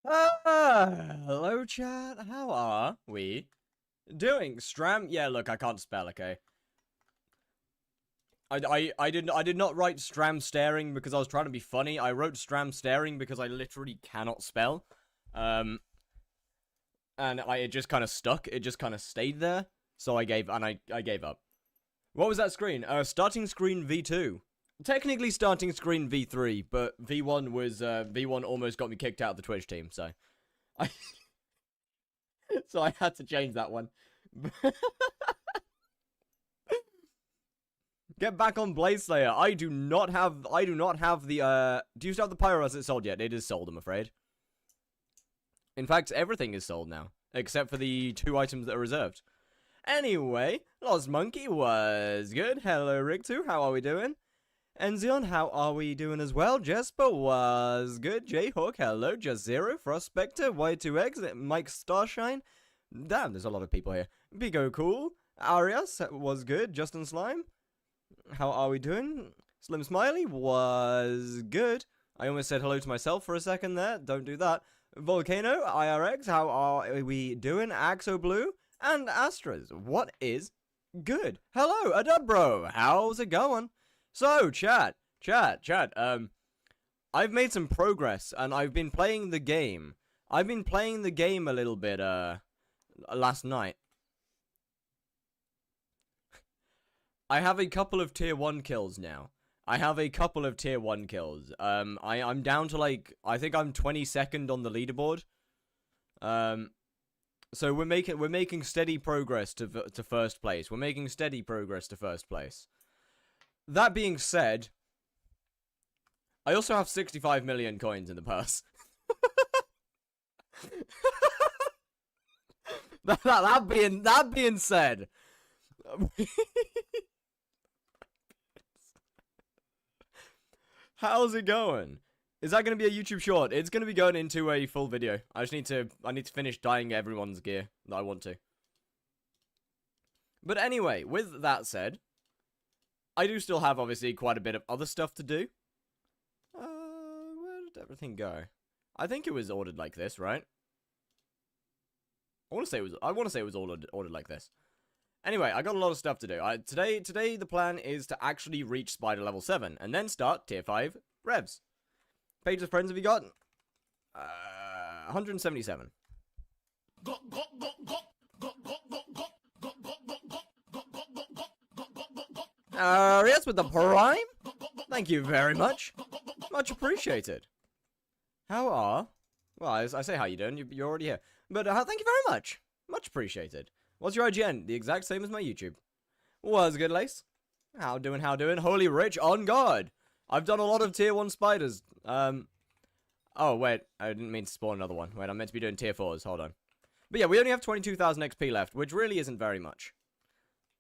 Hello, chat. How are we doing? Stram? Yeah, look, I can't spell. Okay. I did not write Stram staring because I was trying to be funny. I wrote Stram staring because I literally cannot spell. And it just kind of stuck. It just kind of stayed there. So I gave up. What was that screen? Starting screen V2. Technically starting screen V3, but V1 was V1 almost got me kicked out of the Twitch team, so I so I had to change that one. Get back on Blade Slayer. I do not have the do you still have the pyro? Is it sold yet? It is sold, I'm afraid. In fact, everything is sold now, except for the 2 items that are reserved. Anyway, Lost Monkey was good. Hello, Rick2, how are we doing? Enzion, how are we doing as well? Jesper was good. Jayhawk, hello. Just Zero, Prospector, Y2X, Mike Starshine. Damn, there's a lot of people here. Bigo Cool, Arias was good. Justin Slime, how are we doing? Slim Smiley was good. I almost said hello to myself for a second there. Don't do that. Volcano, IRX, how are we doing? Axo Blue, and Astras, what is good? Hello, Adubro, how's it going? So, chat, I've made some progress, and I've been playing the game. I've been playing the game a little bit, last night. I have a couple of tier 1 kills now. I'm down to, like, I think I'm 22nd on the leaderboard. So we're making steady progress to first place. That being said, I also have 65 million coins in the purse. that being said, how's it going? Is that going to be a YouTube short? It's going to be going into a full video. I need to finish dyeing everyone's gear that I want to. But anyway, with that said, I do still have, obviously, quite a bit of other stuff to do. Where did everything go? I think it was ordered like this, right? I want to say it was ordered like this. Anyway, I got a lot of stuff to do. Today the plan is to actually reach Spider level 7 and then start tier 5 revs. Pages of friends have you got? 177. Yes, with the prime? Thank you very much. Much appreciated. How are? Well, I say how you doing. You're already here. But thank you very much. Much appreciated. What's your IGN? The exact same as my YouTube. Was good, Lace? How doing? Holy Rich on God. I've done a lot of tier 1 spiders. Oh, wait. I didn't mean to spawn another one. Wait, I'm meant to be doing tier 4s. Hold on. But yeah, we only have 22,000 XP left, which really isn't very much.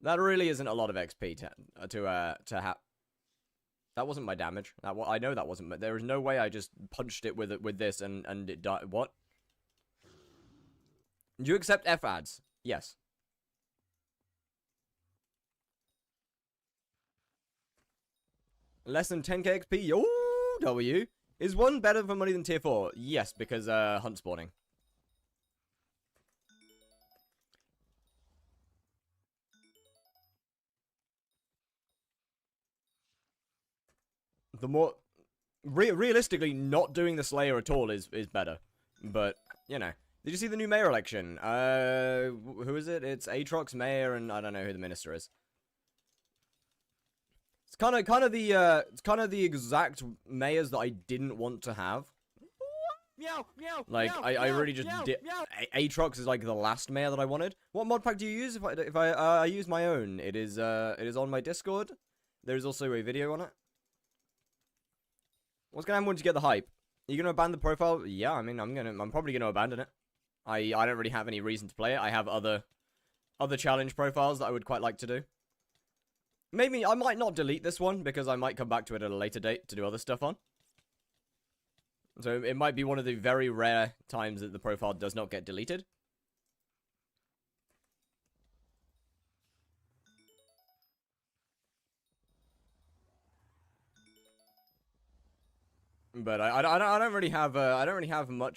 That really isn't a lot of XP to have. That wasn't my damage. I know that wasn't. There is no way I just punched it with this and it died. What? Do you accept F ads? Yes. Less than 10k XP. Oh, W. Is 1 better for money than tier 4? Yes, because hunt spawning. The more realistically, not doing the Slayer at all is better. But you know, did you see the new mayor election? Who is it? It's Aatrox mayor, and I don't know who the minister is. It's kind of the exact mayors that I didn't want to have. Meow, meow, like meow, I really just meow, did. meow. Aatrox is like the last mayor that I wanted. What mod pack do you use? If I use my own, it is on my Discord. There's also a video on it. What's gonna happen once you get the hype? Are you gonna abandon the profile? Yeah, I mean, I'm probably gonna abandon it. I don't really have any reason to play it. I have other challenge profiles that I would quite like to do. Maybe I might not delete this one because I might come back to it at a later date to do other stuff on. So it might be one of the very rare times that the profile does not get deleted. But I don't really have much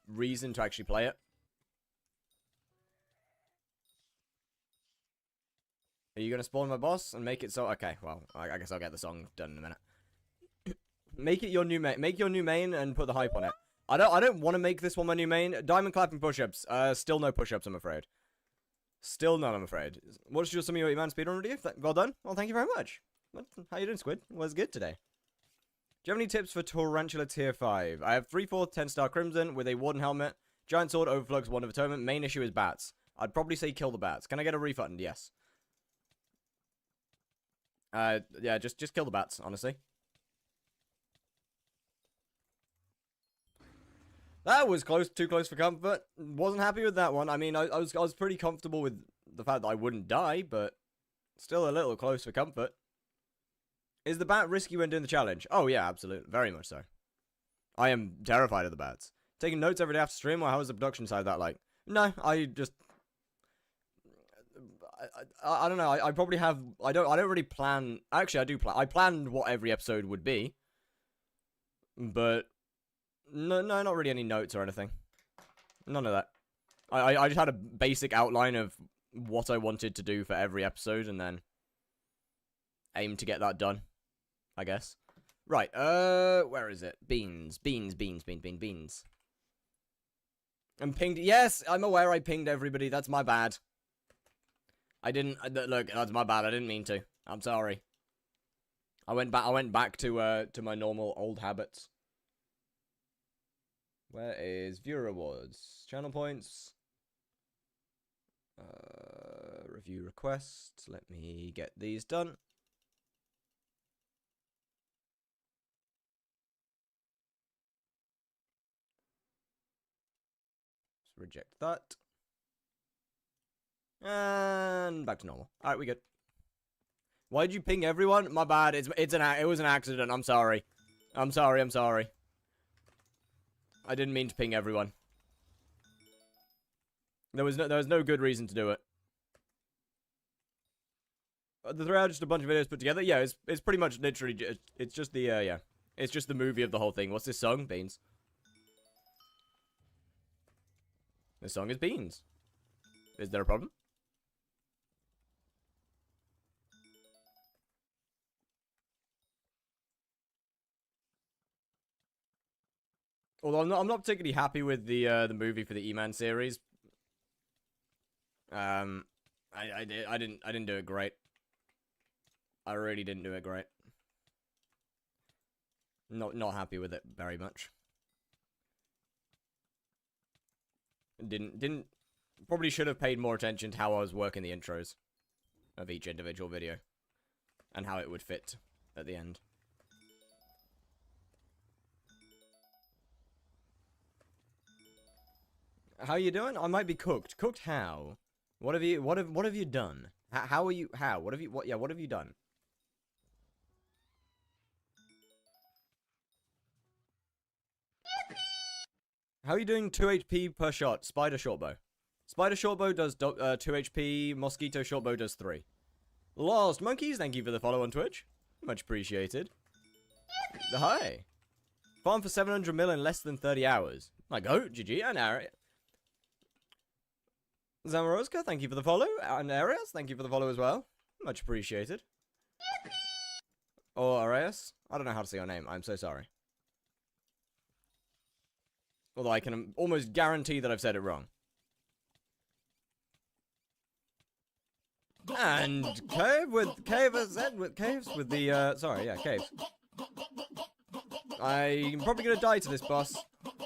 reason to actually play it. Are you gonna spawn my boss and make it so? Okay, well, I guess I'll get the song done in a minute. Make it your new main. Make your new main and put the hype on it. I don't want to make this one my new main. Diamond clapping push-ups. Still no push-ups, I'm afraid. Still none, I'm afraid. What's some of your man speedrun review? Well done. Well, thank you very much. How you doing, Squid? Was good today. Do you have any tips for Tarantula Tier 5? I have 3/4 10-star Crimson with a Warden helmet, Giant Sword, Overflux, Wand of Atonement. Main issue is bats. I'd probably say kill the bats. Can I get a refund? Yes. Yeah, just kill the bats, honestly. That was too close for comfort. Wasn't happy with that one. I mean, I was pretty comfortable with the fact that I wouldn't die, but still a little close for comfort. Is the bat risky when doing the challenge? Oh yeah, absolutely, very much so. I am terrified of the bats. Taking notes every day after stream, or how is the production side of that like? No, I just. I don't know. I probably have. I don't really plan. Actually, I do plan. I planned what every episode would be, but no, not really any notes or anything. None of that. I just had a basic outline of what I wanted to do for every episode, and then aim to get that done, I guess. Right. Where is it? Beans. I'm pinged. Yes, I'm aware I pinged everybody. That's my bad. I didn't look. That's my bad. I didn't mean to. I'm sorry. I went back to my normal old habits. Where is viewer rewards? Channel points. Review requests. Let me get these done. Let's reject that. And back to normal. All right, we good. Why'd you ping everyone? My bad. It was an accident. I'm sorry. I'm sorry. I didn't mean to ping everyone. There was no good reason to do it. The 3 hours just a bunch of videos put together. Yeah, it's pretty much literally it's just the yeah. It's just the movie of the whole thing. What's this song? Beans. This song is Beans. Is there a problem? Although I'm not particularly happy with the movie for the E-Man series. I didn't do it great. I really didn't do it great. Not happy with it very much. Didn't probably should have paid more attention to how I was working the intros of each individual video and how it would fit at the end. How you doing? I might be cooked. Cooked how? What have you done? How are you? How? What have you done? How are you doing 2 HP per shot? Spider shortbow. Spider shortbow does 2 HP. Mosquito shortbow does 3. Lost Monkeys, thank you for the follow on Twitch. Much appreciated. Hi. Farm for 700 mil in less than 30 hours. My goat, GG, and Arias. Zamorozka, thank you for the follow. And Arias, thank you for the follow as well. Much appreciated. Or Arias. I don't know how to say your name. I'm so sorry. Although I can almost guarantee that I've said it wrong. And Caves with the sorry, yeah, Caves. I'm probably gonna die to this boss.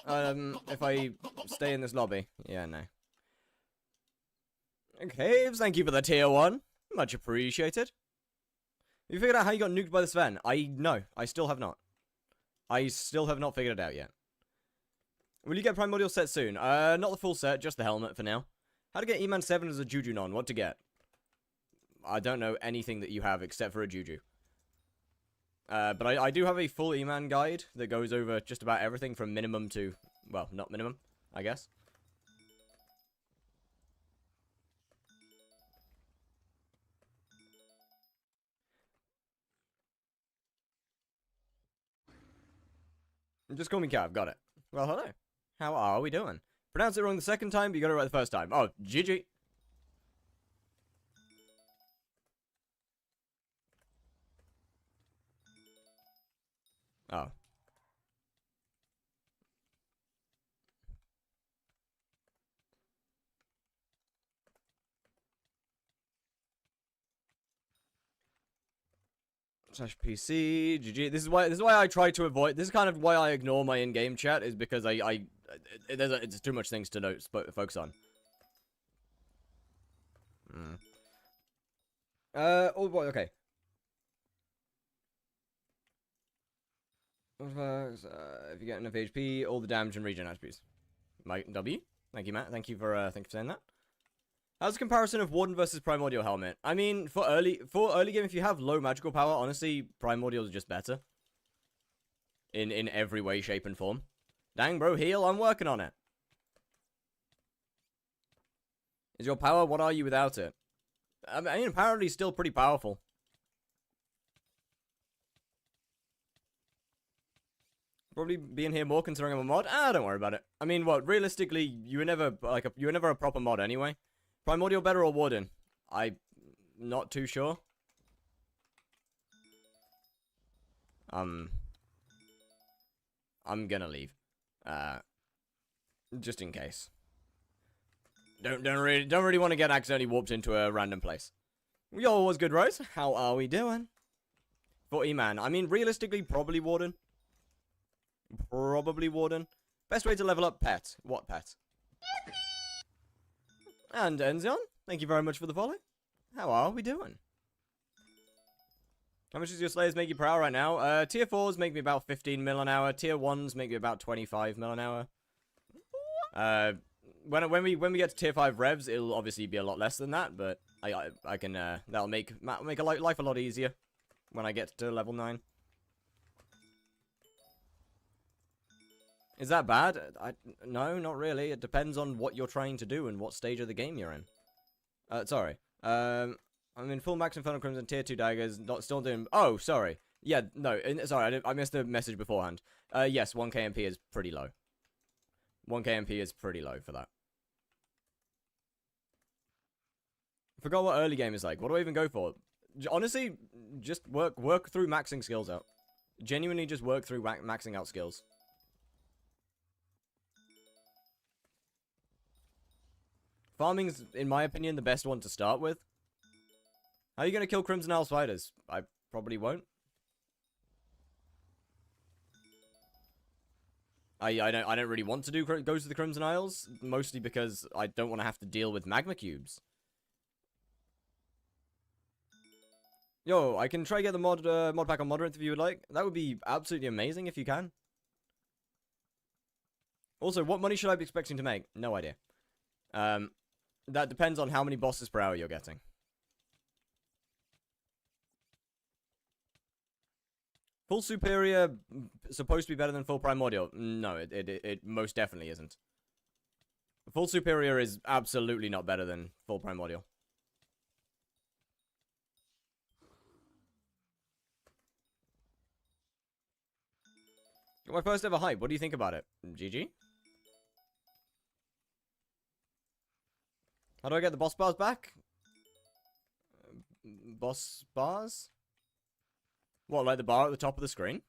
If I stay in this lobby. Yeah, no. Caves, thank you for the tier 1. Much appreciated. You figured out how you got nuked by the Sven? No, I still have not. I still have not figured it out yet. Will you get Primordial set soon? Not the full set, just the helmet for now. How to get E-Man 7 as a Juju non? What to get? I don't know anything that you have except for a Juju. But I do have a full E-Man guide that goes over just about everything from minimum to, well, not minimum, I guess. Just call me Cav, got it. Well, hello. How are we doing? Pronounce it wrong the second time, but you got it right the first time. Oh, GG. Oh. /PC GG. This is why I try to avoid. This is kind of why I ignore my in-game chat, is because it's too much things to focus on. Oh boy. Okay. If you get enough HP, all the damage and regen attributes. Mike W. Thank you, Matt. Thank you for saying that. How's the comparison of Warden versus Primordial Helmet? I mean, for early game, if you have low magical power, honestly, Primordial is just better. In every way, shape, and form. Dang, bro, heal. I'm working on it. Is your power? What are you without it? I mean, apparently, still pretty powerful. Probably being here more considering I'm a mod. Don't worry about it. I mean, what? Realistically, you were never a proper mod anyway. Primordial better or Warden? I'm not too sure. I'm gonna leave. Just in case. Don't really want to get accidentally warped into a random place. Yo, what's good, Rose? How are we doing? 40 man. I mean, realistically, probably Warden. Probably Warden. Best way to level up pet. What pet? And Enzion, thank you very much for the follow. How are we doing? How much does your Slayers make you per hour right now? Tier 4s make me about 15 mil an hour. Tier 1s make me about 25 mil an hour. When we get to Tier 5 revs, it'll obviously be a lot less than that, but I can that'll make life a lot easier when I get to level 9. Is that bad? No, not really. It depends on what you're trying to do and what stage of the game you're in. Sorry. I'm in full max Infernal Crimson tier 2 daggers. Still doing... Oh, sorry. Yeah, no. Sorry, I missed the message beforehand. Yes, 1k MP is pretty low. 1k MP is pretty low for that. Forgot what early game is like. What do I even go for? Honestly, just work through maxing skills out. Genuinely just work through maxing out skills. Farming's, in my opinion, the best one to start with. How are you going to kill Crimson Owl spiders? I probably won't. I don't really want to go to the Crimson Isles, mostly because I don't want to have to deal with magma cubes. Yo, I can try to get the mod pack on Moderate if you would like. That would be absolutely amazing if you can. Also, what money should I be expecting to make? No idea. That depends on how many bosses per hour you're getting. Full Superior supposed to be better than full Primordial? No, it most definitely isn't. Full Superior is absolutely not better than full Primordial. Got my first ever hype. What do you think about it? GG? How do I get the boss bars back? Boss bars? What, like the bar at the top of the screen?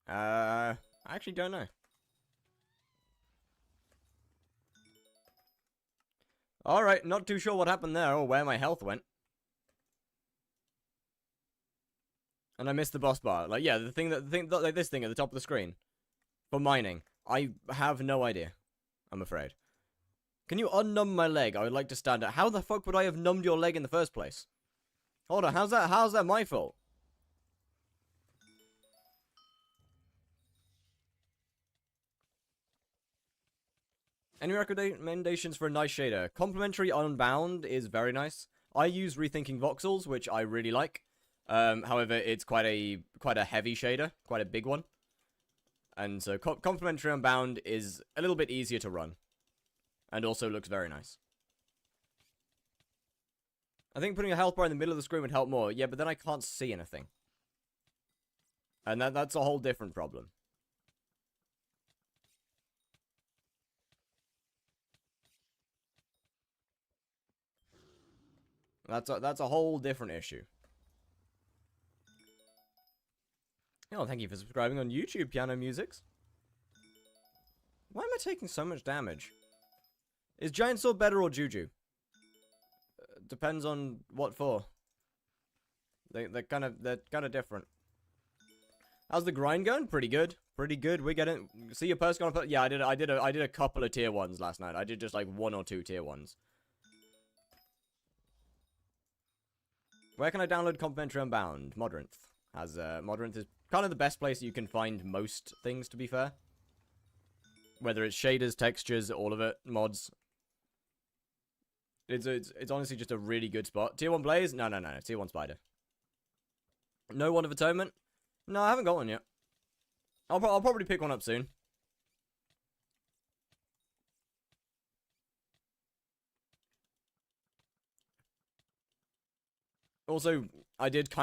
I actually don't know. Alright, not too sure what happened there or where my health went. And I missed the boss bar. Like, yeah, the thing like this thing at the top of the screen. For mining. I have no idea. I'm afraid. Can you unnumb my leg? I would like to stand up. How the fuck would I have numbed your leg in the first place? Hold on, how's that my fault? Any recommendations for a nice shader? Complementary Unbound is very nice. I use Rethinking Voxels, which I really like. However, it's quite a heavy shader, quite a big one. And so Complementary Unbound is a little bit easier to run. And also looks very nice. I think putting a health bar in the middle of the screen would help more. Yeah, but then I can't see anything. And that's a whole different problem. That's a whole different issue. Oh, thank you for subscribing on YouTube, Piano Musics. Why am I taking so much damage? Is Giant Sword better or Juju? Depends on what for. They're kind of different. How's the grind going? Pretty good. Pretty good. We're getting. See your purse gonna put. Yeah, I did a couple of tier 1s last night. I did just like 1 or 2 tier 1s. Where can I download complimentary Unbound? Modrinth. Modrinth is kind of the best place you can find most things, to be fair. Whether it's shaders, textures, all of it, mods. It's honestly just a really good spot. Tier 1 Blaze? No. Tier 1 Spider. No Wand of Atonement? No, I haven't got one yet. I'll probably pick one up soon. Also, I did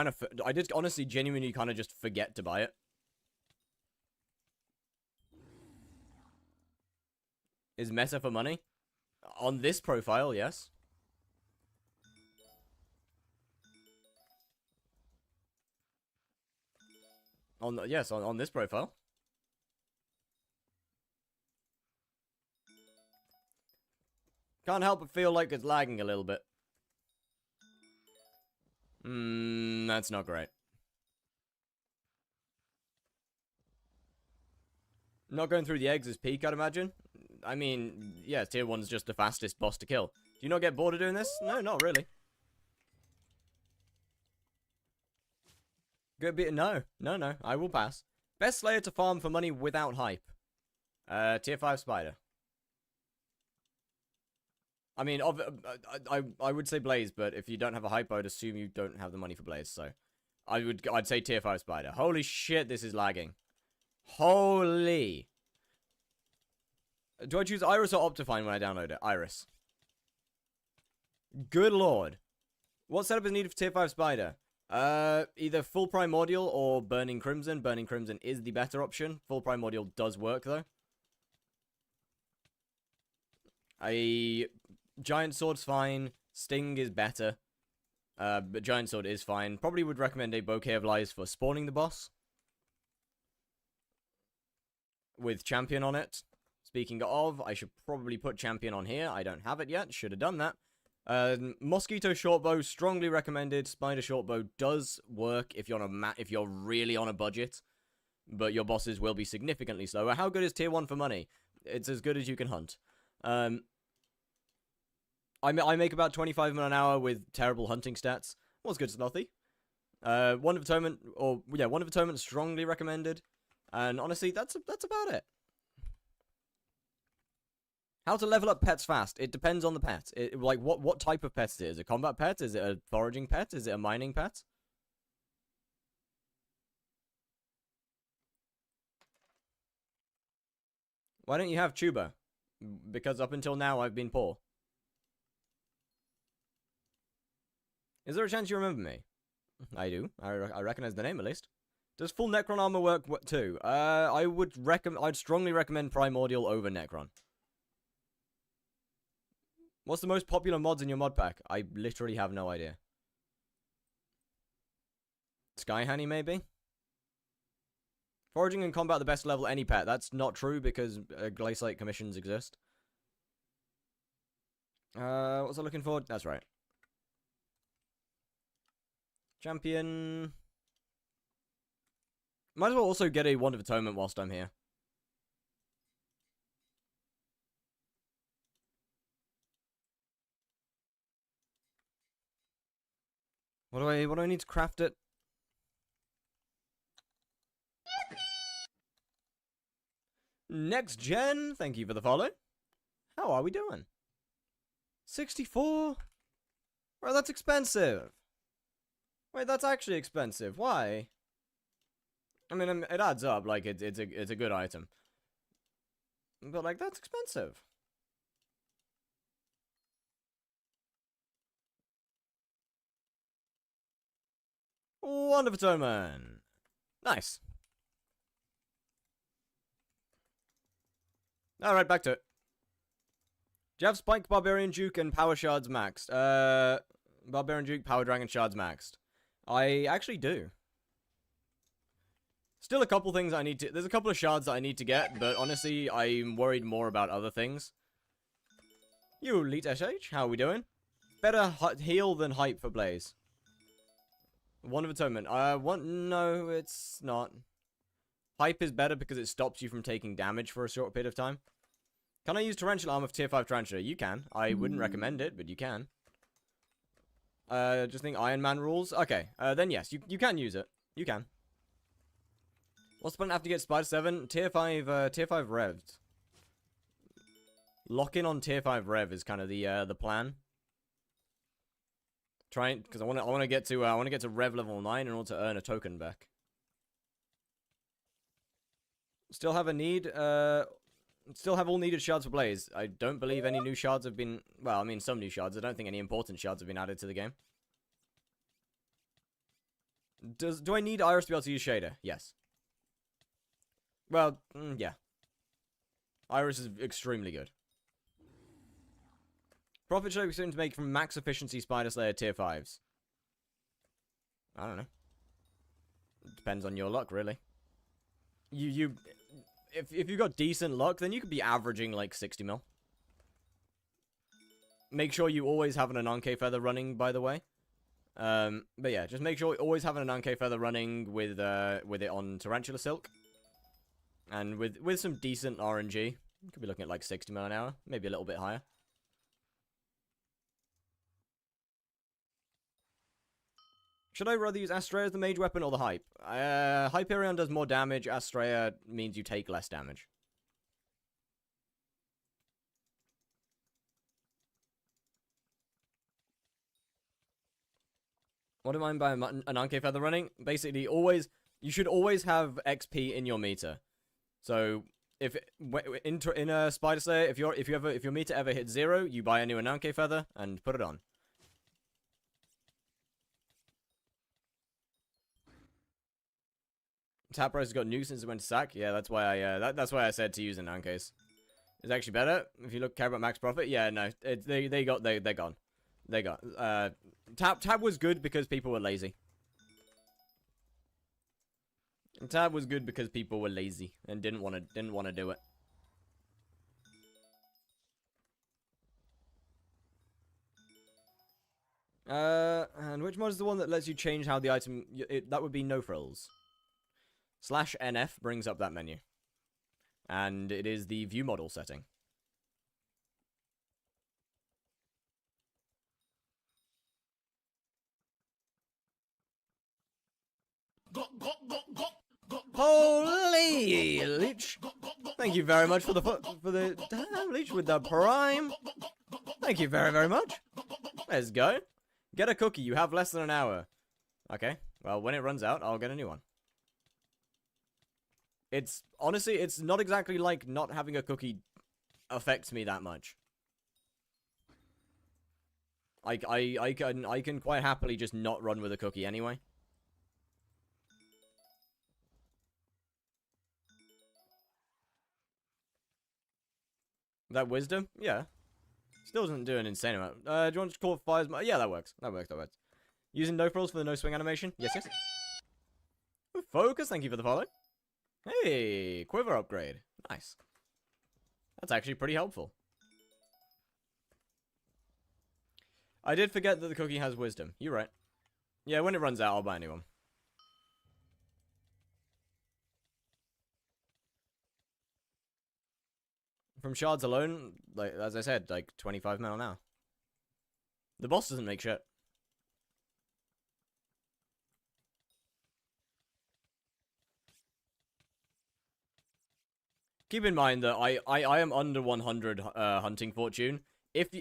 honestly genuinely kind of just forget to buy it. Is meta for money? On this profile, yes. Yes, on this profile. Can't help but feel like it's lagging a little bit. That's not great. Not going through the eggs is peak, I'd imagine. I mean, yeah, tier 1's just the fastest boss to kill. Do you not get bored of doing this? No, not really. Good bit. No, I will pass. Best Slayer to farm for money without hype. Tier 5 Spider. I mean, I would say Blaze, but if you don't have a hype, I would assume you don't have the money for Blaze, so I'd say Tier 5 Spider. Holy shit, this is lagging. Holy. Do I choose Iris or Optifine when I download it? Iris. Good lord. What setup is needed for Tier 5 Spider? Either full Primordial or Burning Crimson. Burning Crimson is the better option. Full Primordial does work, though. A Giant Sword's fine. Sting is better. But Giant Sword is fine. Probably would recommend a Bouquet of Lies for spawning the boss. With Champion on it. Speaking of, I should probably put Champion on here. I don't have it yet. Should have done that. Mosquito Shortbow, strongly recommended. Spider Shortbow does work if you're if you're really on a budget. But your bosses will be significantly slower. How good is Tier 1 for money? It's as good as you can hunt. I make about 25 mil an hour with terrible hunting stats. What's good, Slothy? Wand of Atonement, Wand of Atonement strongly recommended. And honestly, that's about it. How to level up pets fast? It depends on the pet. Like, what type of pet is it? Is it a combat pet? Is it a foraging pet? Is it a mining pet? Why don't you have tuber? Because up until now, I've been poor. Is there a chance you remember me? I do. I recognize the name, at least. Does full Necron armor work too? I'd strongly recommend Primordial over Necron. What's the most popular mods in your mod pack? I literally have no idea. Sky Honey, maybe? Foraging and combat the best level any pet. That's not true because Glaciate commissions exist. What was I looking for? That's right. Champion. Might as well also get a Wand of Atonement whilst I'm here. What do I need to craft it? Next gen, thank you for the follow. How are we doing? 64? Well, that's expensive. Wait, that's actually expensive. Why? I mean, it adds up. Like, it's a good item. But, like, that's expensive. Wand of Atonement. Nice. Alright, back to it. Do you have Spike, Barbarian Duke, and Power Shards maxed? Barbarian Duke, Power Dragon Shards maxed. I actually do. Still a couple things I need to... There's a couple of shards that I need to get, but honestly, I'm worried more about other things. You, Elite SH, how are we doing? Better heal than hype for Blaze. One of Atonement. No, it's not. Hype is better because it stops you from taking damage for a short period of time. Can I use Tarantula Armor for Tier 5 Tarantula? You can. I wouldn't recommend it, but you can. Just think Iron Man rules? Okay, then yes, you can use it. You can. What's the point after you get Spider 7? Tier 5 revs. Lock in on Tier 5 rev is kind of the plan. Trying, because I want to get to rev level 9 in order to earn a token back. Still have a need, still have all needed shards for Blaze. I don't believe any new shards have been... Well, I mean, some new shards. I don't think any important shards have been added to the game. Do I need Iris to be able to use Shader? Yes. Well, yeah. Iris is extremely good. Profit should be soon to make from max efficiency Spider Slayer tier 5s. I don't know. It depends on your luck, really. If you've got decent luck, then you could be averaging like 60 mil. Make sure you always have an Ananke Feather running, by the way. But yeah, just make sure you always have an Ananke Feather running with it on Tarantula Silk. And with some decent RNG. You could be looking at like 60 mil an hour, maybe a little bit higher. Should I rather use Astrea as the mage weapon or the hype? Hyperion does more damage, Astrea means you take less damage. What do I mean by an Ananke Feather running? Basically, you should always have XP in your meter. So, if in a Spider Slayer, if your meter ever hits 0, you buy a new Ananke Feather and put it on. Tapros has got nuke since it went to sack. Yeah, that's why that's why I said to use Anankes. It's actually better if you care about max profit. Yeah, no, they're gone. They got Tab was good because people were lazy. Tab was good because people were lazy and didn't want to do it. And which mod is the one that lets you change how the item? That would be No Frills. /NF brings up that menu. And it is the view model setting. Holy Leech! Thank you very much for the damn Leech with the prime. Thank you very, very much. Let's go. Get a cookie. You have less than an hour. Okay. Well, when it runs out, I'll get a new one. Honestly, it's not exactly like not having a cookie affects me that much. I can quite happily just not run with a cookie anyway. That wisdom? Yeah. Still doesn't do an insane amount. Do you want to call fires? Yeah, that works. That works. Using no frills for the no swing animation? Yes, yes. Focus, thank you for the follow. Hey, quiver upgrade. Nice. That's actually pretty helpful. I did forget that the cookie has wisdom. You're right. Yeah, when it runs out, I'll buy a new one. From shards alone, like as I said, like 25 mil now. The boss doesn't make shit. Keep in mind that I am under 100 hunting fortune. If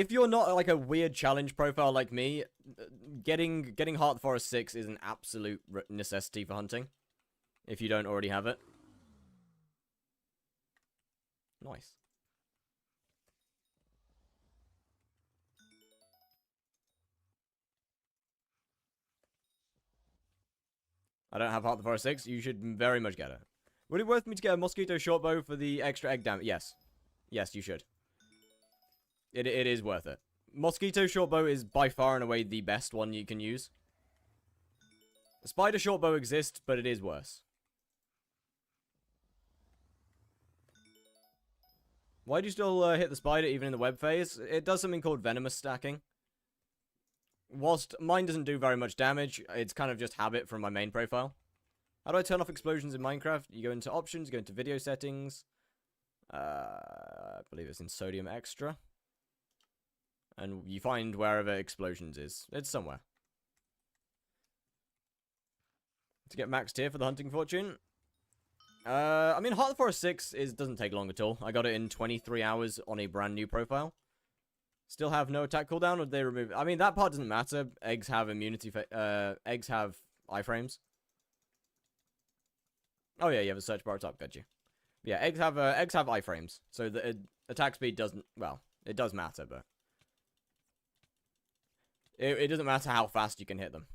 you're not like a weird challenge profile like me, getting Heart Forest 6 is an absolute necessity for hunting. If you don't already have it. Nice. I don't have Heart of the Forest 6. You should very much get it. Would it worth me to get a mosquito shortbow for the extra egg damage? Yes. Yes, you should. It is worth it. Mosquito shortbow is by far and away the best one you can use. The spider shortbow exists, but it is worse. Why do you still hit the spider even in the web phase? It does something called venomous stacking. Whilst mine doesn't do very much damage, it's kind of just habit from my main profile. How do I turn off explosions in Minecraft? You go into options, go into video settings. I believe it's in sodium extra. And you find wherever explosions is. It's somewhere. To get max tier for the hunting fortune. I mean, Heart of the Forest 6 doesn't take long at all. I got it in 23 hours on a brand new profile. Still have no attack cooldown, or did they remove it? I mean, that part doesn't matter. Eggs have immunity, eggs have iframes. Oh yeah, you have a search bar at top, got you. Yeah, eggs have iframes, so the attack speed doesn't, well, it does matter, but it doesn't matter how fast you can hit them.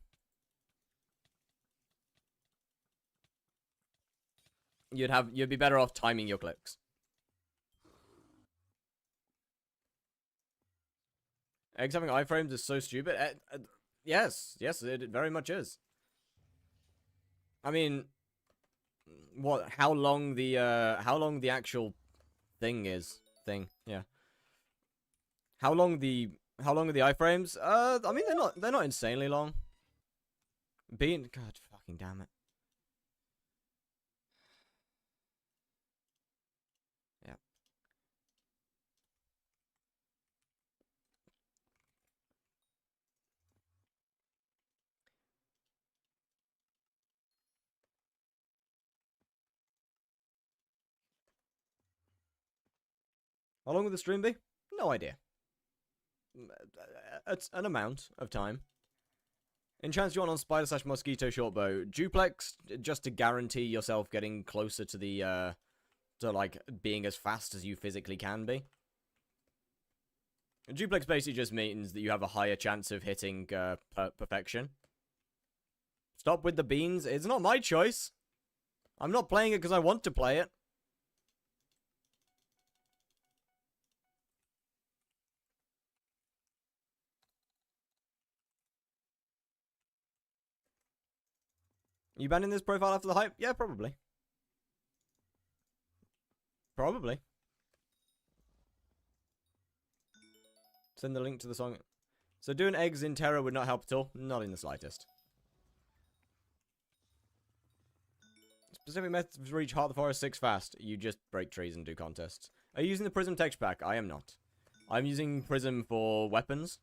You'd be better off timing your clicks. Eggs having iframes is so stupid. Yes, it very much is. I mean, how long the actual thing is? Yeah. How long are the iframes? I mean, they're not insanely long. God fucking damn it. Yeah. How long will the stream be? No idea. It's an amount of time. Enchant you on spider / mosquito shortbow. Duplex, just to guarantee yourself getting closer to the, to like being as fast as you physically can be. Duplex basically just means that you have a higher chance of hitting perfection. Stop with the beans. It's not my choice. I'm not playing it because I want to play it. You banning this profile after the hype? Yeah, probably. Probably. Send the link to the song. So doing eggs in Terra would not help at all? Not in the slightest. Specific methods to reach Heart of the Forest 6 fast. You just break trees and do contests. Are you using the Prism texture pack? I am not. I'm using Prism for weapons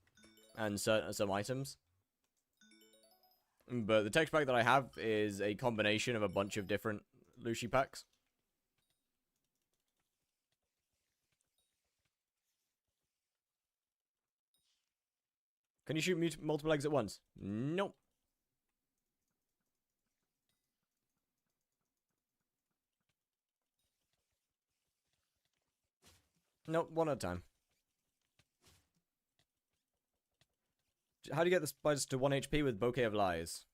and some items. But the texture pack that I have is a combination of a bunch of different Lushi packs. Can you shoot multiple eggs at once? Nope. Nope, one at a time. How do you get the spiders to 1 HP with Bouquet of Lies?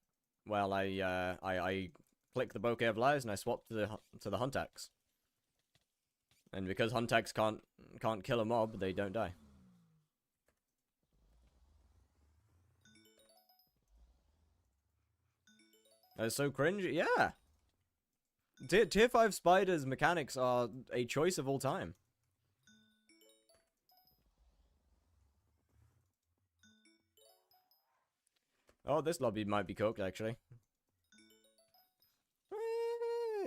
Well, I click the Bouquet of Lies and I swap to the Hunt Axe. And because Hunt Axe can't kill a mob, they don't die. That's so cringe. Yeah. Tier 5 spiders mechanics are a choice of all time. Oh, this lobby might be cooked, actually.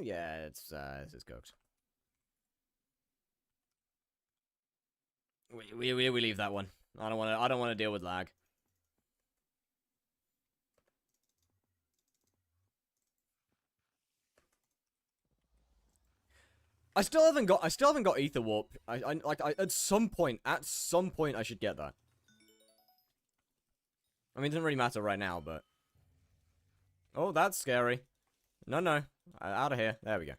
Yeah, this is cooked. We leave that one. I don't want to deal with lag. I still haven't got Ether Warp. At some point I should get that. I mean, it doesn't really matter right now, but... Oh, that's scary. No. Out of here. There we go.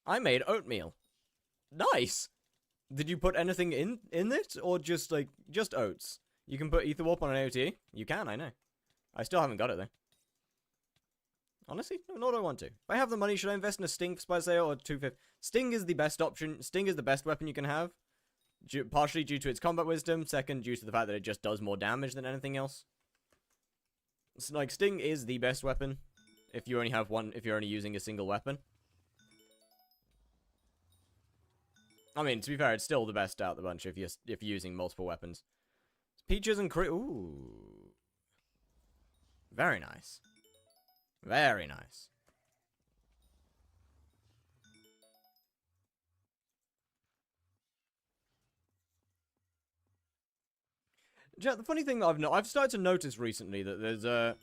I made oatmeal. Nice! Did you put anything in it? Or just, like, just oats? You can put Ether Warp on an AOTE? You can, I know. I still haven't got it, though. Honestly, nor do I want to. If I have the money, should I invest in a Sting for Spider Slayer or 250? Sting is the best option. Sting is the best weapon you can have. Partially due to its combat wisdom. Second, due to the fact that it just does more damage than anything else. It's like, Sting is the best weapon. If you only have one, if you're only using a single weapon. I mean, to be fair, it's still the best out of the bunch if you're using multiple weapons. Peaches and ooh. Very nice. Very nice. The funny thing that I've started to notice recently that there's a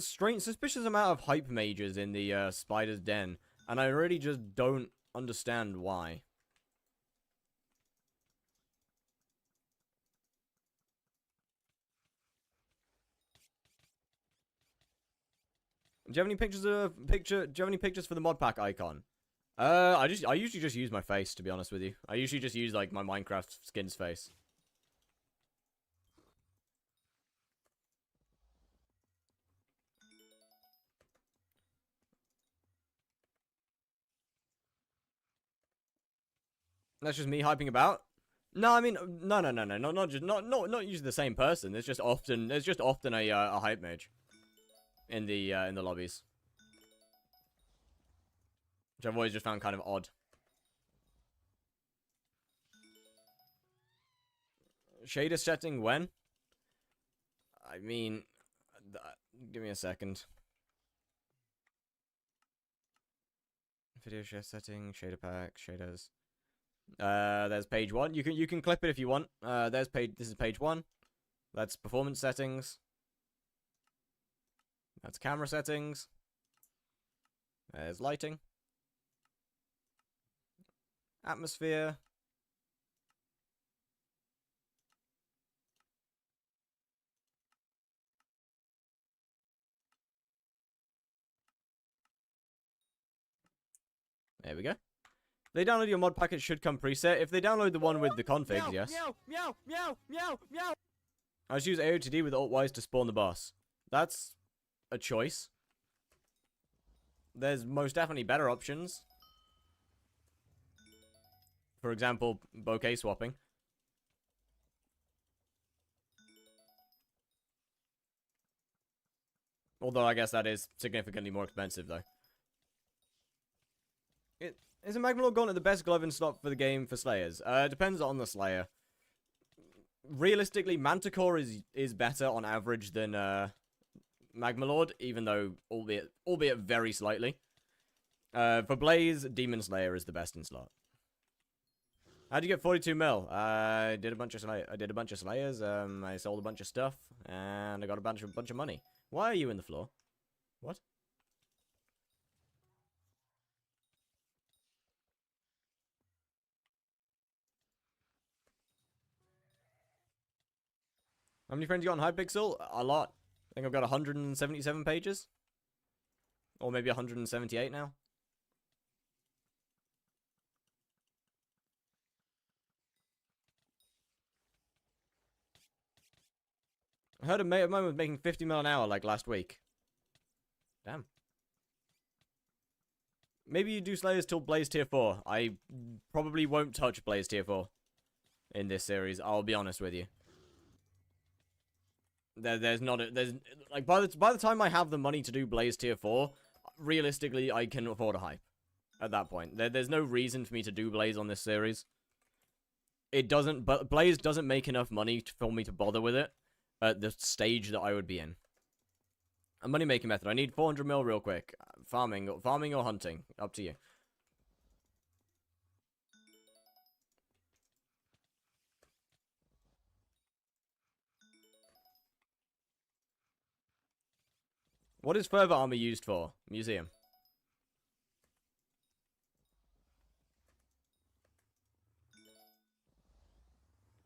strange, suspicious amount of hype mages in the Spider's Den, and I really just don't understand why. Do you have any pictures of Do you have any pictures for the mod pack icon? I usually just use my face, to be honest with you. I usually just use like my Minecraft skin's face. That's just me hyping about. No, I mean, no, not usually the same person. There's just often a hype mage in the lobbies, which I've always just found kind of odd. Shader setting when? I mean, give me a second. Video share setting, shader pack, shaders. There's page 1. You can clip it if you want. This is page 1. That's performance settings. That's camera settings. There's lighting. Atmosphere. There we go. If they download your mod pack, it should come preset. If they download the one with the configs, yes. Meow, meow, meow, meow. I just use AOTD with Alt-Wise to spawn the boss. That's a choice. There's most definitely better options. For example, bouquet swapping. Although I guess that is significantly more expensive, though. Is a Magmalore Gauntlet the best glove in slot for the game for Slayers? Depends on the Slayer. Realistically, Manticore is better on average than Magmalord, even though albeit very slightly. For Blaze, Demon Slayer is the best in slot. How'd you get 42 mil? I did a bunch of Slayers. I sold a bunch of stuff, and I got a bunch of money. Why are you in the floor? What? How many friends you got on hypixel? A lot. I think I've got 177 pages. Or maybe 178 now. I heard a mate of mine was making 50 mil an hour like last week. Damn. Maybe you do Slayers till Blaze tier 4. I probably won't touch Blaze tier 4 in this series, I'll be honest with you. There's like by the time I have the money to do Blaze tier 4, realistically I can afford a hype at that point. There's no reason for me to do Blaze on this series. But Blaze doesn't make enough money for me to bother with it at the stage that I would be in. A money making method. I need 400 mil real quick. Farming or hunting, up to you. What is further armor used for? Museum.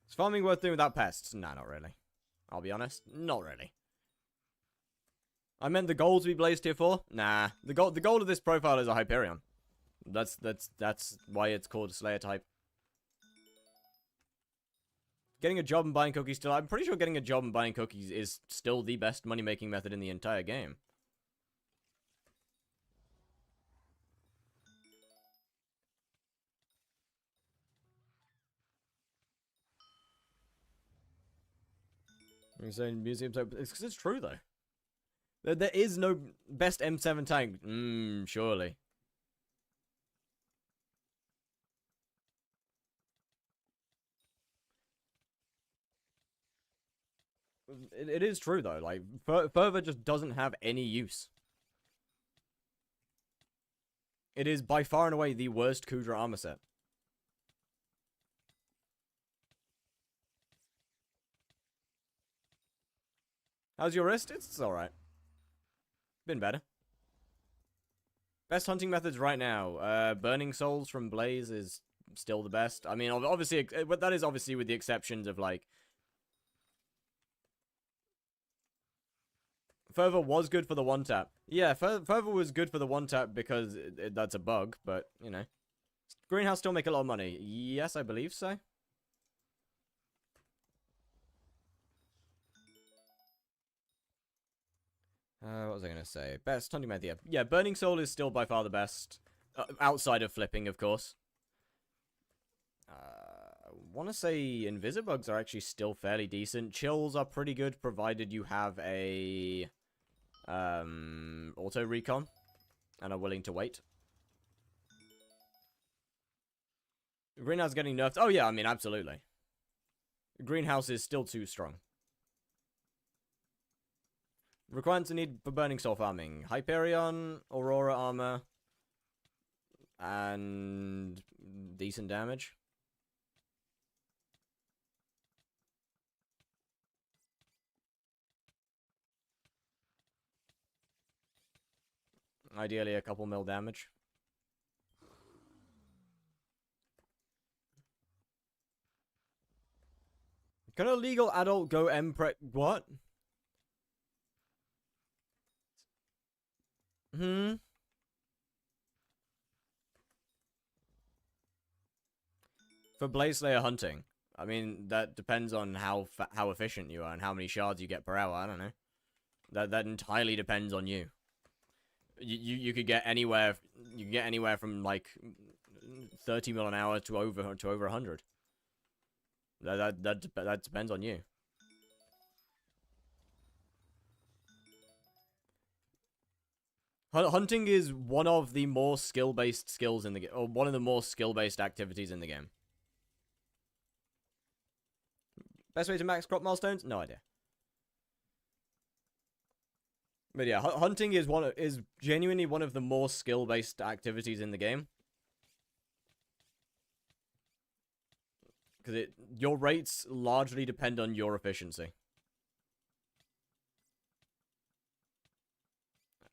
Is farming worth doing without pests? Nah, not really. I'll be honest, not really. I meant the goal to be Blaze tier 4? Nah. The goal of this profile is a Hyperion. That's why it's called Slayer type. Getting a job and buying cookies still... I'm pretty sure getting a job and buying cookies is still the best money-making method in the entire game. You're saying museums... It's true, though. There is no best M7 tank. Surely. It is true, though. Like, Fervor just doesn't have any use. It is by far and away the worst Kudra armor set. How's your wrist? It's alright. Been better. Best hunting methods right now. Burning souls from Blaze is still the best. I mean, obviously, but that is obviously with the exceptions of, like... Fervor was good for the one-tap. Yeah, Fervor was good for the one-tap because that's a bug, but, you know. Greenhouse still make a lot of money. Yes, I believe so. What was I going to say? Best hunting method. Yeah, Burning Soul is still by far the best. Outside of flipping, of course. I want to say Invisibugs are actually still fairly decent. Chills are pretty good, provided you have a... auto recon and are willing to wait. Greenhouse getting nerfed. Oh yeah, I mean, absolutely. Greenhouse is still too strong. Requirements need for Burning Soul farming: Hyperion, Aurora armor, and decent damage. Ideally, a couple mil damage. Can a legal adult go M-Pre... What? For Blaze Slayer hunting. I mean, that depends on how efficient you are and how many shards you get per hour. I don't know. That entirely depends on you. You could get anywhere. You can get anywhere from like 30 mil an hour to over 100. That depends on you. Hunting is one of the more skill-based skills in the game, or one of the more skill-based activities in the game. Best way to max crop milestones? No idea. But yeah, hunting is genuinely one of the more skill-based activities in the game. Because your rates largely depend on your efficiency.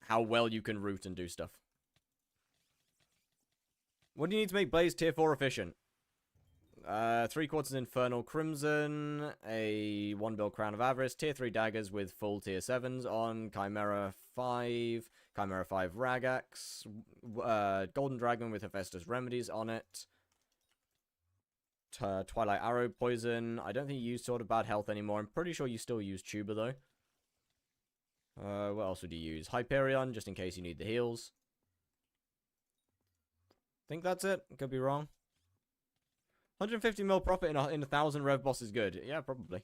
How well you can route and do stuff. What do you need to make Blaze tier 4 efficient? 3/4 Infernal Crimson, a 1 bill Crown of Avarice, tier 3 daggers with full tier 7s on, Chimera 5 Ragax, Golden Dragon with Hephaestus Remedies on it, Twilight Arrow Poison. I don't think you use Sword of Bad Health anymore. I'm pretty sure you still use Tuba though. What else would you use? Hyperion, just in case you need the heals. Think that's it. Could be wrong. 150 mil profit in 1,000 rev boss is good. Yeah, probably.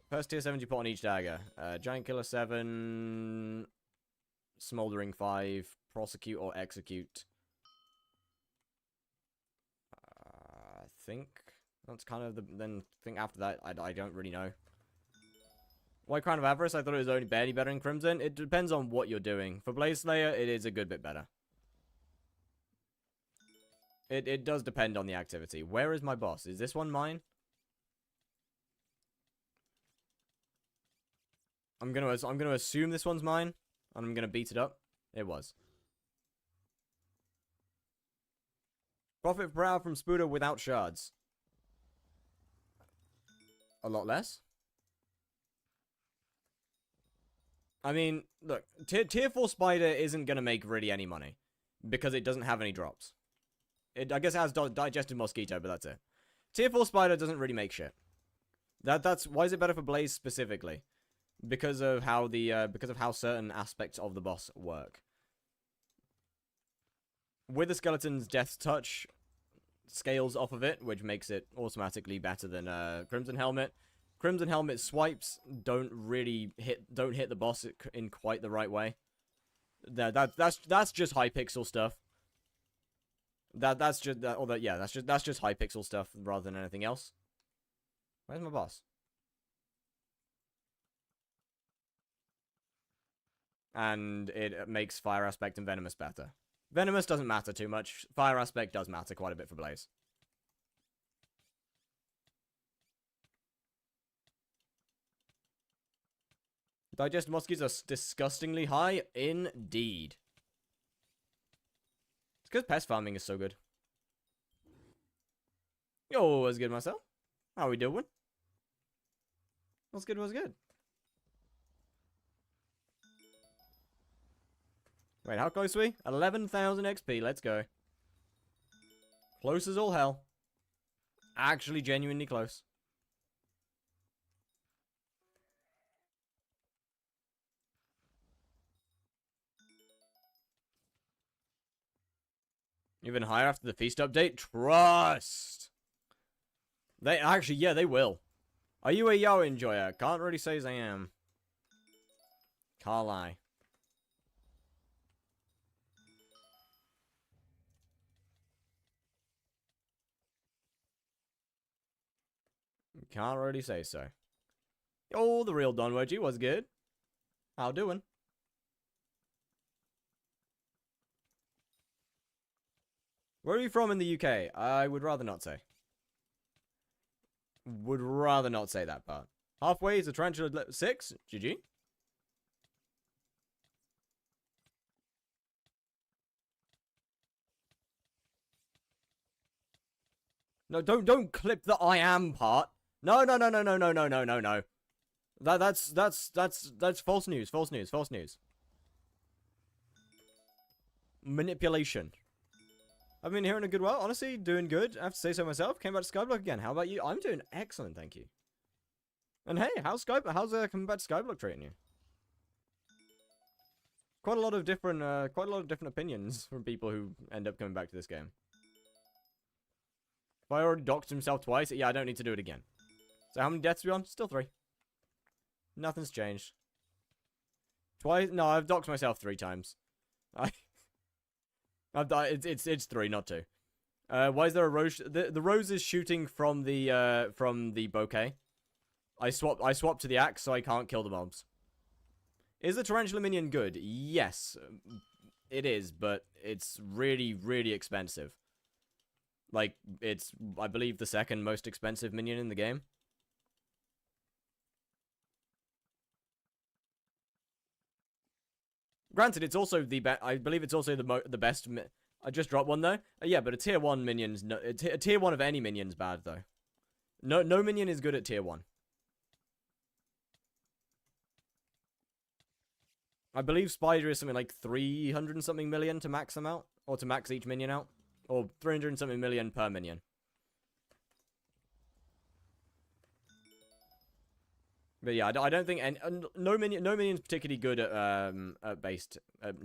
First tier 70 put on each dagger. Giant Killer 7, Smoldering 5, Prosecute or Execute. I think that's kind of the... Then I think after that, I don't really know. White Crown of Avarice, I thought it was only barely better in Crimson. It depends on what you're doing. For Blaze Slayer, it is a good bit better. It does depend on the activity. Where is my boss? Is this one mine? I'm gonna assume this one's mine, and I'm gonna beat it up. It was. Profit per hour from Spuda without shards. A lot less. I mean, look, tier 4 Spider isn't gonna make really any money because it doesn't have any drops. I guess it has digested mosquito, but that's it. Tier 4 spider doesn't really make shit. That's why is it better for Blaze specifically? Because of how certain aspects of the boss work. With the skeleton's death touch scales off of it, which makes it automatically better than Crimson Helmet. Crimson Helmet swipes don't hit the boss in quite the right way. That's just hypixel stuff. That's just hypixel stuff rather than anything else. Where's my boss? And it makes Fire Aspect and Venomous better. Venomous doesn't matter too much. Fire Aspect does matter quite a bit for Blaze. Digest mosquitoes are disgustingly high indeed. It's because pest farming is so good. Yo, what's good, myself? How we doing? What's good, what's good? Wait, how close are we? 11,000 XP, let's go. Close as all hell. Actually, genuinely close. Even higher after the feast update? Trust! They actually, yeah, they will. Are you a Yo enjoyer? Can't really say as I am. Can't lie. Can't really say so. Oh, the real Don Wedgie was good. How doing? Where are you from in the UK? I would rather not say. Would rather not say that part. Halfway is a tarantula 6. GG. No, don't clip the I am part. No. That's false news. False news. Manipulation. I've been hearing a good well. Honestly, doing good. I have to say so myself. Came back to Skyblock again. How about you? I'm doing excellent, thank you. And hey, how's coming back to Skyblock treating you? Quite a lot of different opinions from people who end up coming back to this game. If I already doxed himself twice, yeah, I don't need to do it again. So how many deaths are we on? Still 3. Nothing's changed. Twice? No, I've doxed myself 3 times. It's 3, not 2. Why is there a rose? The rose is shooting from the bouquet. I swapped to the axe, so I can't kill the mobs. Is the tarantula minion good? Yes, it is, but it's really, really expensive. Like, it's, I believe, the second most expensive minion in the game. Granted, it's also the best. I believe it's also the best. I just dropped one though. Yeah, but a tier 1 minion's no. A tier 1 of any minion's bad though. No minion is good at tier 1. I believe Spider is something like 300 and something million to max them out, or to max each minion out, or 300 and something million per minion. But yeah, I don't think no minion's particularly good at based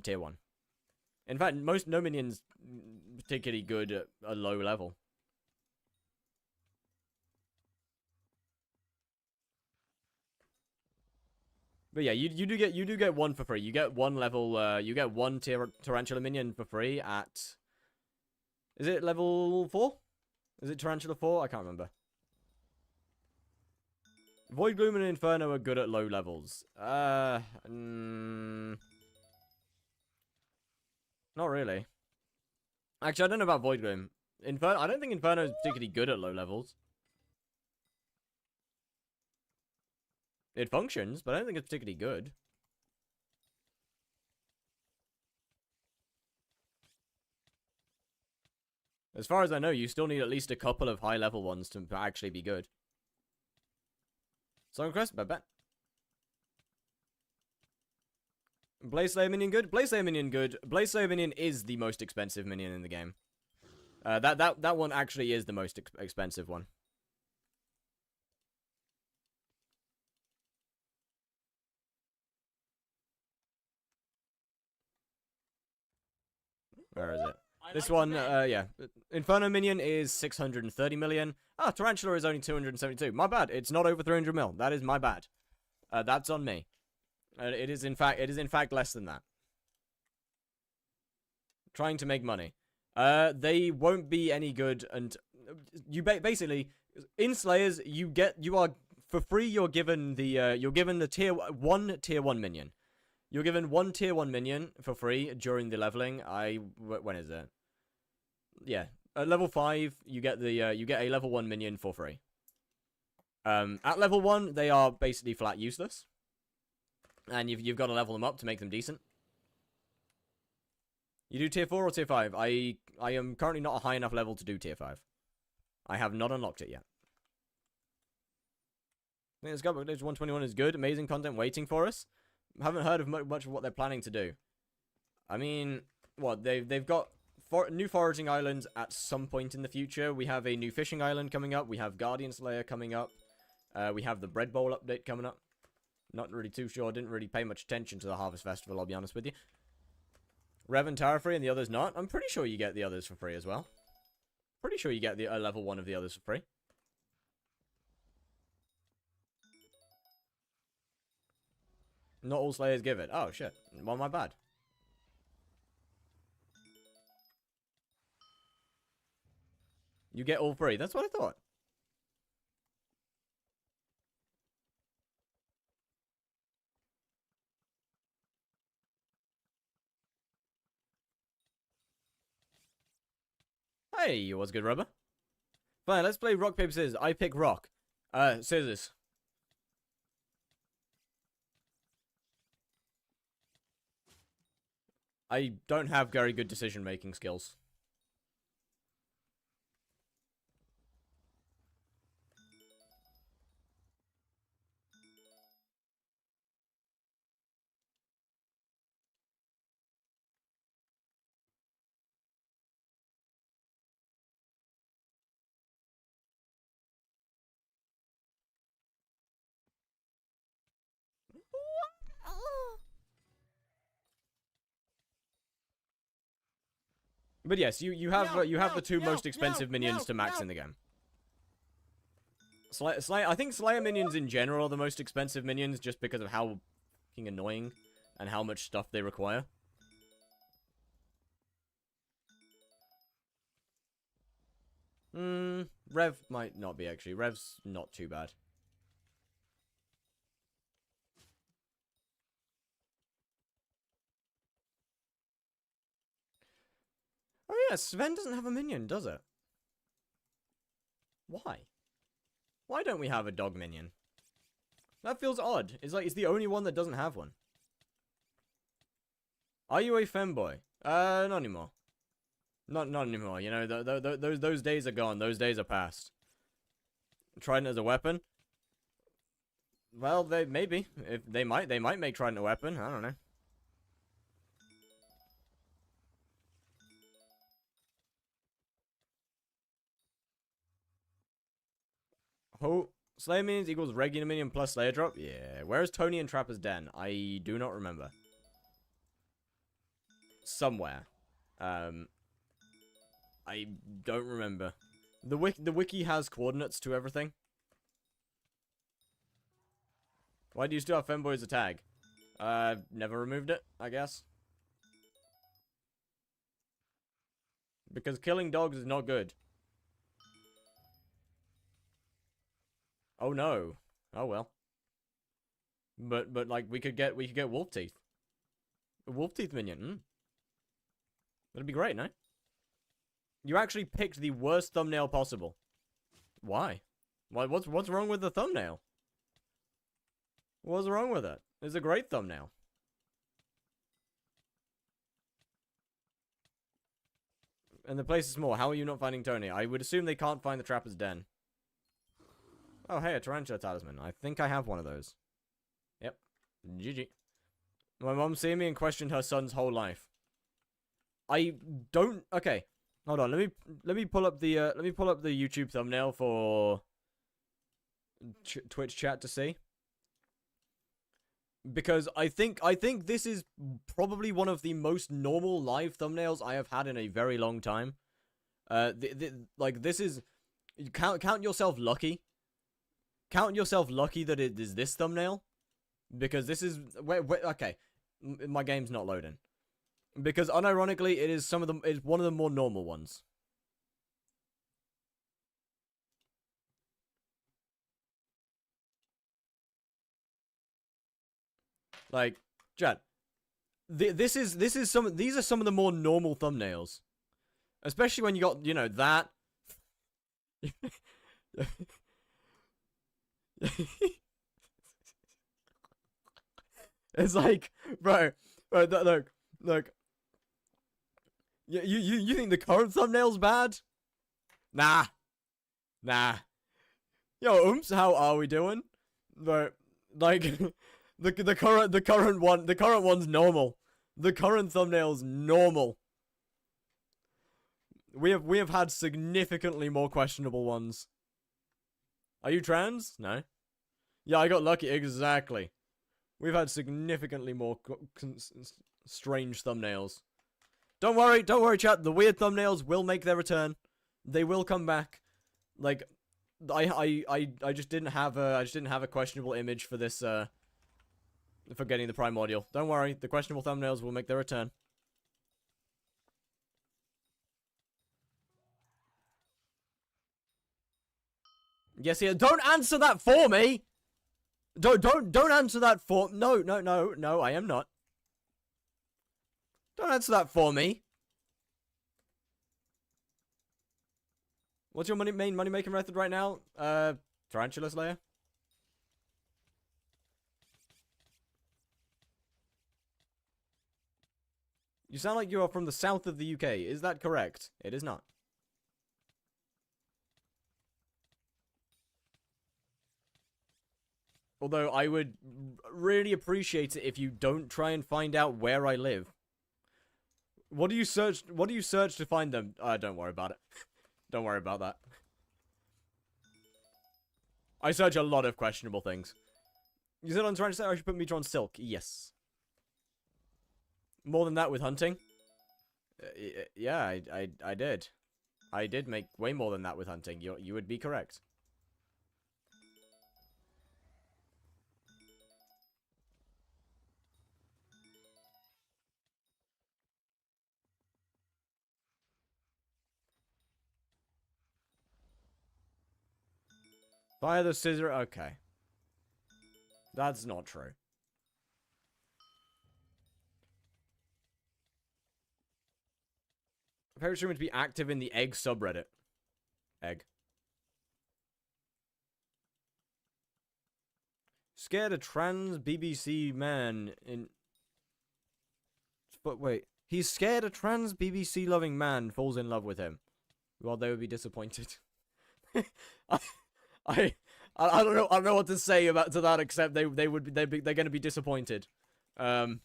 tier 1. In fact, no minion's particularly good at a low level. But yeah, you do get one for free. You get one level. You get one tarantula minion for free at. Is it level 4? Is it tarantula 4? I can't remember. Void Gloom and Inferno are good at low levels. Not really. Actually, I don't know about Void Gloom. I don't think Inferno is particularly good at low levels. It functions, but I don't think it's particularly good. As far as I know, you still need at least a couple of high-level ones to actually be good. Song Crest, bet. Blaze Slayer minion good? Blaze Slayer minion good. Blaze Slayer minion is the most expensive minion in the game. That one actually is the most expensive one. Where is it? This one, yeah. Inferno Minion is 630 million. Ah, Tarantula is only 272. My bad. It's not over 300 mil. That is my bad. That's on me. It is in fact less than that. Trying to make money. They won't be any good, and you basically in Slayers you are for free. You're given the tier 1 minion. You're given one tier 1 minion for free during the leveling. When is it? Yeah, at level 5 you get a level 1 minion for free. At level 1 they are basically flat useless, and you've got to level them up to make them decent. You do tier 4 or tier 5? I am currently not a high enough level to do tier 5. I have not unlocked it yet. I think Skyblock 121 is good. Amazing content waiting for us. Haven't heard of much of what they're planning to do. I mean, what they've got new foraging islands at some point in the future. We have a new fishing island coming up. We have Guardian Slayer coming up. We have the Bread Bowl update coming up. Not really too sure. Didn't really pay much attention to the Harvest Festival, I'll be honest with you. Rev and Tara free and the others not. I'm pretty sure you get the others for free as well. Pretty sure you get the level 1 of the others for free. Not all Slayers give it. Oh, shit. Well, my bad. You get all free. That's what I thought. Hey, what's good, rubber? Fine, let's play rock, paper, scissors. I pick rock. Scissors. I don't have very good decision-making skills. But yes, you have the two most expensive minions to max in the game. I think Slayer minions in general are the most expensive minions just because of how fucking annoying and how much stuff they require. Rev might not be actually. Rev's not too bad. Oh yeah, Sven doesn't have a minion, does it? Why? Why don't we have a dog minion? That feels odd. It's like it's the only one that doesn't have one. Are you a femboy? Not anymore. Not anymore. You know, those days are gone. Those days are past. Trident as a weapon? Well, they maybe. If they might make Trident a weapon. I don't know. Oh, Slayer minions equals regular minion plus Slayer drop? Yeah. Where is Tony and Trapper's Den? I do not remember. Somewhere. I don't remember. The wiki has coordinates to everything. Why do you still have Femboy as a tag? Never removed it, I guess. Because killing dogs is not good. Oh no. Oh well. But like we could get wolf teeth. A wolf teeth minion. That'd be great, no? You actually picked the worst thumbnail possible. Why? What's wrong with the thumbnail? What's wrong with it? It's a great thumbnail. And the place is small. How are you not finding Tony? I would assume they can't find the Trapper's Den. Oh, hey, a Tarantula Talisman. I think I have one of those. Yep. GG. My mom seen me and questioned her son's whole life. I don't... Okay. Hold on, let me pull up the YouTube thumbnail for Twitch chat to see. Because I think this is probably one of the most normal live thumbnails I have had in a very long time. Like this is count yourself lucky. Count yourself lucky that it is this thumbnail, because this is okay. My game's not loading. Because unironically, it is one of the more normal ones. Like, chat. These are some of the more normal thumbnails, especially when you got that. It's like, bro, look. You think the current thumbnail's bad? Nah. Yo, how are we doing? But like, the current one's normal. The current thumbnail's normal. We have had significantly more questionable ones. Are you trans? No. Yeah, I got lucky. Exactly. We've had significantly more strange thumbnails. Don't worry, chat. The weird thumbnails will make their return. They will come back. Like, I just didn't have a questionable image for this for getting the primordial. Don't worry, the questionable thumbnails will make their return. Yes, yeah. Don't answer that for me. Don't answer that for. No. I am not. Don't answer that for me. What's your main money making method right now? Tarantula Slayer. You sound like you are from the south of the UK. Is that correct? It is not. Although I would really appreciate it if you don't try and find out where I live. What do you search to find them? Don't worry about it. Don't worry about that. I search a lot of questionable things. You said I'm trying to say I should put Meter on Silk. Yes. More than that with hunting? Yeah, I did. I did make way more than that with hunting. You would be correct. Fire the scissor. Okay. That's not true. Parents rumored to be active in the egg subreddit. Egg. Scared a trans BBC man in... But wait. He's scared a trans BBC loving man falls in love with him. Well, they would be disappointed. I don't know what to say to that except they're gonna be disappointed. I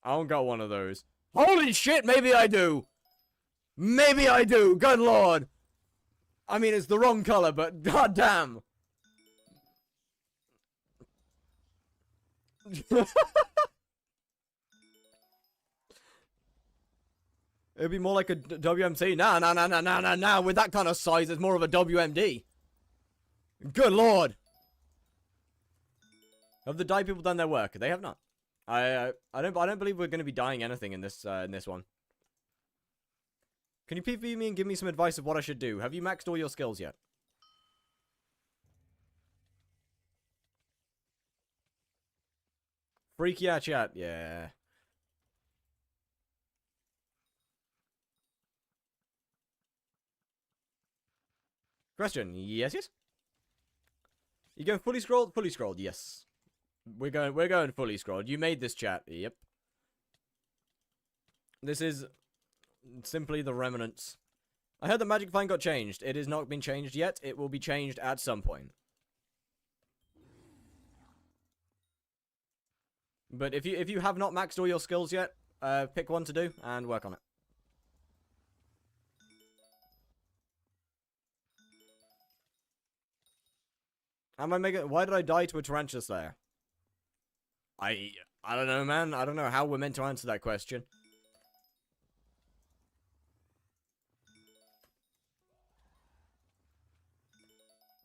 don't got one of those. Holy shit, maybe I do. Maybe I do. Good lord. I mean, it's the wrong color, but goddamn. It'd be more like a WMC. Nah. With that kind of size, it's more of a WMD. Good lord. Have the die people done their work? They have not. I don't believe we're going to be dying anything in this one. Can you PvP me and give me some advice of what I should do? Have you maxed all your skills yet? Freaky out chat, yeah. Question, yes. You going fully scrolled? Fully scrolled, yes. We're going fully scrolled. You made this chat, yep. This is simply the remnants I heard that Magic Find got changed. It has not been changed yet. It will be changed at some point. But if you have not maxed all your skills yet, pick one to do and work on it. Why did I die to a tarantula slayer? I don't know, man. I don't know how we're meant to answer that question.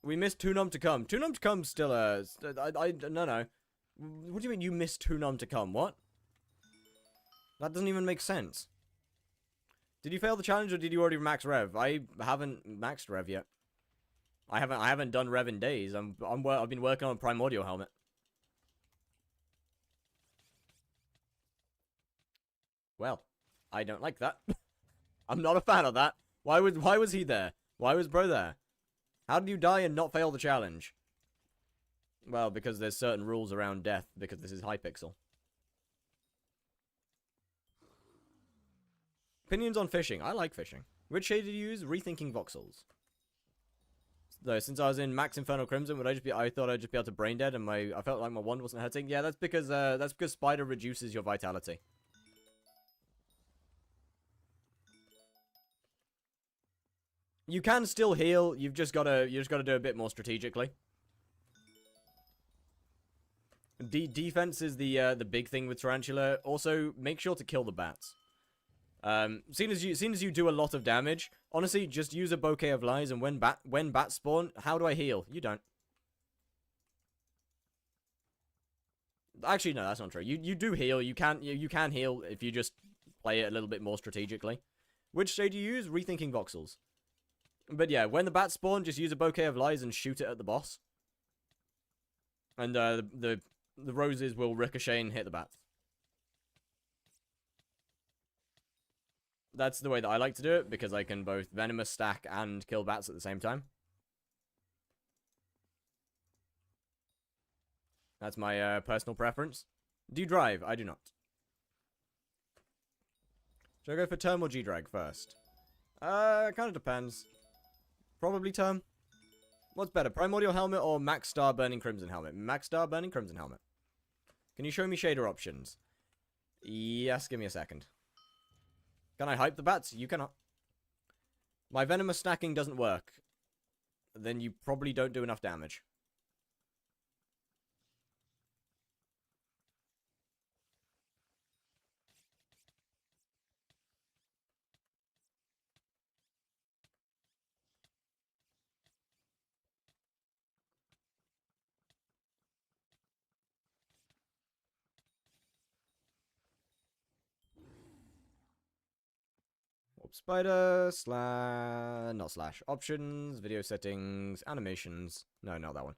We missed Tunum to come. Tunum to come's still no. What do you mean you missed Tunum to come? What? That doesn't even make sense. Did you fail the challenge or did you already max Rev? I haven't maxed Rev yet. I haven't done Rev in days. I've been working on a Primordial helmet. Well, I don't like that. I'm not a fan of that. Why was he there? Why was bro there? How did you die and not fail the challenge? Well, because there's certain rules around death, because this is hypixel. Opinions on fishing. I like fishing. Which shade did you use? Rethinking voxels. Though, since I was in Max Infernal Crimson, I thought I'd just be able to brain dead and I felt like my wand wasn't hurting. Yeah, that's because Spider reduces your vitality. You can still heal, you just gotta do a bit more strategically. Defense is the big thing with Tarantula. Also, make sure to kill the bats. Seeing as you do a lot of damage, honestly, just use a bouquet of lies, and when bats spawn, how do I heal? You don't. Actually, no, that's not true. You do heal. You can heal if you just play it a little bit more strategically. Which shade do you use? Rethinking voxels. But yeah, when the bats spawn, just use a bouquet of lies and shoot it at the boss. And the roses will ricochet and hit the bats. That's the way that I like to do it, because I can both venomous stack and kill bats at the same time. That's my personal preference. Do you drive? I do not. Should I go for Term or G-Drag first? Kind of depends. Probably Term. What's better, Primordial Helmet or Max Star Burning Crimson Helmet? Max Star Burning Crimson Helmet. Can you show me shader options? Yes, give me a second. Can I hype the bats? You cannot. My venomous stacking doesn't work. Then you probably don't do enough damage. Spider, options, video settings, animations. No, not that one.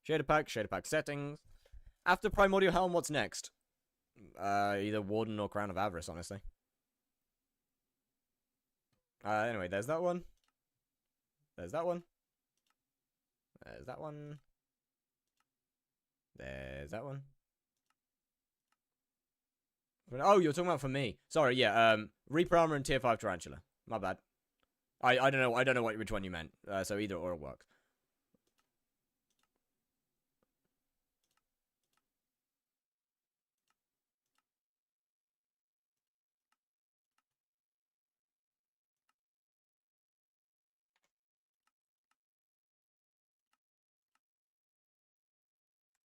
Shader pack settings. After Primordial Helm, what's next? Either Warden or Crown of Avarice, honestly. Anyway, there's that one. There's that one. There's that one. There's that one. Oh, you're talking about for me. Sorry, yeah, Reaper Armor and Tier 5 Tarantula. My bad. I don't know which one you meant. So either or works.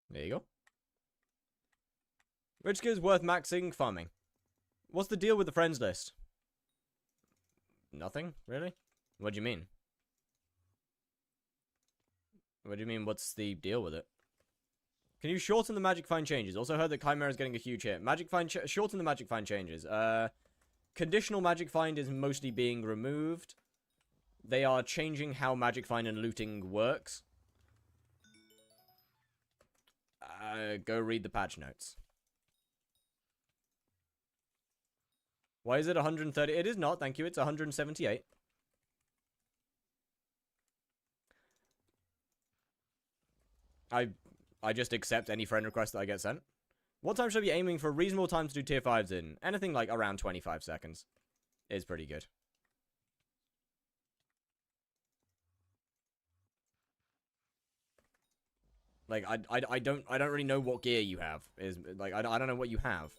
There you go. Which is worth maxing? Farming. What's the deal with the friends list? Nothing, really? What do you mean? What do you mean, what's the deal with it? Can you shorten the Magic Find changes? Also heard that Chimera is getting a huge hit. Shorten the Magic Find changes. Conditional Magic Find is mostly being removed. They are changing how Magic Find and looting works. Go read the patch notes. Why is it 130? It is not, thank you. It's 178. I just accept any friend request that I get sent. What time should I be aiming for a reasonable time to do tier 5s in? Anything like around 25 seconds is pretty good. Like, I don't really know what gear you have. Is like, I don't know what you have.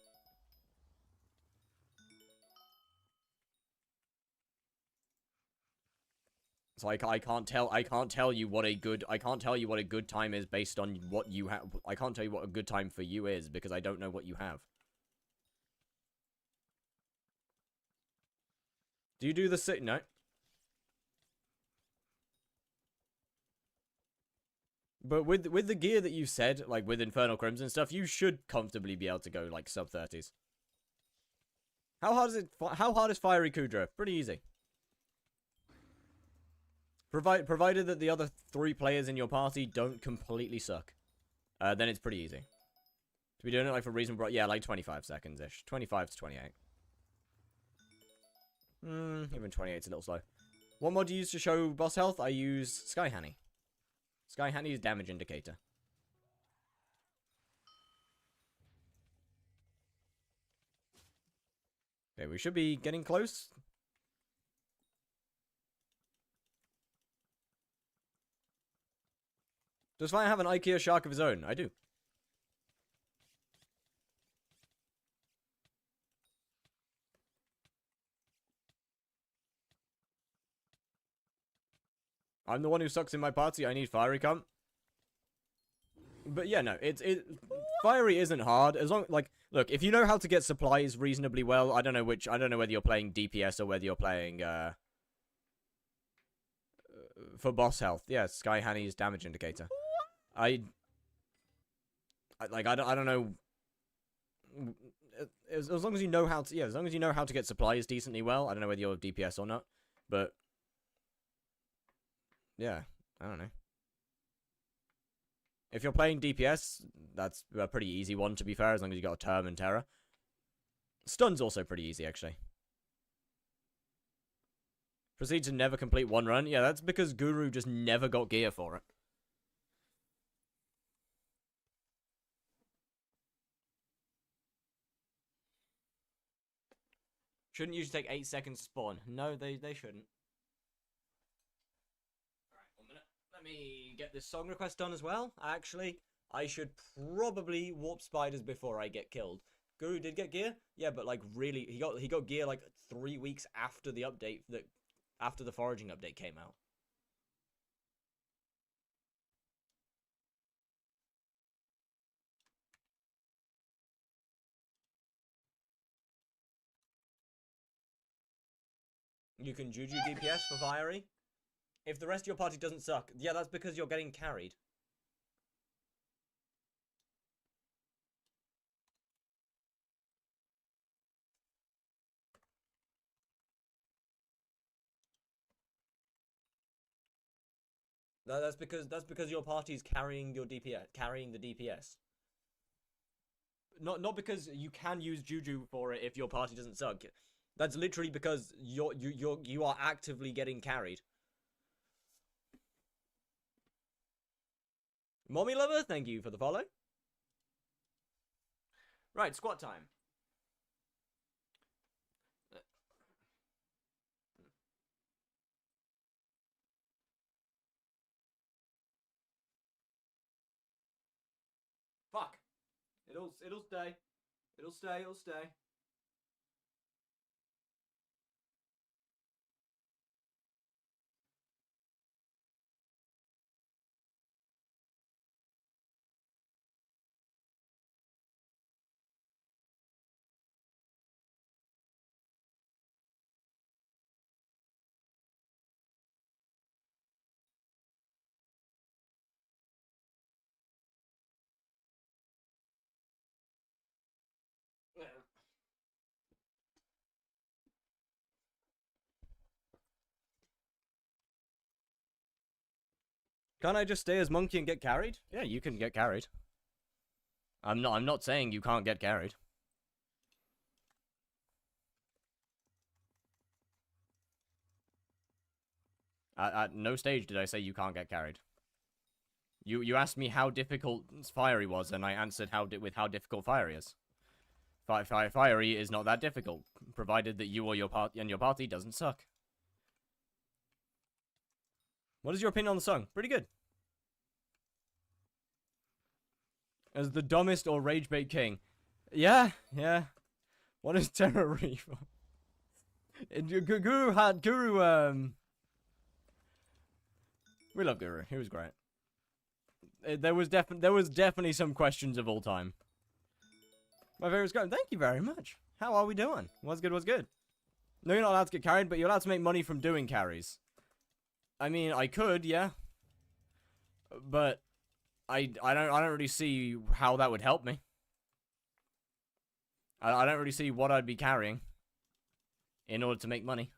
So I can't tell you what a good time is based on what you have. I can't tell you what a good time for you is because I don't know what you have. Do you do the sit? No. But with the gear that you said, like with Infernal Crimson stuff, you should comfortably be able to go like sub 30s. How hard is Fiery Kudra? Pretty easy. Provided that the other 3 players in your party don't completely suck, then it's pretty easy. To be doing it like for reasonable, yeah, like 25 seconds ish, 25 to 28. Even 28's a little slow. What mod do you use to show boss health? I use Sky Honey. Sky Honey's damage indicator. Okay, we should be getting close. Does Fire have an IKEA shark of his own? I do. I'm the one who sucks in my party. I need Fiery Cum. But yeah, no, Fiery isn't hard as long like look, if you know how to get supplies reasonably well. I don't know whether you're playing DPS or whether you're playing for boss health. Yeah, Sky Honey's damage indicator. I don't know. As long as you know how to, as long as you know how to get supplies decently well. I don't know whether you're DPS or not, but yeah, I don't know. If you're playing DPS, that's a pretty easy one, to be fair, as long as you got a Term and Terror. Stun's also pretty easy, actually. Proceed to never complete one run. Yeah, that's because Guru just never got gear for it. Shouldn't usually take 8 seconds to spawn. No, they shouldn't. Alright, 1 minute. Let me get this song request done as well. Actually, I should probably warp spiders before I get killed. Guru did get gear? Yeah, but like really, he got gear like 3 weeks after the update, after the foraging update came out. You can Juju DPS for Fiery. If the rest of your party doesn't suck, yeah, that's because you're getting carried. That's because your party's carrying your DPS, carrying the DPS. Not because you can use Juju for it if your party doesn't suck. That's literally because you are actively getting carried. Mommy Lover, thank you for the follow. Right, squat time. Fuck. It'll stay. It'll stay. Can't I just stay as monkey and get carried? Yeah, you can get carried. I'm not saying you can't get carried. At no stage did I say you can't get carried. You asked me how difficult Fiery was, and I answered with how difficult Fiery is. Fiery is not that difficult, provided that you or your party doesn't suck. What is your opinion on the song? Pretty good. As the dumbest or rage bait king. Yeah, yeah. What is Terra Reaver? Guru, we love Guru. He was great. There was definitely some questions of all time. My favorite's going. Thank you very much. How are we doing? What's good? What's good? No, you're not allowed to get carried, but you're allowed to make money from doing carries. I mean, I could, yeah. But I don't really see how that would help me. I don't really see what I'd be carrying in order to make money.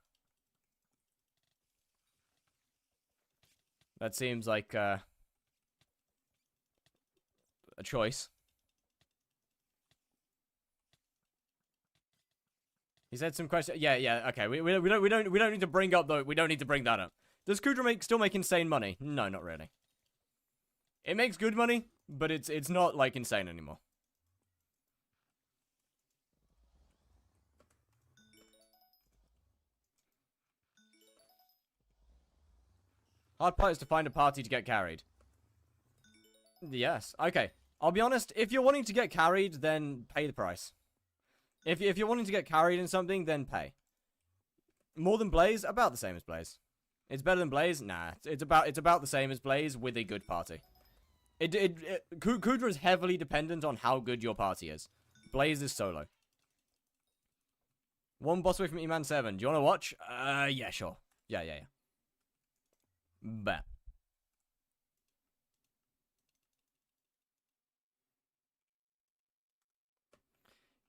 That seems like a choice. He said some question. Yeah. Okay, we don't need to bring up though. We don't need to bring that up. Does Kudra still make insane money? No, not really. It makes good money, but it's not like insane anymore. Hard part is to find a party to get carried. Yes. Okay. I'll be honest. If you're wanting to get carried, then pay the price. If you're wanting to get carried in something, then pay. More than Blaze? About the same as Blaze. It's better than Blaze? Nah. It's about the same as Blaze with a good party. Kudra is heavily dependent on how good your party is. Blaze is solo. One boss away from E-Man 7. Do you want to watch? Yeah, sure. Yeah. Bet.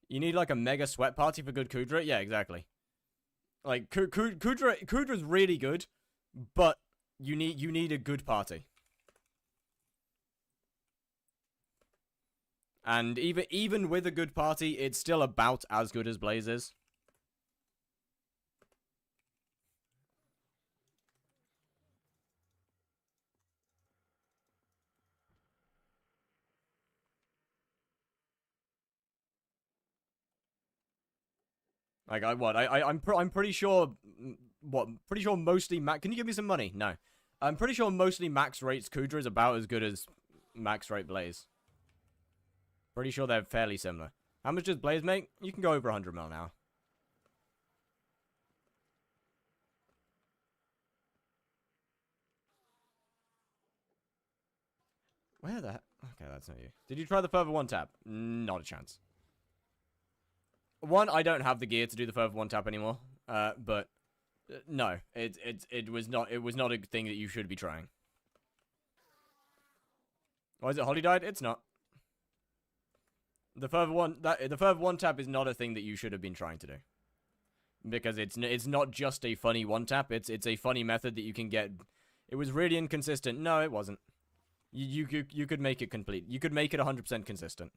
You need like a mega sweat party for good Kudra? Yeah, exactly. Like Kudra's really good, but you need a good party. And even with a good party, it's still about as good as Blaze is. Like I'm pretty sure pretty sure mostly max. Can you give me some money? No. I'm pretty sure mostly max rates Kudra is about as good as max rate Blaze. Pretty sure they're fairly similar. How much does Blaze make? You can go over 100 mil now. Where the heck? Okay, that's not you. Did you try the further one tap? Not a chance. One, I don't have the gear to do the further one tap anymore. But no, it was not a thing that you should be trying. Why is it Holly died? It's not. The further one tap is not a thing that you should have been trying to do. Because it's not just a funny one tap, it's a funny method that you can get. It was really inconsistent. No, it wasn't. You could make it complete. You could make it 100% consistent.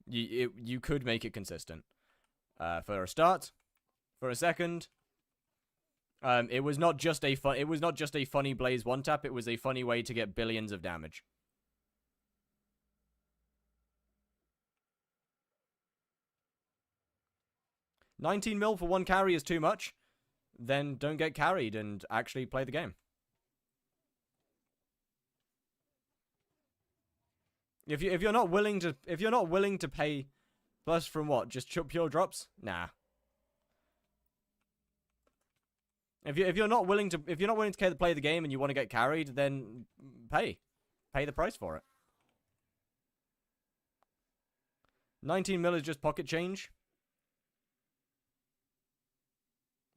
You could make it consistent. For a start, for a second, it was not just a funny Blaze one tap. It was a funny way to get billions of damage. $19 mil for one carry is too much. Then don't get carried and actually play the game. If you're not willing to pay plus from what? Just pure drops? Nah. If you're not willing to play the game and you want to get carried, then pay the price for it. 19 mil is just pocket change.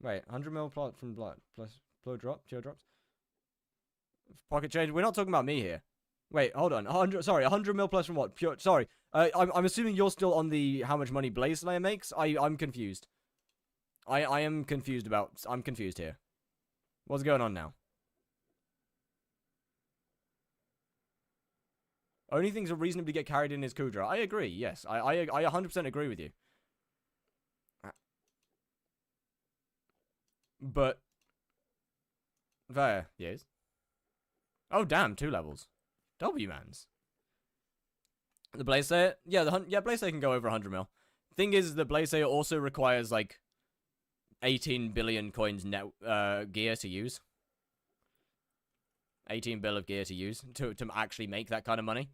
Wait, 100 mil plot from blood plus pure drops. Pocket change. We're not talking about me here. Wait, hold on. 100 mil plus from what? Pure. Sorry. I'm assuming you're still on the how much money Blaze Slayer makes. I'm confused. I'm confused here. What's going on now? Only things that reasonably get carried in is Kudra. I agree. Yes, I 100% agree with you. But there, yes. Oh damn, 2 levels. W-mans. The Blaze Slayer, yeah, Blaze Slayer can go over 100 mil. Thing is, the Blaze Slayer also requires like 18 billion coins net gear to use. 18 bill of gear to use to actually make that kind of money.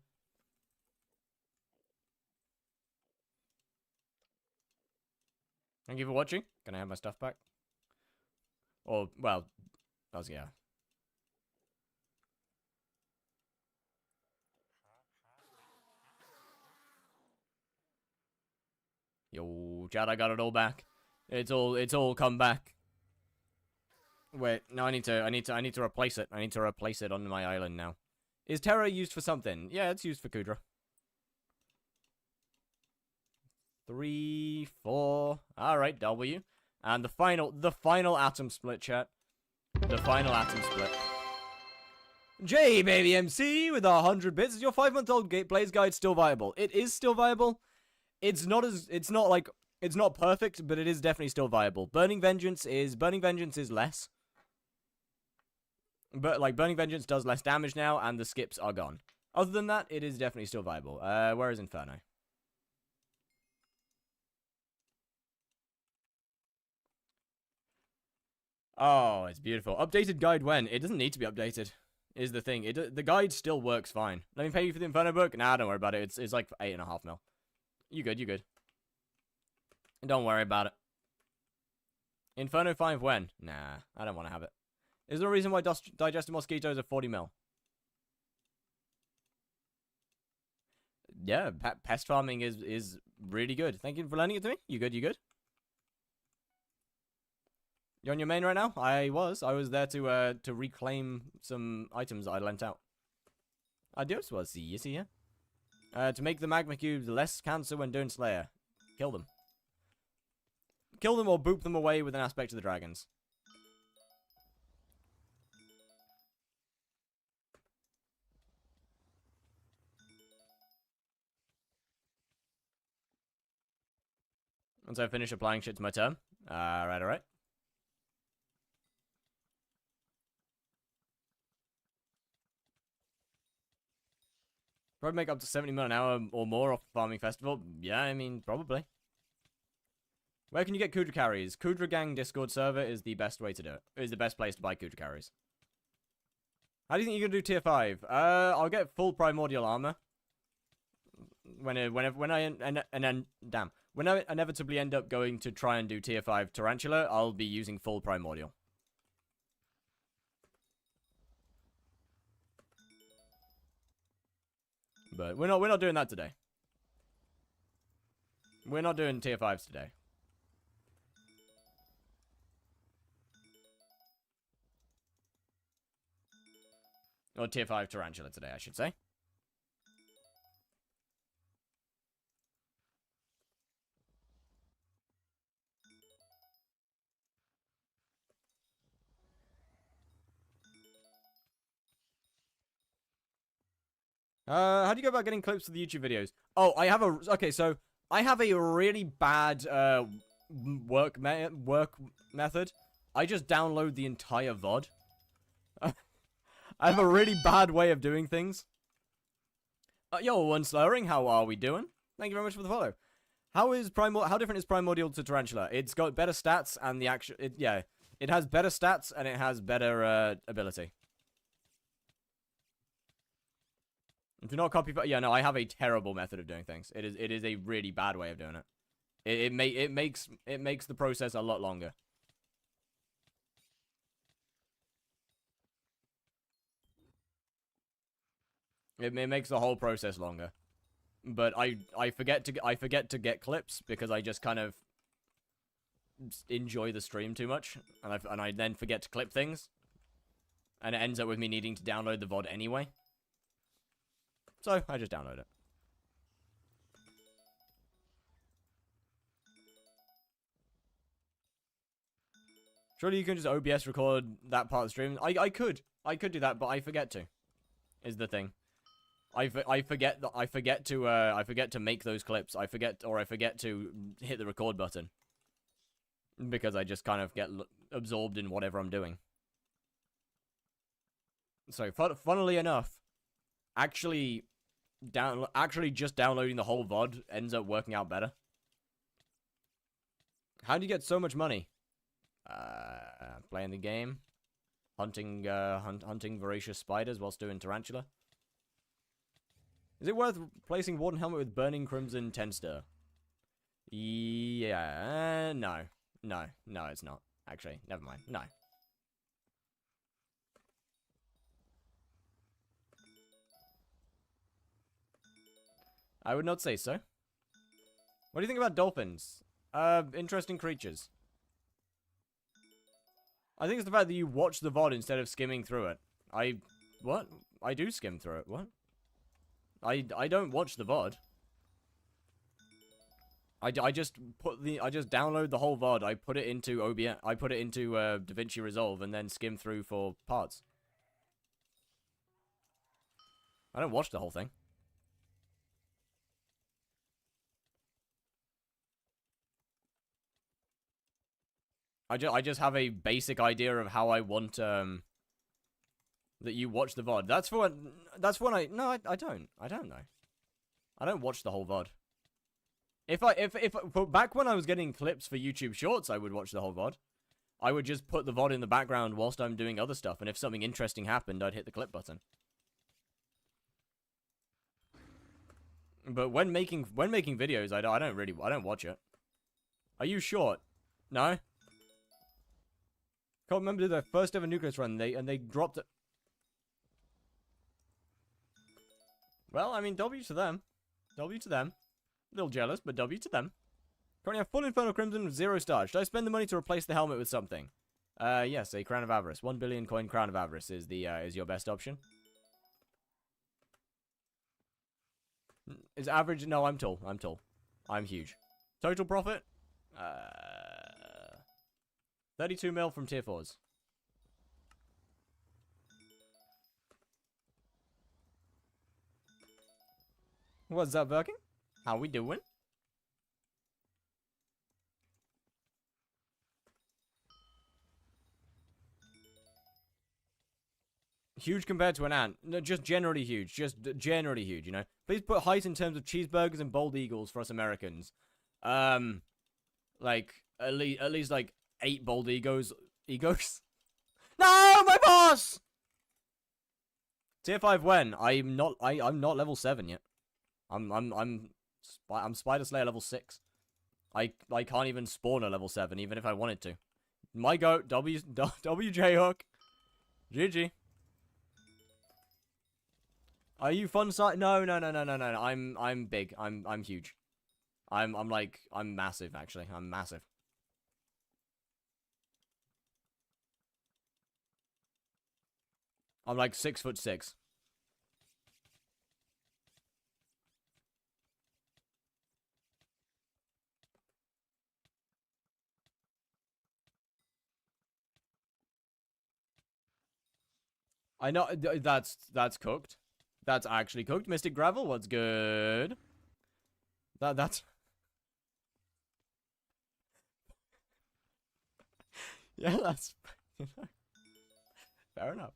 Thank you for watching. Can I have my stuff back? Or, well, that was, yeah. Yo, Chad, I got it all back. It's all come back. Wait, no, I need to replace it. I need to replace it on my island now. Is Terra used for something? Yeah, it's used for Kudra. 3, 4. All right, W. And the final atom split, chat. The final atom split. J baby MC with 100 bits. Is your 5-month-old Blaze guide still viable? It is still viable. It's not perfect, but it is definitely still viable. Burning Vengeance is less. But like Burning Vengeance does less damage now, and the skips are gone. Other than that, it is definitely still viable. Where is Inferno? Oh, it's beautiful. Updated guide when? It doesn't need to be updated, is the thing. The guide still works fine. Let me pay you for the Inferno book? Nah, don't worry about it. It's like 8.5 mil. You good. Don't worry about it. Inferno 5 when? Nah, I don't want to have it. Is there a reason why digested mosquitoes are 40 mil? Yeah, pest farming is really good. Thank you for lending it to me. You good? You on your main right now? I was there to reclaim some items that I lent out. Adios, well, see you. To make the magma cubes less cancer when doing Slayer. Kill them. Kill them or boop them away with an aspect of the dragons. Once I finish applying shit to my turn. Alright. Probably make up to 70 mil an hour or more off the farming festival. Yeah, I mean, probably. Where can you get Kudra carries? Kudra Gang Discord server is the best way to do it. Is the best place to buy Kudra carries. How do you think you're gonna do tier 5? I'll get full primordial armor. When I inevitably end up going to try and do tier 5 tarantula, I'll be using full primordial. But we're not doing that today. We're not doing tier 5s today. Or tier 5 tarantula today, I should say. How do you go about getting clips of the YouTube videos? Oh, I have a... Okay, so I have a really bad work method. I just download the entire VOD. I have a really bad way of doing things. Yo, one slurring, how are we doing? Thank you very much for the follow. How different is Primordial to Tarantula? It's got better stats and the actual... It has better stats and it has better ability. If you're not copy... Yeah, no, I have a terrible method of doing things. It is a really bad way of doing it. It makes the process a lot longer. It makes the whole process longer. But I forget to get clips because I just kind of enjoy the stream too much, and I then forget to clip things, and it ends up with me needing to download the VOD anyway. So I just download it. Surely you can just OBS record that part of the stream. I could do that, but I forget to. Is the thing. I forget to make those clips. I forget to hit the record button because I just kind of get absorbed in whatever I'm doing. So funnily enough, actually just downloading the whole VOD ends up working out better. How do you get so much money? Playing the game. hunting voracious spiders whilst doing tarantula. Is it worth replacing Warden helmet with burning crimson 10 stir? Yeah, no, it's not. Actually, never mind. No. I would not say so. What do you think about dolphins? Interesting creatures. I think it's the fact that you watch the VOD instead of skimming through it. What? I do skim through it. What? I don't watch the VOD. I just download the whole VOD. I put it into OBS. I put it into DaVinci Resolve and then skim through for parts. I don't watch the whole thing. I just have a basic idea of how I want that you watch the VOD. That's when I don't know. I don't watch the whole VOD. But back when I was getting clips for YouTube Shorts, I would watch the whole VOD. I would just put the VOD in the background whilst I'm doing other stuff, and if something interesting happened, I'd hit the clip button. But when making videos, I don't watch it. Are you short? No. Can't remember their first ever nucleus run. They dropped it. Well, I mean, W to them. W to them. A little jealous, but W to them. Currently have full Infernal Crimson with 0 stars. Should I spend the money to replace the helmet with something? Yes, a Crown of Avarice. 1 billion coin Crown of Avarice is your best option. Is average? No, I'm tall. I'm tall. I'm huge. Total profit? 32 mil from tier 4s. What's up, Birkin? How we doing? Huge compared to an ant. No, just generally huge. Just generally huge, you know? Please put height in terms of cheeseburgers and bald eagles for us Americans. Like, at least like 8 bald egos. No, my boss! Tier 5 when? I'm not level 7 yet. I'm Spider Slayer level 6. I can't even spawn a level 7 even if I wanted to. My goat, WJ Hook. GG. Are you fun size? No. I'm big. I'm huge. I'm massive actually. I'm massive. I'm like 6'6". I know that's cooked. That's actually cooked. Mystic Gravel, what's good? That's yeah, that's fair enough.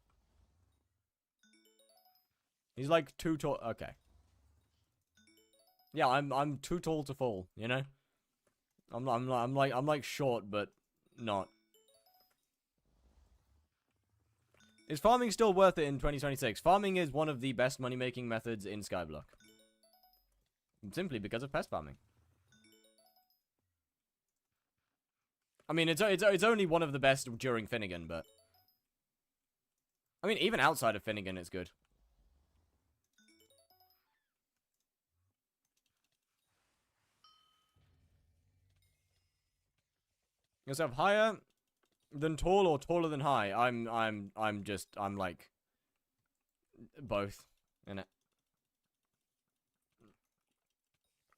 He's like too tall. Okay. Yeah, I'm too tall to fall. You know. I'm like short, but not. Is farming still worth it in 2026? Farming is one of the best money-making methods in Skyblock. Simply because of pest farming. I mean, it's only one of the best during Finnegan, but I mean, even outside of Finnegan, it's good. Yourself higher than tall or taller than high? I'm like both in it.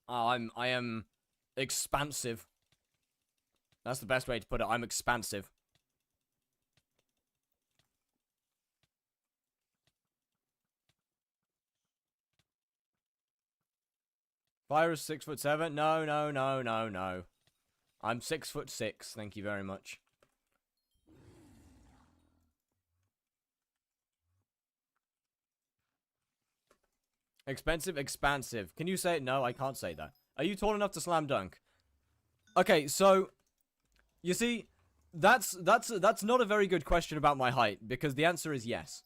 I am expansive. That's the best way to put it. I'm expansive. Fire is 6'7". No. I'm 6'6". Thank you very much. Expensive, expansive. Can you say it? No, I can't say that. Are you tall enough to slam dunk? Okay, so you see, That's not a very good question about my height, because the answer is yes.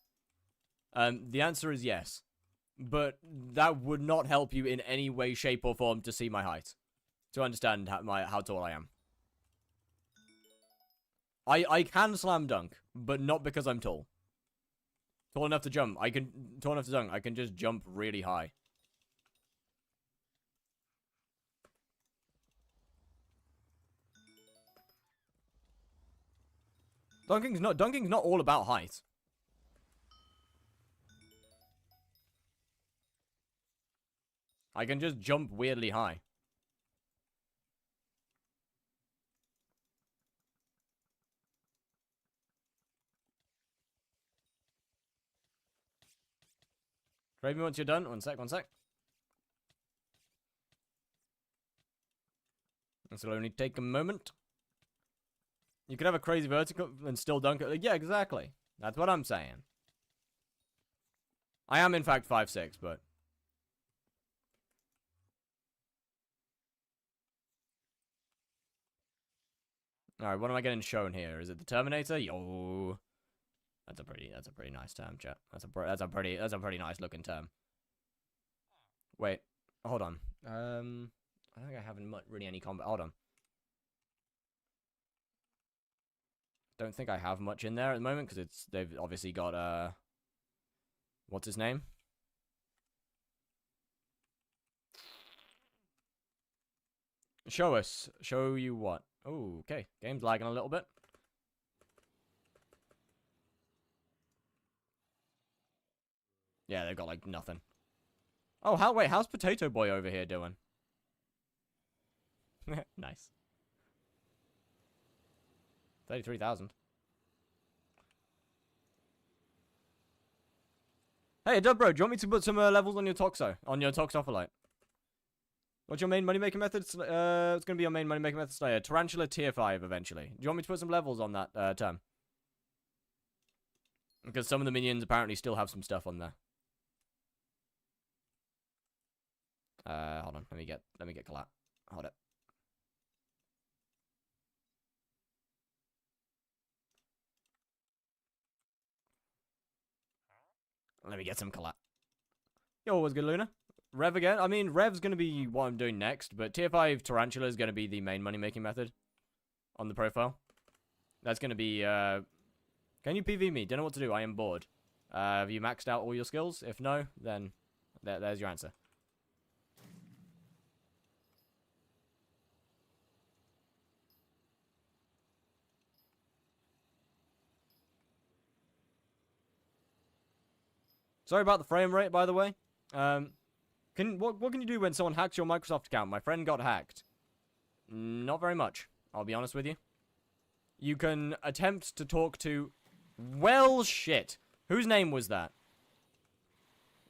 The answer is yes. But that would not help you in any way, shape, or form to see my height. To understand how tall I am. I can slam dunk, but not because I'm tall. Tall enough to jump. Tall enough to dunk. I can just jump really high. Dunking's not all about height. I can just jump weirdly high. Trade me once you're done. One sec. This will only take a moment. You could have a crazy vertical and still dunk it. Yeah, exactly. That's what I'm saying. I am, in fact, 5'6", but... Alright, what am I getting shown here? Is it the Terminator? Yo. That's a pretty nice term, chat. That's a pretty nice looking term. Wait, hold on. I don't think I have really any combat. Hold on. Don't think I have much in there at the moment because they've obviously got what's his name? Show you what? Oh, okay. Game's lagging a little bit. Yeah, they've got like nothing. Oh, how's Potato Boy over here doing? Nice. 33,000. Hey, Dub Bro, do you want me to put some levels on your Toxo? On your Toxopholite? What's your main money-making method? It's going to be your main money-making method, Slayer. Tarantula tier 5, eventually. Do you want me to put some levels on that term? Because some of the minions apparently still have some stuff on there. Hold on. Let me get Collat. Hold it. Let me get some Collat. Yo, what's good, Luna? Rev again? I mean, Rev's going to be what I'm doing next, but tier 5 Tarantula is going to be the main money-making method on the profile. That's going to be, Can you PV me? Don't know what to do. I am bored. Have you maxed out all your skills? If no, then there's your answer. Sorry about the frame rate, by the way. What can you do when someone hacks your Microsoft account? My friend got hacked. Not very much, I'll be honest with you. You can attempt to talk to... Well, shit. Whose name was that?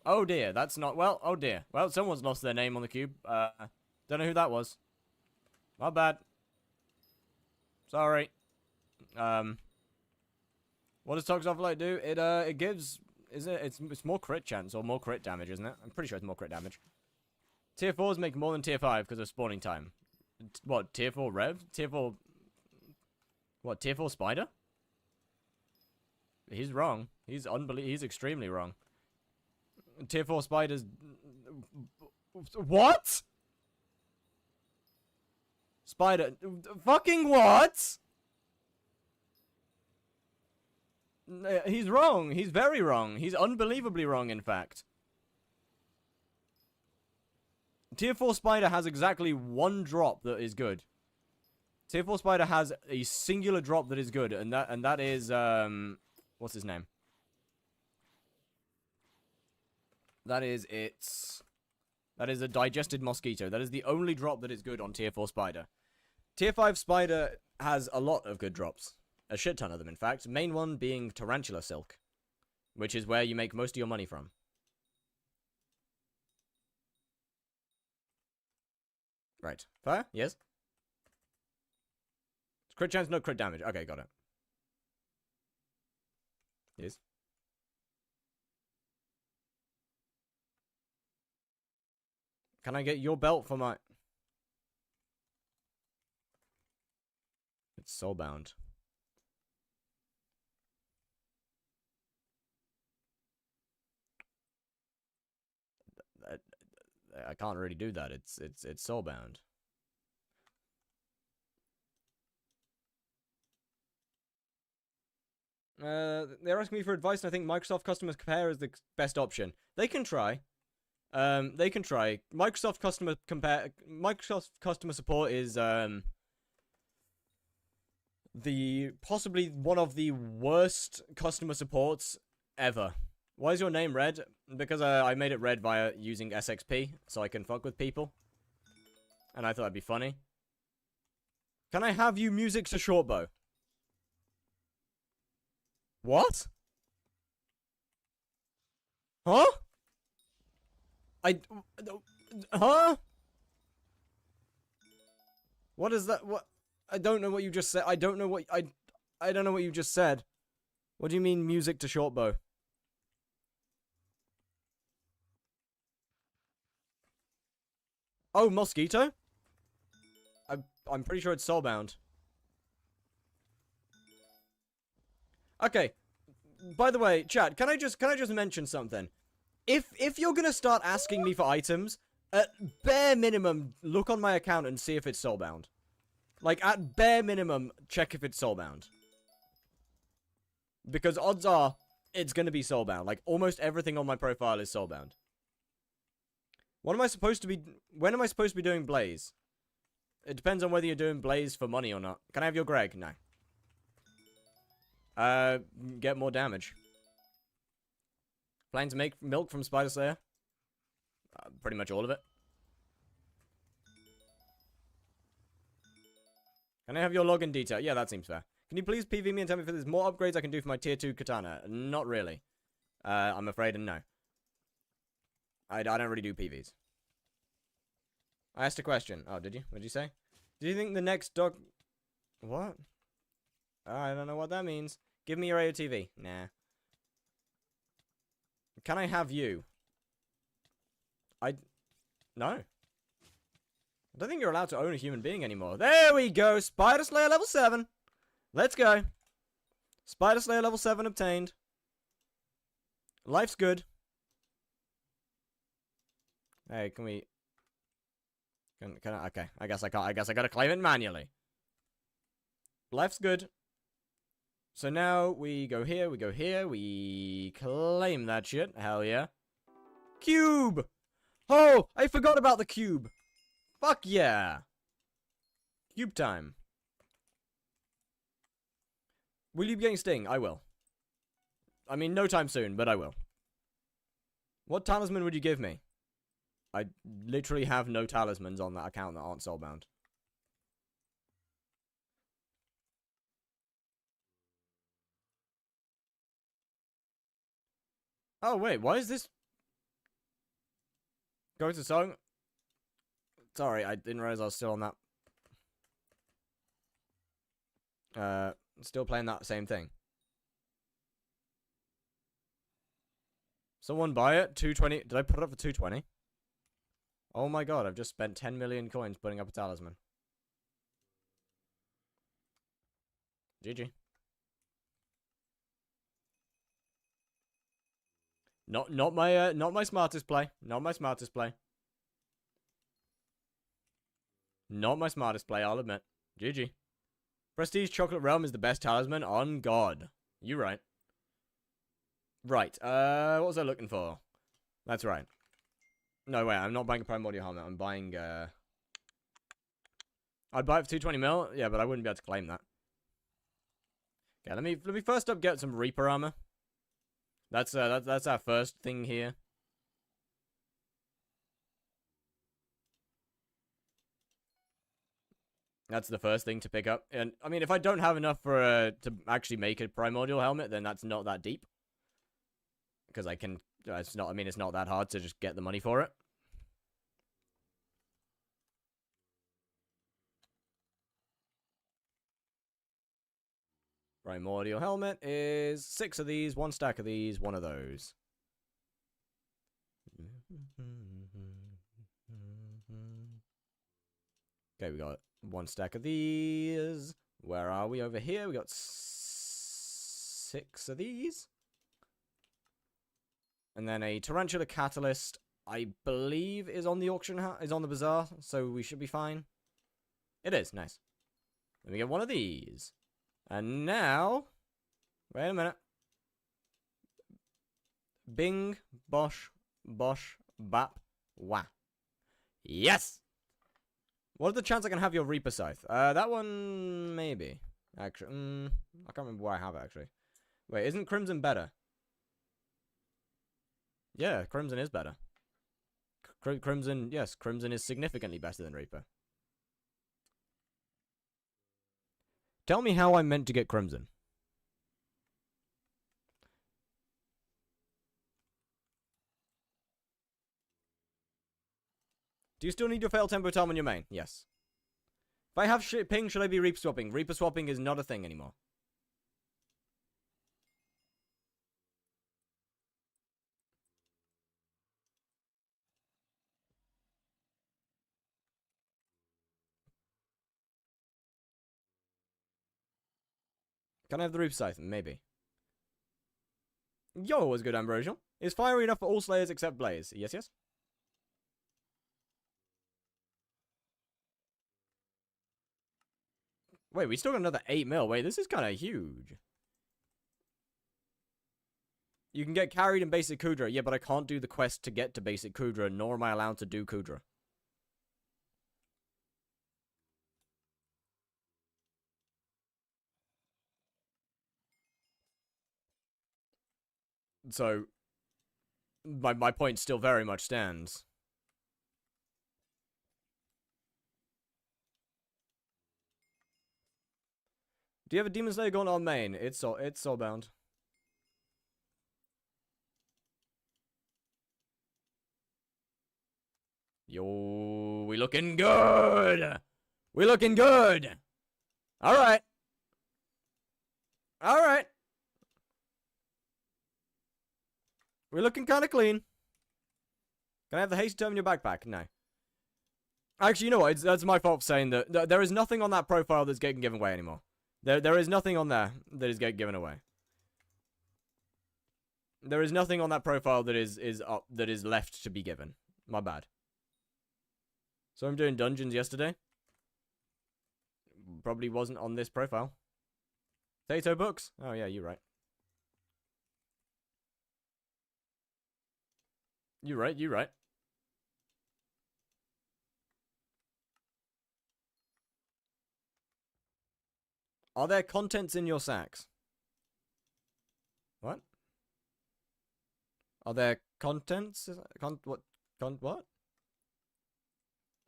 Oh dear, that's not... Well, oh dear. Well, someone's lost their name on the cube. Don't know who that was. My bad. Sorry. What does Toxopholite do? It gives... It's more crit chance or more crit damage, isn't it? I'm pretty sure it's more crit damage. Tier 4s make more than tier 5 because of spawning time. What, tier 4 Rev? Tier 4... What, tier 4 Spider? He's wrong. He's extremely wrong. Tier 4 Spiders... What? Spider... Fucking what? He's wrong. He's very wrong. He's unbelievably wrong, in fact. Tier 4 Spider has exactly one drop that is good. Tier 4 Spider has a singular drop that is good, and that is, what's his name? That is a digested mosquito. That is the only drop that is good on Tier 4 Spider. Tier 5 Spider has a lot of good drops. A shit ton of them, in fact. Main one being Tarantula Silk, which is where you make most of your money from. Right. Fire? Yes? Crit chance, no crit damage. Okay, got it. Yes? Can I get your belt for my... It's soulbound. I can't really do that. It's soulbound. They're asking me for advice, and I think Microsoft Customer Compare is the best option. They can try. They can try. Microsoft Customer Support is the possibly one of the worst customer supports ever. Why is your name red? Because I made it red via using SXP, so I can fuck with people. And I thought it'd be funny. Can I have you music to Shortbow? What? Huh? Huh? What is that? What? I don't know what you just said. I don't know what you just said. What do you mean music to Shortbow? Oh, Mosquito? I'm pretty sure it's soulbound. Okay. By the way, chat, can I just mention something? If you're gonna start asking me for items, at bare minimum, look on my account and see if it's soulbound. Like, at bare minimum, check if it's soulbound. Because odds are, it's gonna be soulbound. Like, almost everything on my profile is soulbound. When am I supposed to be doing Blaze? It depends on whether you're doing Blaze for money or not. Can I have your Greg? No. Get more damage. Planning to make milk from Spider Slayer? Pretty much all of it. Can I have your login detail? Yeah, that seems fair. Can you please PV me and tell me if there's more upgrades I can do for my tier 2 katana? Not really. I'm afraid no. I don't really do PVs. I asked a question. Oh, did you? What did you say? Do you think the next dog... What? I don't know what that means. Give me your AOTV. Nah. Can I have you? No. I don't think you're allowed to own a human being anymore. There we go! Spider Slayer level 7! Let's go! Spider Slayer level 7 obtained. Life's good. Hey, can we... Can I... Okay, I guess I can't. I guess I gotta claim it manually. Life's good. So now we go here, we claim that shit. Hell yeah. Cube! Oh, I forgot about the cube. Fuck yeah. Cube time. Will you be getting Sting? I will. I mean, no time soon, but I will. What talisman would you give me? I literally have no talismans on that account that aren't soulbound. Oh, wait, why is this... Go to song? Sorry, I didn't realize I was still on that. Still playing that same thing. Someone buy it? 220. Did I put it up for 220? Oh my god, I've just spent 10 million coins putting up a talisman. GG. Not my smartest play. Not my smartest play. Not my smartest play, I'll admit. GG. Prestige Chocolate Realm is the best talisman on God. You right. Right, what was I looking for? That's right. No, wait, I'm not buying a Primordial Helmet. I'm buying, I'd buy it for 220 mil. Yeah, but I wouldn't be able to claim that. Okay, let me first up get some Reaper armor. That's our first thing here. That's the first thing to pick up. And I mean, if I don't have enough for to actually make a Primordial Helmet, then that's not that deep. Because I can, it's not. I mean, it's not that hard to just get the money for it. Primordial Helmet is 6 of these, 1 stack of these, 1 of those. Okay, we got 1 stack of these. Where are we over here? We got 6 of these. And then a Tarantula Catalyst I believe is on the auction is on the bazaar, so we should be fine. It is, nice. Let me get one of these. And now, wait a minute. Bing, bosh, bap, wah. Yes! What are the chances I can have your Reaper Scythe? That one, maybe. Actually, I can't remember where I have it, actually. Wait, isn't Crimson better? Yeah, Crimson is better. Crimson, yes, Crimson is significantly better than Reaper. Tell me how I'm meant to get Crimson. Do you still need your fail tempo time on your main? Yes. If I have ping, should I be Reaper swapping? Reaper swapping is not a thing anymore. Can I have the Reaper Scythe? Maybe. Yo, was good, Ambrosial. Is fiery enough for all Slayers except Blaze? Yes, yes. Wait, we still got another 8 mil. Wait, this is kind of huge. You can get carried in basic Kudra. Yeah, but I can't do the quest to get to basic Kudra, nor am I allowed to do Kudra. So, my point still very much stands. Do you have a Demon Slayer going on main? It's soulbound. Yo, we looking good. We looking good. All right. All right. We're looking kind of clean. Can I have the haste term in your backpack? No. Actually, you know what? That's my fault for saying that. There is nothing on that profile that's getting given away anymore. There is nothing on there that is getting given away. There is nothing on that profile that is left to be given. My bad. So I'm doing dungeons yesterday. Probably wasn't on this profile. Potato books? Oh yeah, you're right. You're right, you're right. Are there contents in your sacks? What? Are there contents? What?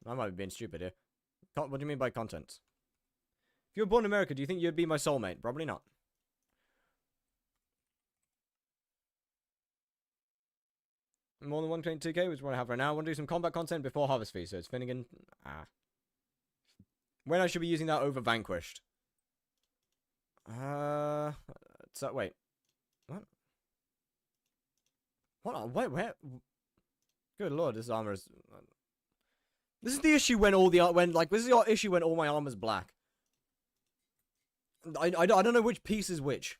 I might be being stupid here. What do you mean by contents? If you were born in America, do you think you'd be my soulmate? Probably not. More than 122k, which is what I have right now. I want to do some combat content before Harvest Feast, so it's Finnegan. When I should be using that over Vanquished. So, wait. What? What? Wait, where? Good lord, this armor is... This is the issue when all this is the issue when all my armor's black. I don't know which piece is which.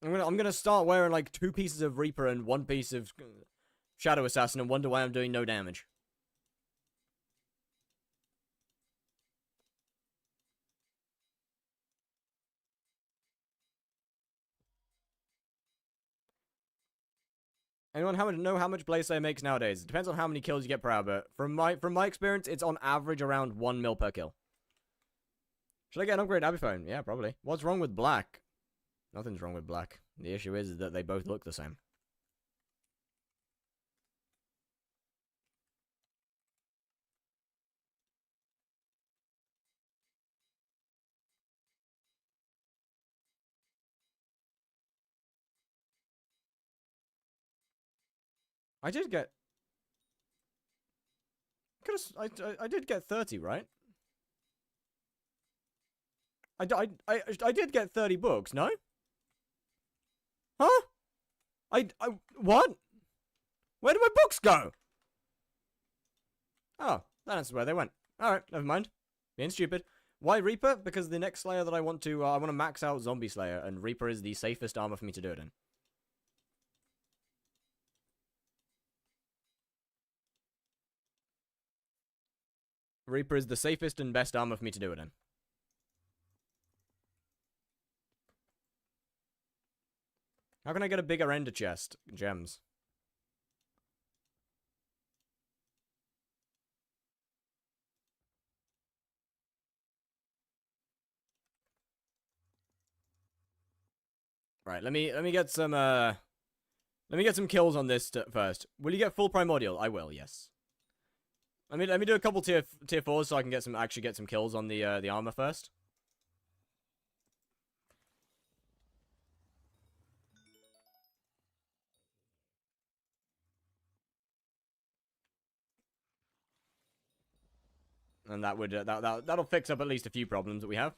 I'm gonna start wearing like 2 pieces of Reaper and 1 piece of Shadow Assassin and wonder why I'm doing no damage. Anyone know how much Blaze Slayer makes nowadays? It depends on how many kills you get per hour, but from my experience, it's on average around 1 mil per kill. Should I get an upgrade Abbey phone? Yeah, probably. What's wrong with black? Nothing's wrong with black. The issue is that they both look the same. I did get... I did get 30, right? I did get 30 books, no? Huh? What? Where did my books go? Oh, that's where they went. Alright, never mind. Being stupid. Why Reaper? Because the next Slayer that I want to max out Zombie Slayer, and Reaper is the safest armor for me to do it in. Reaper is the safest and best armor for me to do it in. How can I get a bigger ender chest? Gems. Right, let me get some kills on this first. Will you get full primordial? I will, yes. Let me do a couple tier 4s so I can actually get some kills on the armor first. And that would that'll fix up at least a few problems that we have.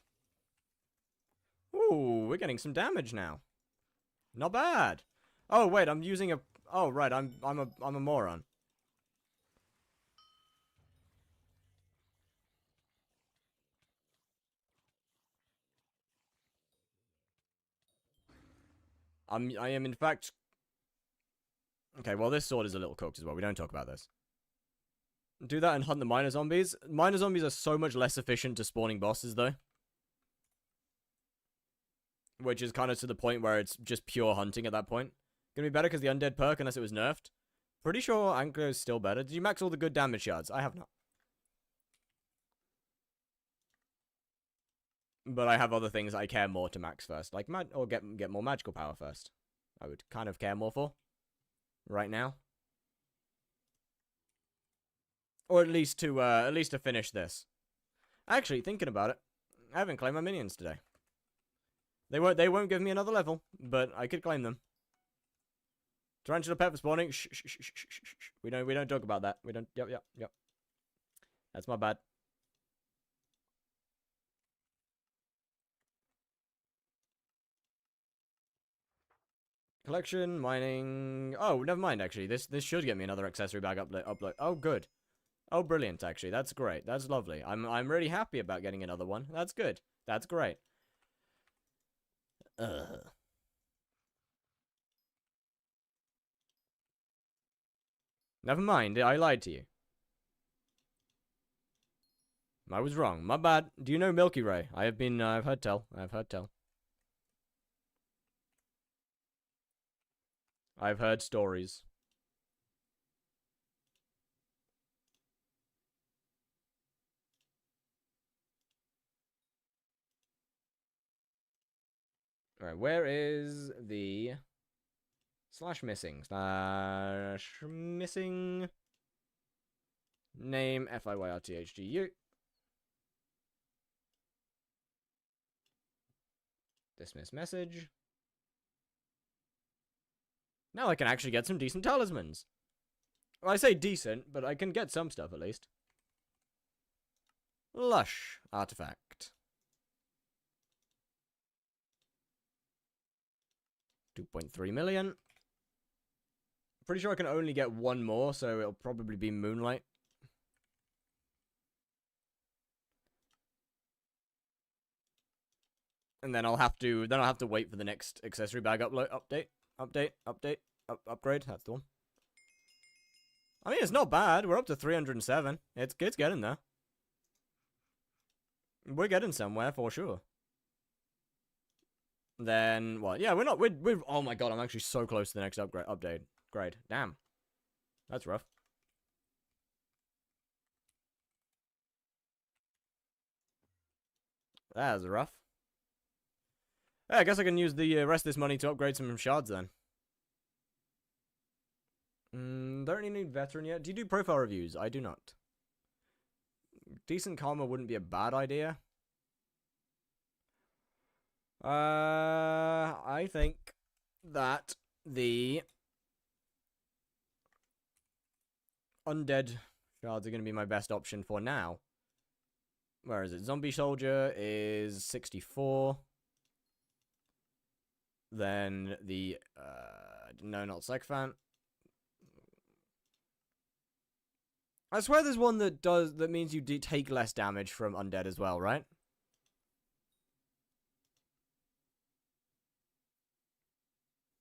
Ooh, we're getting some damage now. Not bad. Oh wait, I'm using a. Oh right, I'm a moron. I am in fact. Okay, well this sword is a little cooked as well. We don't talk about this. Do that and hunt the miner zombies. Miner zombies are so much less efficient to spawning bosses though. Which is kind of to the point where it's just pure hunting at that point. Gonna be better because the undead perk, unless it was nerfed. Pretty sure Anchor is still better. Did you max all the good damage shards? I have not. But I have other things I care more to max first. Like, or get more magical power first. I would kind of care more for. Right now. Or at least to finish this. Actually, thinking about it, I haven't claimed my minions today. They won't give me another level, but I could claim them. Tarantula pet for spawning. Shh. We don't talk about that. We don't. Yep. That's my bad. Collection, mining. Oh, never mind. Actually, this should get me another accessory bag upload. Oh, good. Oh, brilliant. Actually, that's great. That's lovely. I'm really happy about getting another one. That's good. That's great. Never mind, I lied to you. I was wrong. My bad. Do you know Milky Ray? I've heard tell. I've heard stories. Alright, where is the /missing name FIYRTHGU. Dismiss message. Now I can actually get some decent talismans. Well, I say decent, but I can get some stuff at least. Lush artifact. 2.3 million. Pretty sure I can only get one more, so it'll probably be Moonlight. And then I'll have to wait for the next accessory bag upgrade. That's the one. I mean, it's not bad. We're up to 307. It's getting there. We're getting somewhere for sure. Then what? Yeah, we're oh my god, I'm actually so close to the next upgrade. Grade. Damn. That's rough. That's rough. Yeah, I guess I can use the rest of this money to upgrade some shards then. Don't really need veteran yet. Do you do profile reviews? I do not. Decent karma wouldn't be a bad idea. I think that the undead shards are going to be my best option for now. Where is it? Zombie soldier is 64. Then the no, not sycophant. I swear there's one that means you do take less damage from undead as well, right?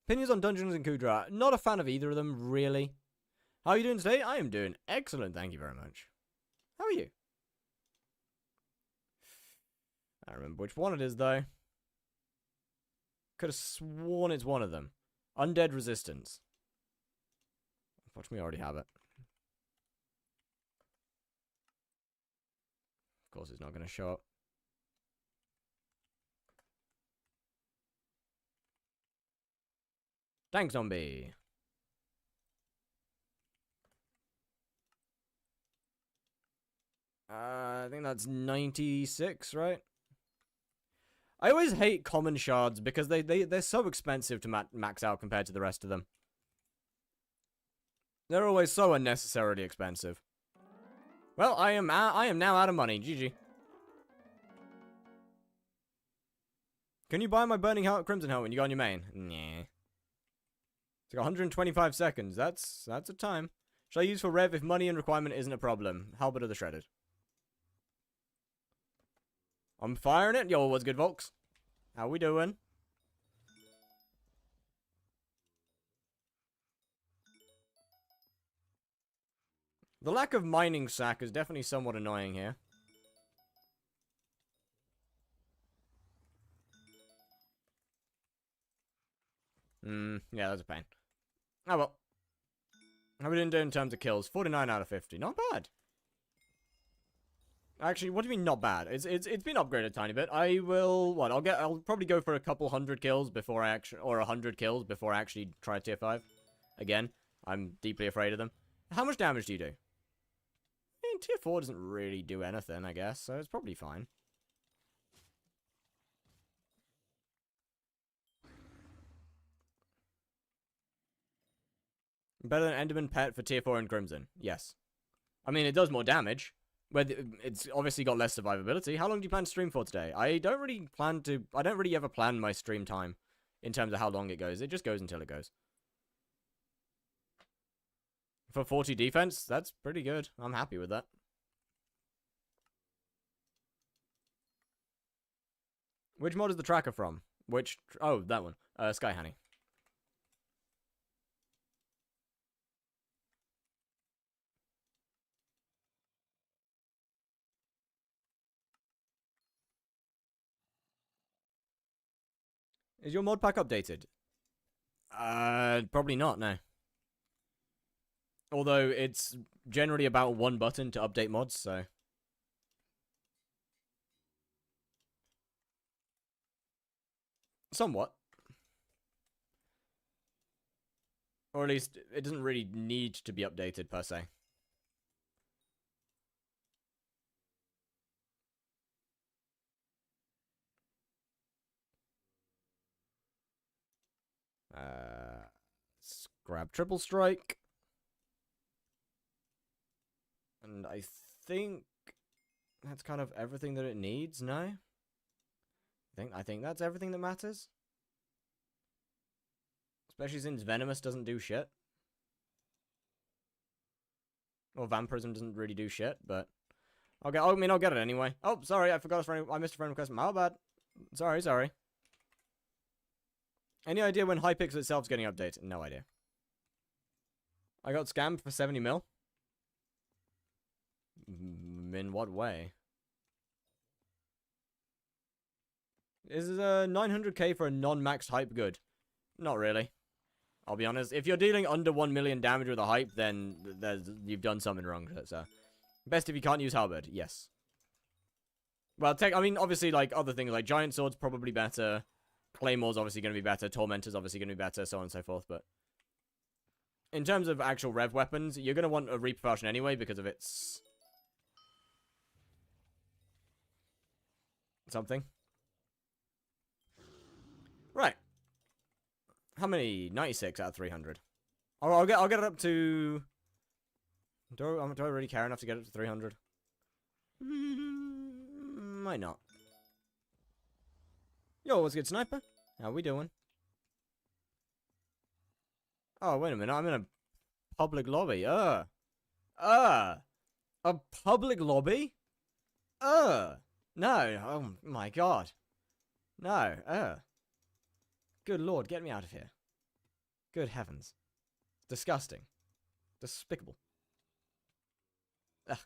Opinions on Dungeons and Kudra. Not a fan of either of them, really. How are you doing today? I am doing excellent, thank you very much. How are you? I don't remember which one it is, though. Could have sworn it's one of them. Undead Resistance. Watch me already have it. Of course it's not going to show up. Thanks, zombie. I think that's 96, right? I always hate common shards because they're so expensive to max out compared to the rest of them. They're always so unnecessarily expensive. Well, I am now out of money. GG. Can you buy my Burning Crimson Helmet when you go on your main? Nah. It's got 125 seconds. That's a time. Shall I use for Rev if money and requirement isn't a problem? Halberd of the Shredded. I'm firing it. Yo, what's good, folks? How we doing? The lack of mining sack is definitely somewhat annoying here. Yeah, that's a pain. Oh well. How we doing in terms of kills? 49 out of 50. Not bad. Actually, what do you mean not bad? It's been upgraded a tiny bit. I will I'll probably go for a couple hundred kills before I actually, or 100 kills before I actually try tier 5. Again, I'm deeply afraid of them. How much damage do you do? I mean, tier 4 doesn't really do anything, I guess, so it's probably fine. Better than Enderman Pet for tier 4 and Crimson. Yes. I mean, it does more damage. But it's obviously got less survivability. How long do you plan to stream for today? I don't really ever plan my stream time in terms of how long it goes. It just goes until it goes. For 40 defense, that's pretty good. I'm happy with that. Which mod is the tracker from? Oh, that one. Sky Honey. Is your mod pack updated? Probably not, no. Although it's generally about one button to update mods, so. Somewhat. Or at least, it doesn't really need to be updated, per se. Let's grab Triple Strike. And I think that's kind of everything that it needs, no? I think that's everything that matters. Especially since Venomous doesn't do shit. Or Vampirism doesn't really do shit, but I'll get it anyway. Oh, sorry, I missed a friend request. My bad. Sorry. Any idea when Hypixel itself is getting updated? No idea. I got scammed for 70 mil. In what way? Is 900k for a non-maxed hype good? Not really. I'll be honest. If you're dealing under 1 million damage with a hype, then you've done something wrong. So, best if you can't use Halberd. Yes. Well, I mean, obviously, like other things like Giant Sword's probably better. Claymore's obviously going to be better. Tormentor's obviously going to be better, so on and so forth. But in terms of actual rev weapons, you're going to want a Reaper Falchion anyway because of its something. Right. How many? 96 out of 300. I'll get it up to. Do I really care enough to get it to 300? Might not. Yo, what's good, Sniper? How we doing? Oh, wait a minute. I'm in a public lobby. A public lobby? No. Oh, my God. No. Good Lord, get me out of here. Good heavens. Disgusting. Despicable. Ugh.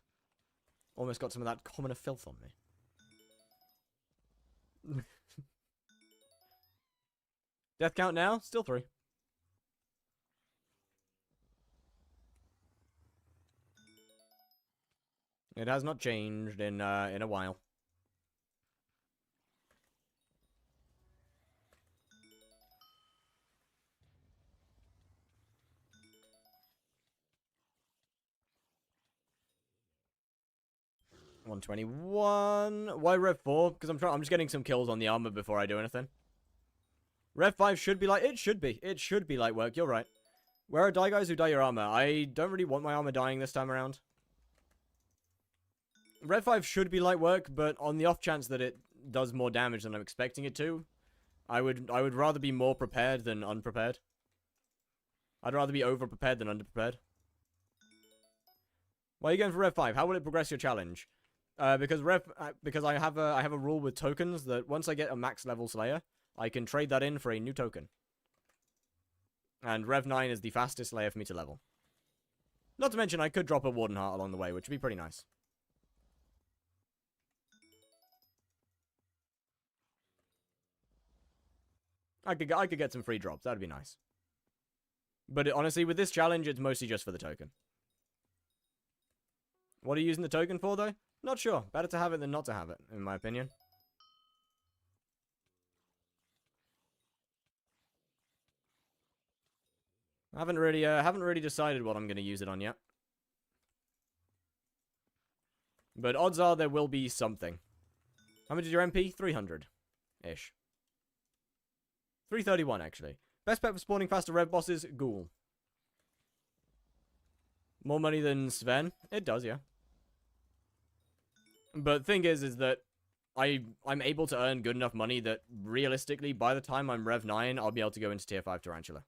Almost got some of that commoner filth on me. Death count now? Still 3. It has not changed in a while. $121. Why Rev 4? Because I'm just getting some kills on the armor before I do anything. Rev 5 should be like... It should be. It should be light work. You're right. Where are die guys who dye your armor? I don't really want my armor dying this time around. Rev 5 should be light work, but on the off chance that it does more damage than I'm expecting it to, I would rather be more prepared than unprepared. I'd rather be over-prepared than under-prepared. Why are you going for Rev 5? How will it progress your challenge? Because I have a rule with tokens that once I get a max level Slayer, I can trade that in for a new token. And Rev 9 is the fastest Slayer for me to level. Not to mention I could drop a Warden Heart along the way, which would be pretty nice. I could get some free drops. That'd be nice. But honestly, with this challenge, it's mostly just for the token. What are you using the token for, though? Not sure. Better to have it than not to have it, in my opinion. I haven't really decided what I'm going to use it on yet. But odds are there will be something. How much is your MP? 300-ish. 331, actually. Best bet for spawning faster rev bosses? Ghoul. More money than Sven? It does, yeah. But thing is that I'm able to earn good enough money that realistically, by the time I'm Rev 9, I'll be able to go into Tier 5 Tarantula.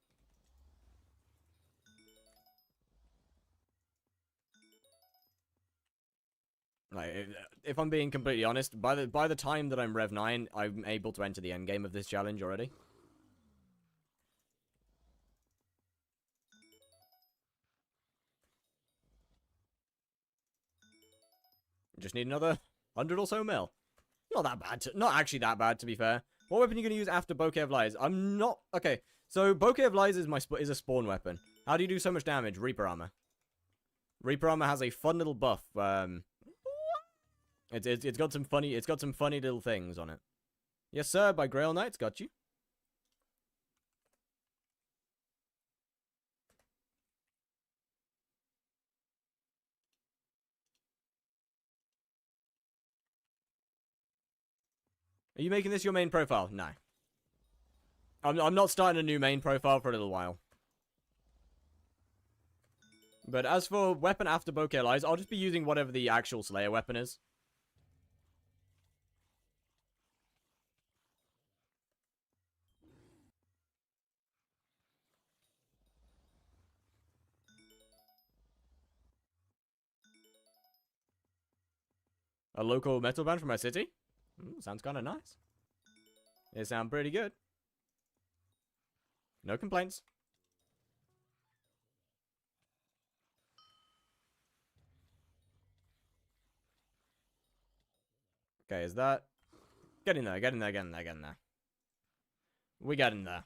Like, if I'm being completely honest, by the time that I'm Rev 9, I'm able to enter the end game of this challenge already. Just need another 100 or so mil. Not that bad. Not actually that bad, to be fair. What weapon are you going to use after Bouquet of Lies? I'm not... Okay, so Bouquet of Lies is is a spawn weapon. How do you do so much damage? Reaper Armor. Reaper Armor has a fun little buff. It's got some funny little things on it. Yes, sir, by Grail Knights. Got you. Are you making this your main profile? No. I'm not starting a new main profile for a little while. But as for weapon after Bouquet Lies, I'll just be using whatever the actual Slayer weapon is. A local metal band from my city? Sounds kind of nice. It sounds pretty good. No complaints. Okay, is that... Get in there, get in there, get in there, get in there. We got in there.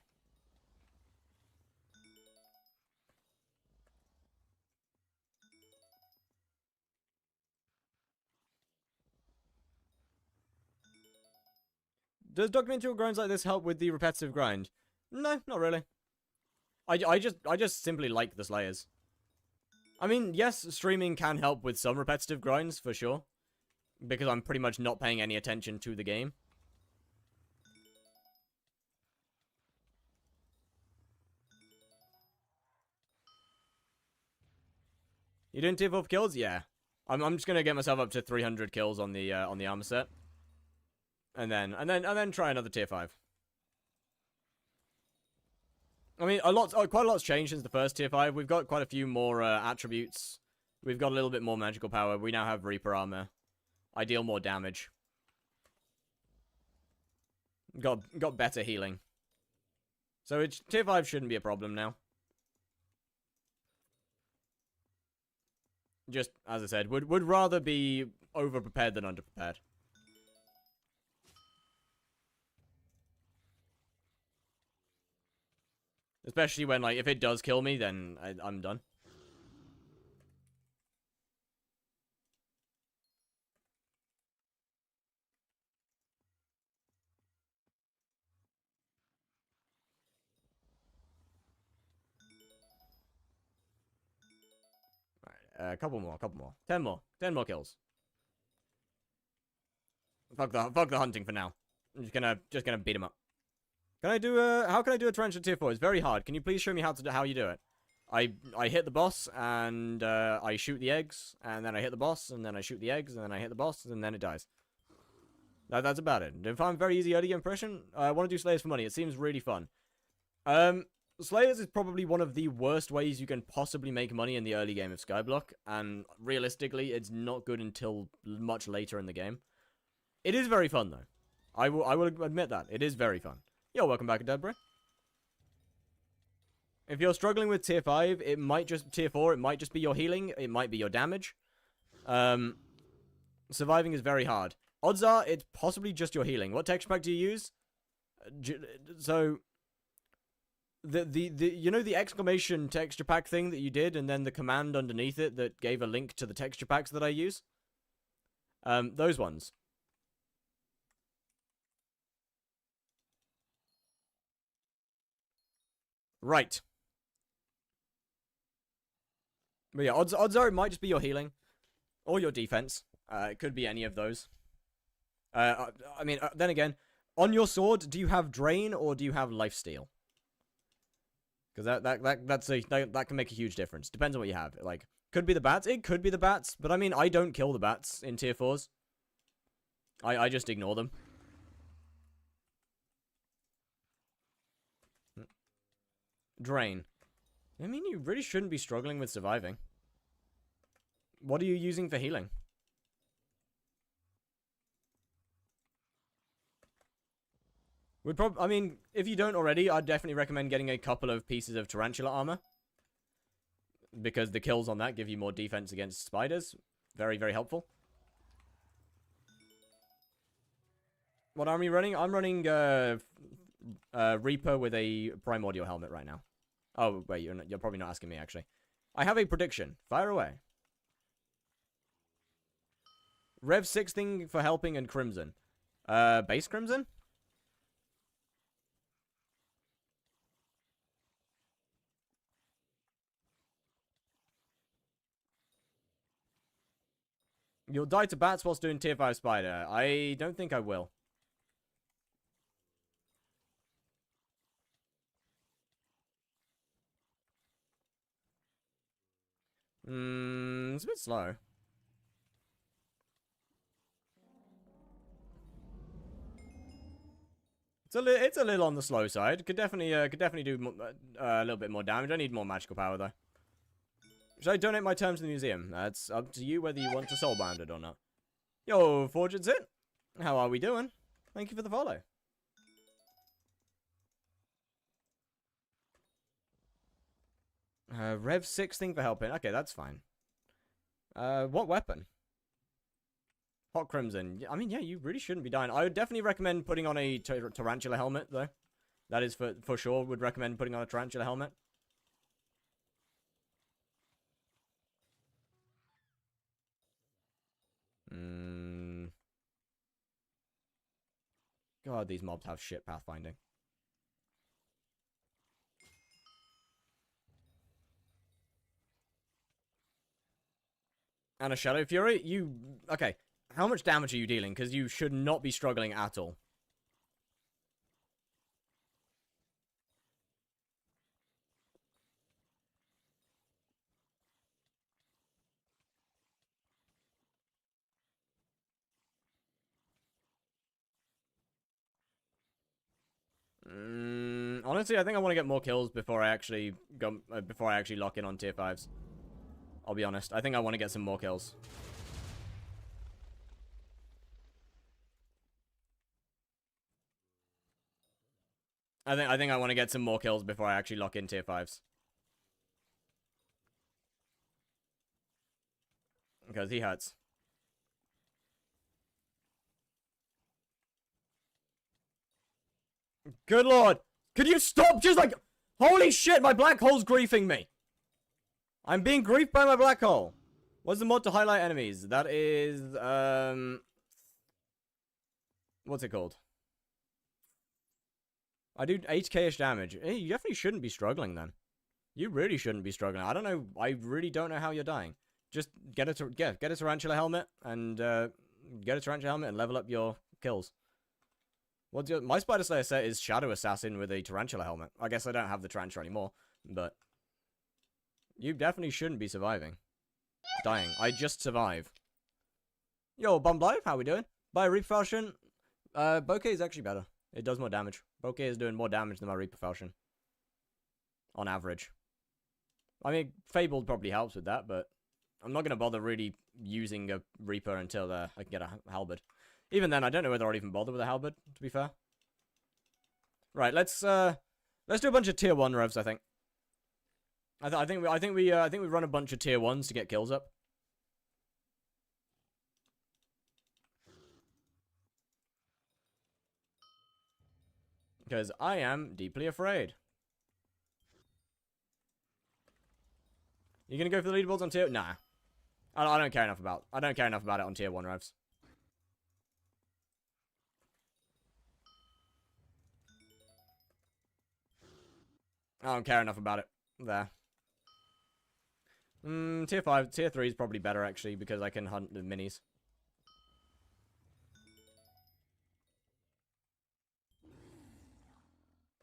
Does documenting grinds like this help with the repetitive grind? No, not really. I just simply like the Slayers. I mean, yes, streaming can help with some repetitive grinds, for sure. Because I'm pretty much not paying any attention to the game. You doing tier 4 kills? Yeah. I'm just gonna get myself up to 300 kills on the armor set. And then try another tier 5. I mean, quite a lot's changed since the first tier 5. We've got quite a few more attributes. We've got a little bit more magical power. We now have Reaper Armor. I deal more damage. Got better healing. So tier 5 shouldn't be a problem now. Just, as I said, would rather be over-prepared than under-prepared. Especially when, like, if it does kill me, then I'm done. Alright, a couple more. 10 more. 10 more kills. Fuck the hunting for now. I'm just gonna beat him up. Can I do how can I do a tarantula tier 4? It's very hard. Can you please show me how you do it? I hit the boss, and I shoot the eggs, and then I hit the boss, and then I shoot the eggs, and then I hit the boss, and then it dies. That's about it. If I'm very easy early impression, I want to do Slayers for money. It seems really fun. Slayers is probably one of the worst ways you can possibly make money in the early game of Skyblock, and realistically, it's not good until much later in the game. It is very fun, though. I will admit that. It is very fun. Yo, welcome back, Debra. If you're struggling with tier 5, it might just... Tier 4, it might just be your healing. It might be your damage. Surviving is very hard. Odds are, it's possibly just your healing. What texture pack do you use? So... you know the exclamation texture pack thing that you did, and then the command underneath it that gave a link to the texture packs that I use? Those ones. Right. But yeah, odds are it might just be your healing. Or your defense. It could be any of those. I mean, then again, on your sword, do you have Drain or do you have Lifesteal? Because that can make a huge difference. Depends on what you have. Like, could be the bats. It could be the bats. But I mean, I don't kill the bats in tier 4s. I just ignore them. Drain. I mean, you really shouldn't be struggling with surviving. What are you using for healing? I mean, if you don't already, I'd definitely recommend getting a couple of pieces of tarantula armor. Because the kills on that give you more defense against spiders. Very, very helpful. What arm are you running? I'm running Reaper with a primordial helmet right now. Oh, wait, you're probably not asking me, actually. I have a prediction. Fire away. Rev 6 thing for helping and Crimson. Base Crimson? You'll die to bats whilst doing tier 5 spider. I don't think I will. It's a bit slow. It's a little on the slow side. Could definitely do a little bit more damage. I need more magical power though. Should I donate my terms to the museum? That's up to you whether you want to soulbound it or not. Yo, Fortune's it. How are we doing? Thank you for the follow. Rev 6 thing for helping. Okay, that's fine. What weapon? Hot Crimson. I mean, yeah, you really shouldn't be dying. I would definitely recommend putting on a tarantula helmet, though. That is for sure. Would recommend putting on a tarantula helmet. God, these mobs have shit pathfinding. And a Shadow Fury? Okay, how much damage are you dealing? Because you should not be struggling at all. Honestly, I think I want to get more kills before I actually lock in on tier 5s. I'll be honest. I think I want to get some more kills. I think I want to get some more kills before I actually lock in tier 5s. Because he hurts. Good lord! Could you stop just like... Holy shit, my black hole's griefing me! I'm being griefed by my black hole. What's the mod to highlight enemies? That is, what's it called? I do 8k-ish damage. Hey, you definitely shouldn't be struggling then. You really shouldn't be struggling. I don't know. I really don't know how you're dying. Just get a tarantula helmet and level up your kills. My Spider Slayer set is Shadow Assassin with a tarantula helmet. I guess I don't have the tarantula anymore, but you definitely shouldn't be dying. I just survive. Yo, Bum Live, how we doing? By Reaper Falchion, Bokeh is actually better. It does more damage. Bokeh is doing more damage than my Reaper Falchion. On average. I mean, Fabled probably helps with that, but I'm not going to bother really using a Reaper until I can get a halberd. Even then, I don't know whether I'll even bother with a halberd, to be fair. Right, let's do a bunch of tier 1 revs, I think. I think we run a bunch of tier 1s to get kills up. Because I am deeply afraid. You gonna go for the leaderboards on tier? Nah. I don't care enough about it on tier 1 revs. I don't care enough about it. There. Tier 5, tier 3 is probably better actually because I can hunt the minis.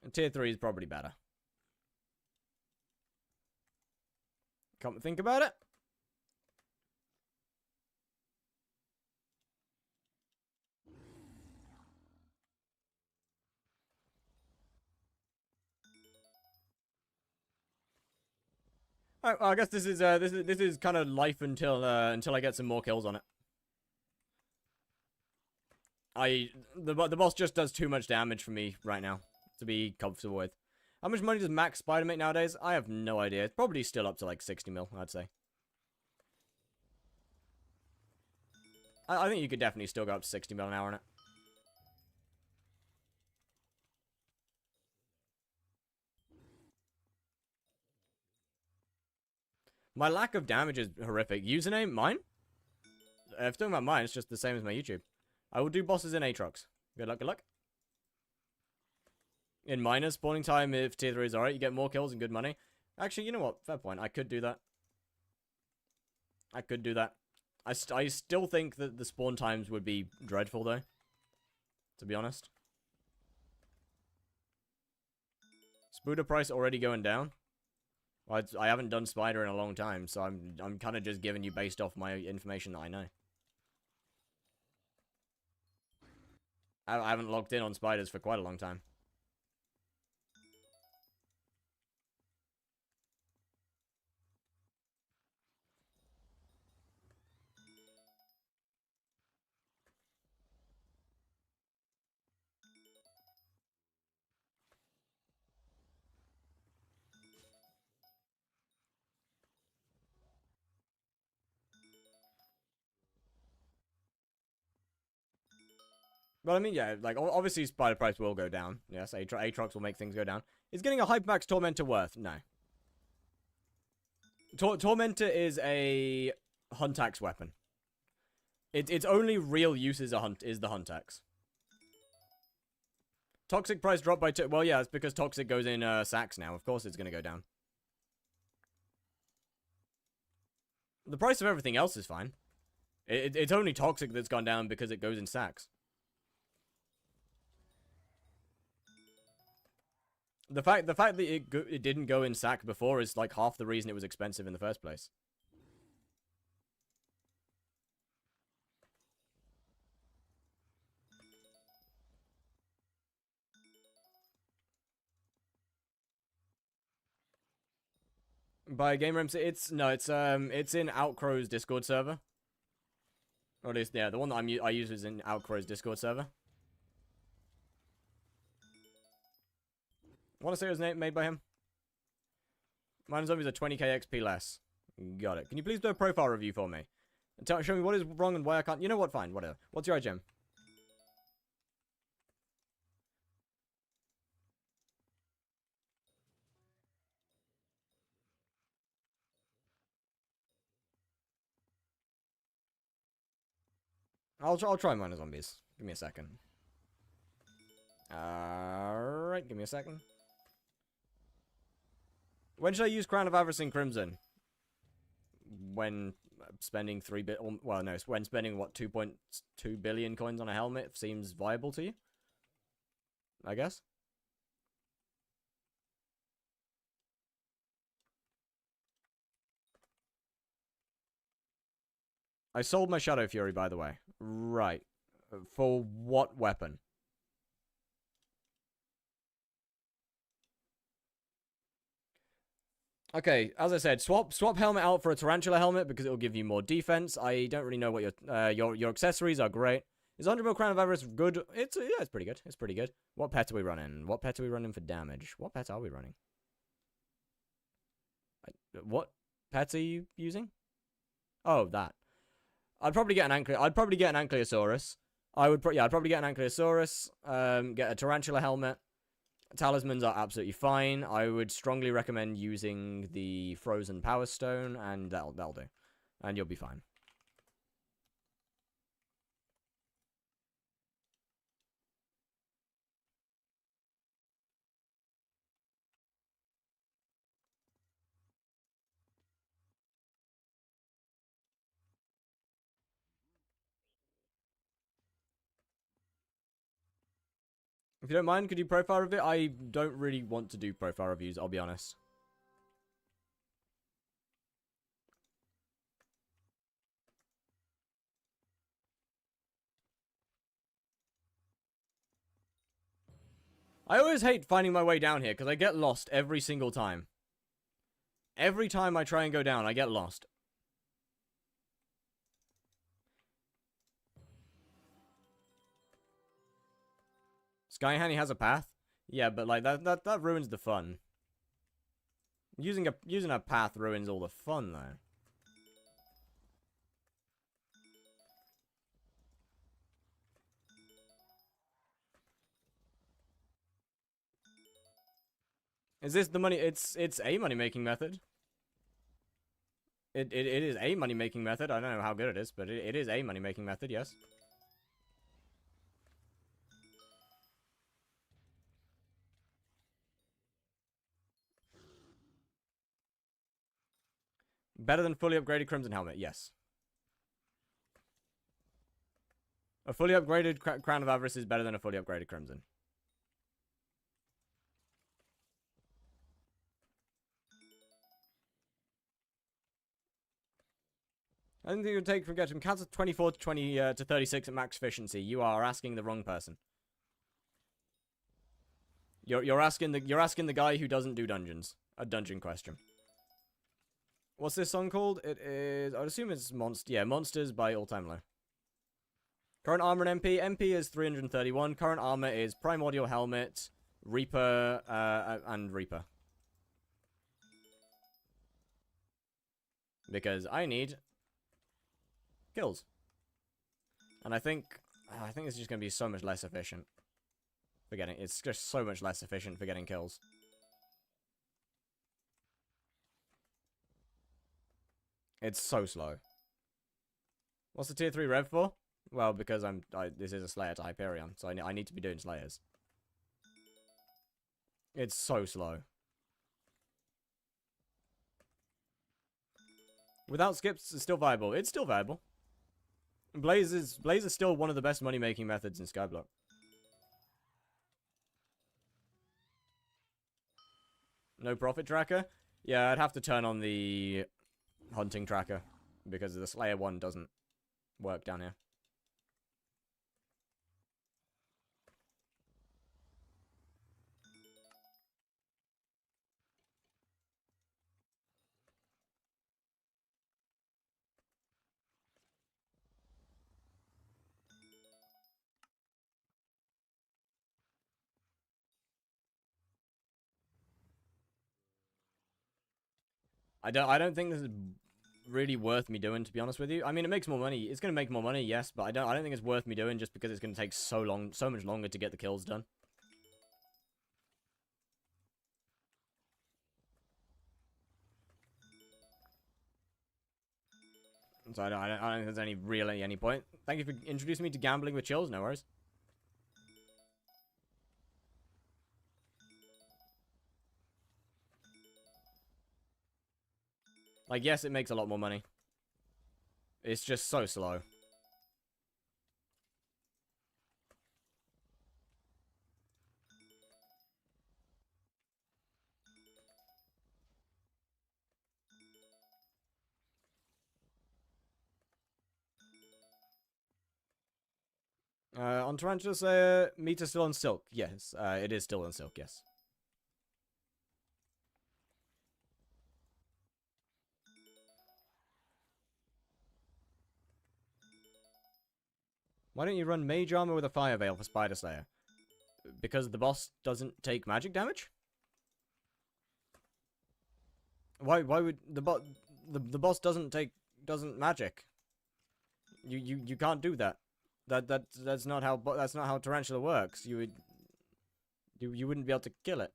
And tier 3 is probably better. Come think about it. Alright, well, I guess this is kind of life until I get some more kills on it. The boss just does too much damage for me right now to be comfortable with. How much money does Max Spider make nowadays? I have no idea. It's probably still up to like 60 mil, I'd say. I think you could definitely still go up to 60 mil an hour on it. My lack of damage is horrific. Username? Mine? If talking about mine, it's just the same as my YouTube. I will do bosses in Aatrox. Good luck, good luck. In minors, spawning time if tier 3 is alright, you get more kills and good money. Actually, you know what? Fair point. I could do that. I still think that the spawn times would be dreadful, though. To be honest. Spooder price already going down? Well, I haven't done Spider in a long time, so I'm kind of just giving you based off my information that I know. I haven't logged in on Spiders for quite a long time. But I mean, yeah, like, obviously Spider price will go down. Yes, Aatrox will make things go down. Is getting a Hypermax Tormentor worth? No. Tormentor is a Huntax weapon. Its only real use is the Huntax. Toxic price dropped by well, yeah, it's because Toxic goes in sacks now. Of course it's going to go down. The price of everything else is fine. It's only Toxic that's gone down because it goes in sacks. The fact that it didn't go in sack before is like half the reason it was expensive in the first place. By Game Ramps, it's in Outcrow's Discord server. Or at least, yeah, the one that I use is in Outcrow's Discord server. I want to say it was made by him. Mine zombies are 20k XP less. Got it. Can you please do a profile review for me? And show me what is wrong and why I can't... You know what? Fine. Whatever. What's your iGem? I'll try minor zombies. Give me a second. Alright, give me a second. When should I use Crown of Avarice and Crimson? When spending when spending, what, 2.2 billion coins on a helmet seems viable to you? I guess? I sold my Shadow Fury, by the way. Right. For what weapon? Okay, as I said, swap helmet out for a tarantula helmet because it will give you more defense. I don't really know what your accessories are great. Is 100 mil Crown of Avarice good? Yeah, it's pretty good. It's pretty good. What pet are we running? What pet are we running for damage? What pet are we running? What pet are you using? Oh, that. I'd probably get an Ankylosaurus. I'd probably get an Ankylosaurus. Get a tarantula helmet. Talismans are absolutely fine. I would strongly recommend using the Frozen Power Stone, and that'll do. And you'll be fine. If you don't mind, could you profile review? I don't really want to do profile reviews, I'll be honest. I always hate finding my way down here, because I get lost every single time. Every time I try and go down, I get lost. Skyhanny has a path? Yeah, but like that ruins the fun. Using a path ruins all the fun though. Is this the money? It's a money making method. It is a money making method. I don't know how good it is, but it is a money making method. Yes. Better than fully upgraded Crimson Helmet, yes. A fully upgraded Crown of Avarice is better than a fully upgraded Crimson. I think it would take from getting Cancer 24 to 20 to 36 at max efficiency. You are asking the wrong person. You're asking the guy who doesn't do dungeons. A dungeon question. What's this song called? It is, I'd assume it's Monsters by All Time Low. Current armor and MP. MP is 331. Current armor is Primordial Helmet, Reaper, and Reaper. Because I need kills. And I think it's just going to be so much less efficient for getting, it's just so much less efficient for getting kills. It's so slow. What's the tier 3 rev for? Well, because this is a Slayer to Hyperion, so I need to be doing Slayers. It's so slow. Without skips, it's still viable. It's still viable. Blaze is still one of the best money-making methods in skyblock. No profit tracker? Yeah, I'd have to turn on the hunting tracker because the Slayer one doesn't work down here. I don't think this is really worth me doing, to be honest with you. I mean, it makes more money. It's going to make more money, yes, but I don't think it's worth me doing just because it's going to take so much longer to get the kills done. So I don't think there's any point. Thank you for introducing me to gambling with chills. No worries. Like, yes, it makes a lot more money. It's just so slow. On Tarantula Slayer, meter still on silk. Yes, it is still on silk, yes. Why don't you run mage armor with a fire veil for Spider Slayer? Because the boss doesn't take magic damage? Why would the boss doesn't magic? You can't do that. That's not how Tarantula works. You wouldn't be able to kill it.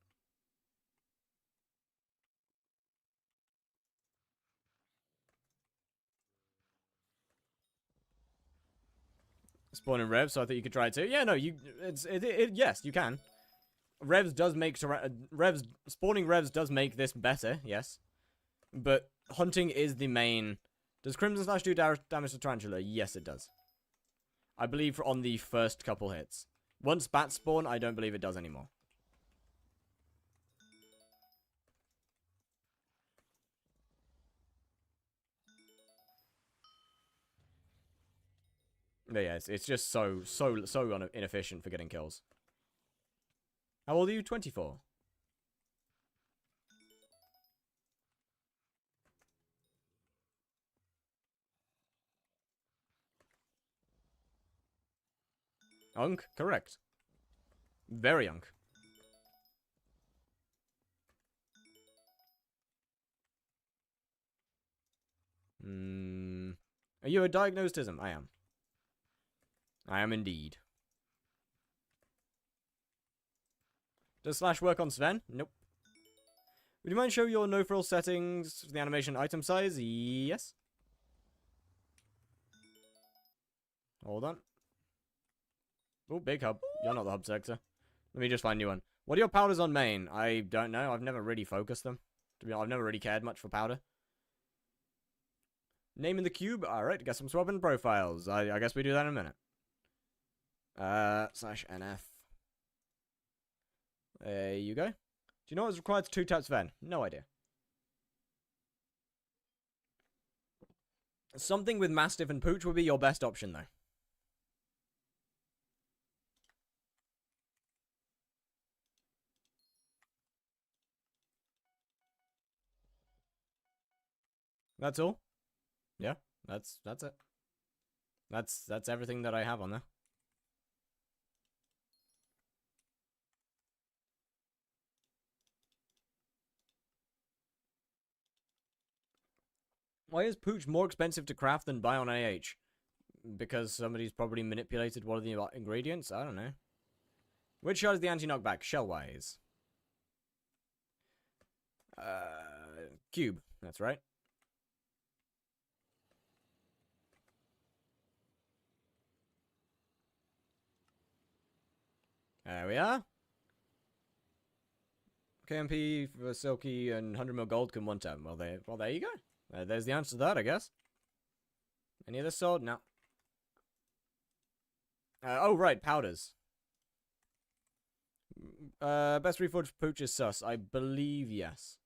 Spawn in Revs, so I thought you could try it too. Yeah, no, yes, you can. Revs does make spawning Revs does make this better, yes. But hunting is the main. Does Crimson Slash do damage to Tarantula? Yes, it does. I believe on the first couple hits. Once bats spawn, I don't believe it does anymore. But yeah, it's just so inefficient for getting kills. How old are you? 24. Unk? Correct. Very young. Are you a diagnostism? I am. I am indeed. Does Slash work on Sven? Nope. Would you mind show your no-frill settings for the animation item size? Yes. Hold on. Oh, big hub. You're not the hub sector. Let me just find a new one. What are your powders on main? I don't know. I've never really focused them. To be honest, I've never really cared much for powder. Name in the cube. Alright, guess I'm swapping profiles. I guess we do that in a minute. /NF. There you go. Do you know what's required to 2-tap Sven? No idea. Something with Mastiff and Pooch would be your best option, though. That's all? Yeah, that's it. That's everything that I have on there. Why is Pooch more expensive to craft than buy on AH? Because somebody's probably manipulated one of the ingredients? I don't know. Which shard is the anti-knockback? Shellwise. Cube. That's right. There we are. KMP for Silky and 100 mil gold can one tap. Well, there you go. There's the answer to that, I guess. Any other sword? No. Oh, right, powders. Best reforged Pooch is sus. I believe yes.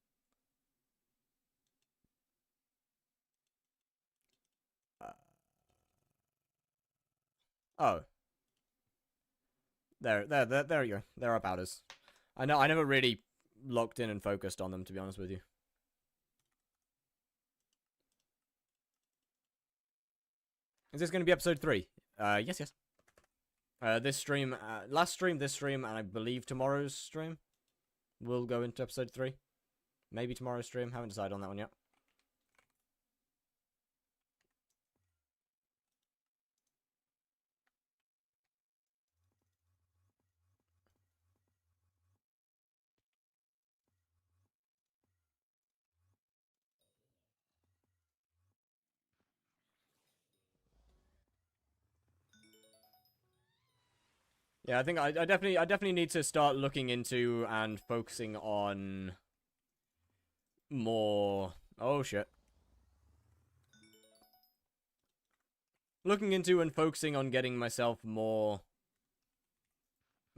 Oh. There you go. There are powders. I never really locked in and focused on them, to be honest with you. Is this going to be episode 3? Yes. This stream, last stream, this stream, and I believe tomorrow's stream will go into episode 3. Maybe tomorrow's stream. Haven't decided on that one yet. Yeah, I think I definitely need to start looking into and focusing on more. Oh shit. Looking into and focusing on getting myself more.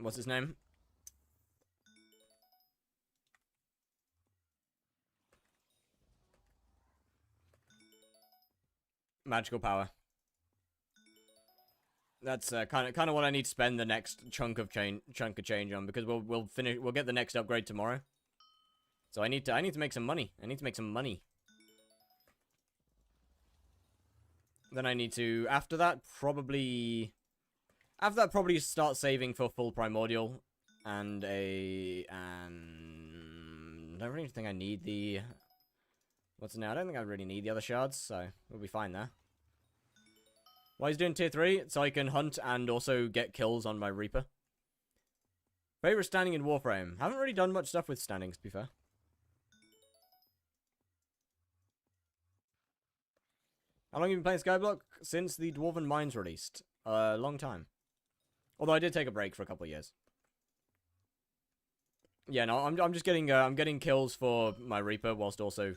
What's his name? Magical power. That's kind of what I need to spend the next chunk of change on, because we'll get the next upgrade tomorrow. So I need to make some money. I need to make some money. Then I need to after that probably start saving for full primordial and I don't really think I need the what's it now? I don't think I really need the other shards, so we'll be fine there. Why he's doing tier 3? So I can hunt and also get kills on my Reaper. Favorite standing in Warframe. Haven't really done much stuff with standings, to be fair. How long have you been playing Skyblock? Since the Dwarven Mines released. A long time. Although I did take a break for a couple of years. Yeah, no, I'm just getting I'm getting kills for my Reaper whilst also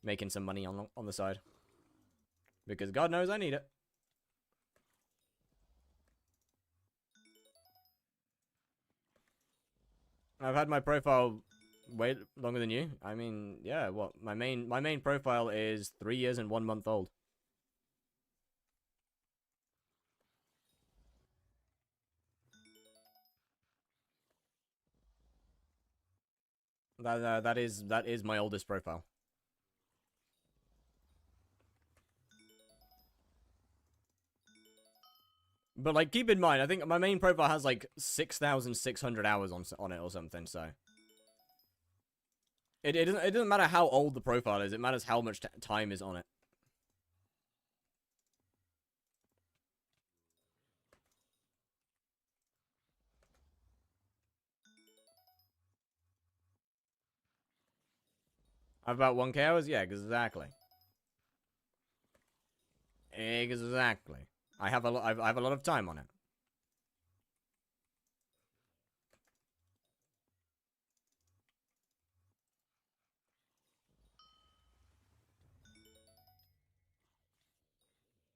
making some money on the side. Because God knows I need it. I've had my profile way longer than you. I mean, yeah, what? My main profile is 3 years and 1 month old. That is my oldest profile. But like, keep in mind, I think my main profile has like 6,600 hours on it or something. So it doesn't matter how old the profile is. It matters how much time is on it. I have about 1K hours. Yeah, exactly. Exactly. I have I have a lot of time on it.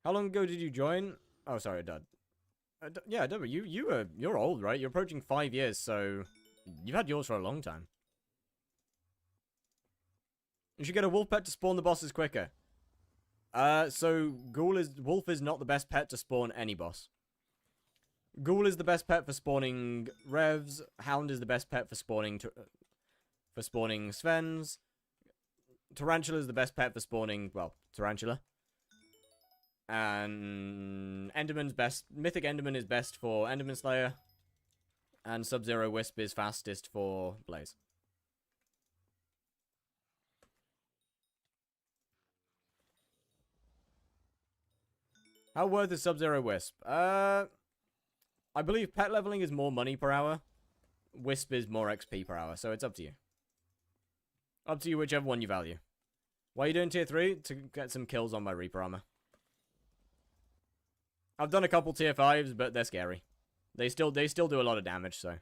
How long ago did you join? Oh, sorry, Dud. Yeah, Dud, you're old, right? You're approaching 5 years, so you've had yours for a long time. You should get a wolf pet to spawn the bosses quicker. So wolf is not the best pet to spawn any boss. Ghoul is the best pet for spawning revs. Hound is the best pet for spawning Svens. Tarantula is the best pet for spawning, well, Tarantula. And Enderman's best. Mythic Enderman is best for Enderman Slayer. And Sub-Zero Wisp is fastest for Blaze. How worth is Sub-Zero Wisp? I believe pet leveling is more money per hour. Wisp is more XP per hour, so it's up to you. Up to you whichever one you value. Why are you doing tier 3? To get some kills on my Reaper armor. I've done a couple tier 5s, but they're scary. They still do a lot of damage, so.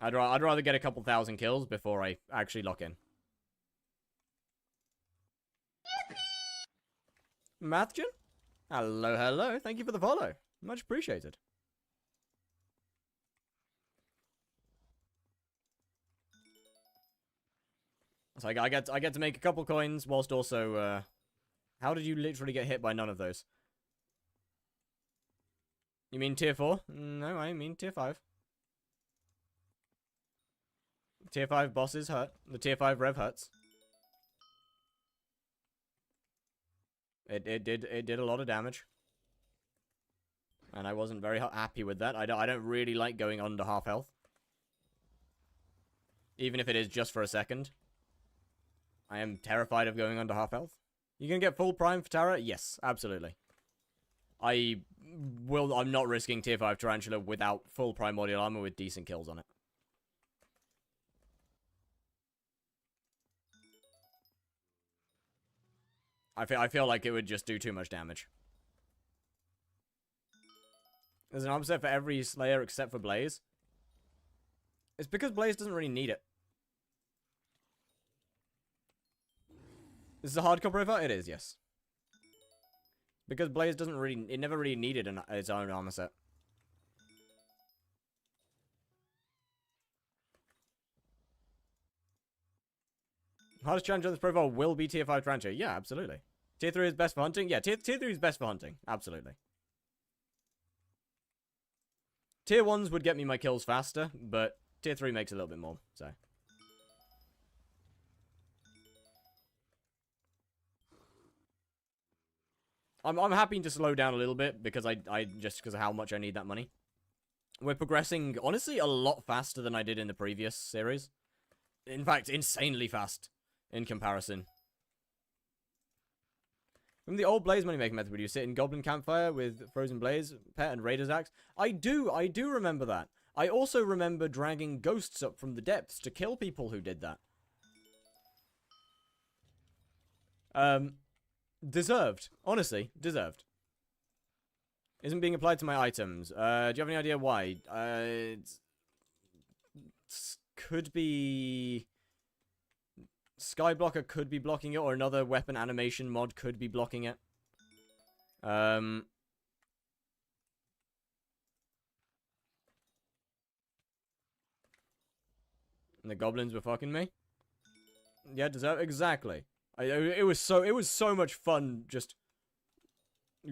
I'd rather get a couple thousand kills before I actually lock in. Mathgen? Hello, hello. Thank you for the follow. Much appreciated. So I get to make a couple coins whilst also how did you literally get hit by none of those? You mean tier 4? No, I mean tier 5. Tier 5 bosses hurt. The tier 5 rev hurts. It did a lot of damage. And I wasn't very happy with that. I don't really like going under half health. Even if it is just for a second. I am terrified of going under half health. You gonna get full prime for Tara? Yes, absolutely. I'm not risking tier 5 Tarantula without full primordial armor with decent kills on it. I feel like it would just do too much damage. There's an armor set for every Slayer except for Blaze. It's because Blaze doesn't really need it. This is a hardcore profile? It is, yes. Because Blaze doesn't really... It never really needed its own armor set. Hardest challenge on this profile will be tier 5 Trancho. Yeah, absolutely. Tier 3 is best for hunting? Yeah, tier 3 is best for hunting. Absolutely. Tier 1s would get me my kills faster, but tier 3 makes a little bit more, so... I'm happy to slow down a little bit because just because of how much I need that money. We're progressing, honestly, a lot faster than I did in the previous series. In fact, insanely fast in comparison. From the old Blaze money making method, would you sit in Goblin Campfire with Frozen Blaze, Pet, and Raider's Axe? I do remember that. I also remember dragging ghosts up from the depths to kill people who did that. Deserved. Honestly, deserved. Isn't being applied to my items. Do you have any idea why? Could be... Skyblocker could be blocking it, or another weapon animation mod could be blocking it. The goblins were fucking me? Yeah, deserve exactly. It was so much fun just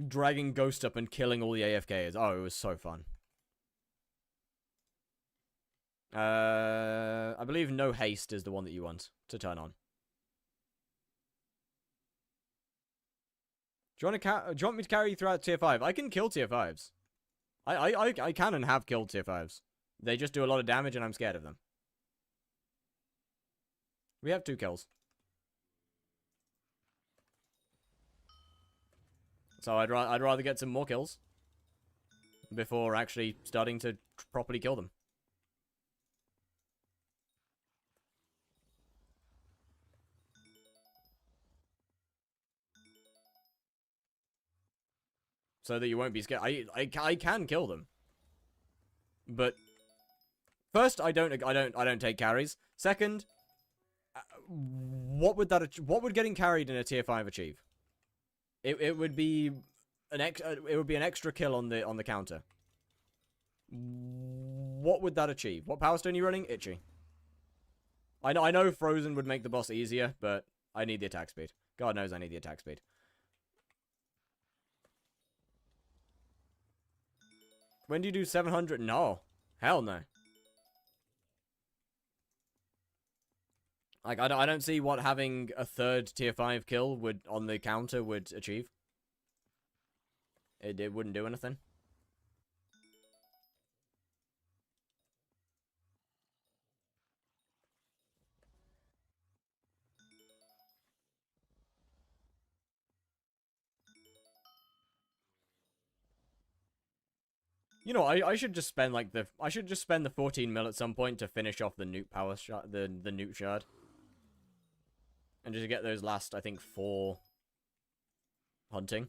dragging Ghost up and killing all the AFKs. Oh, it was so fun. I believe no haste is the one that you want to turn on. Do you want me to carry you throughout tier 5? I can kill tier 5s. I can and have killed tier 5s. They just do a lot of damage and I'm scared of them. We have 2 kills. So I'd rather get some more kills before actually starting to properly kill them. So that you won't be scared. I can kill them. But first, I don't take carries. Second, what would getting carried in a tier 5 achieve? It would be an extra kill on the counter. What would that achieve? What power stone are you running? Itchy. I know Frozen would make the boss easier, but I need the attack speed. God knows I need the attack speed. When do you do 700? No. Hell no. Like, I don't see what having a third tier 5 kill on the counter would achieve. It wouldn't do anything. You know, I should just spend like the 14 mil at some point to finish off the newt power shard, the newt shard. And just get those last, I think, 4 hunting.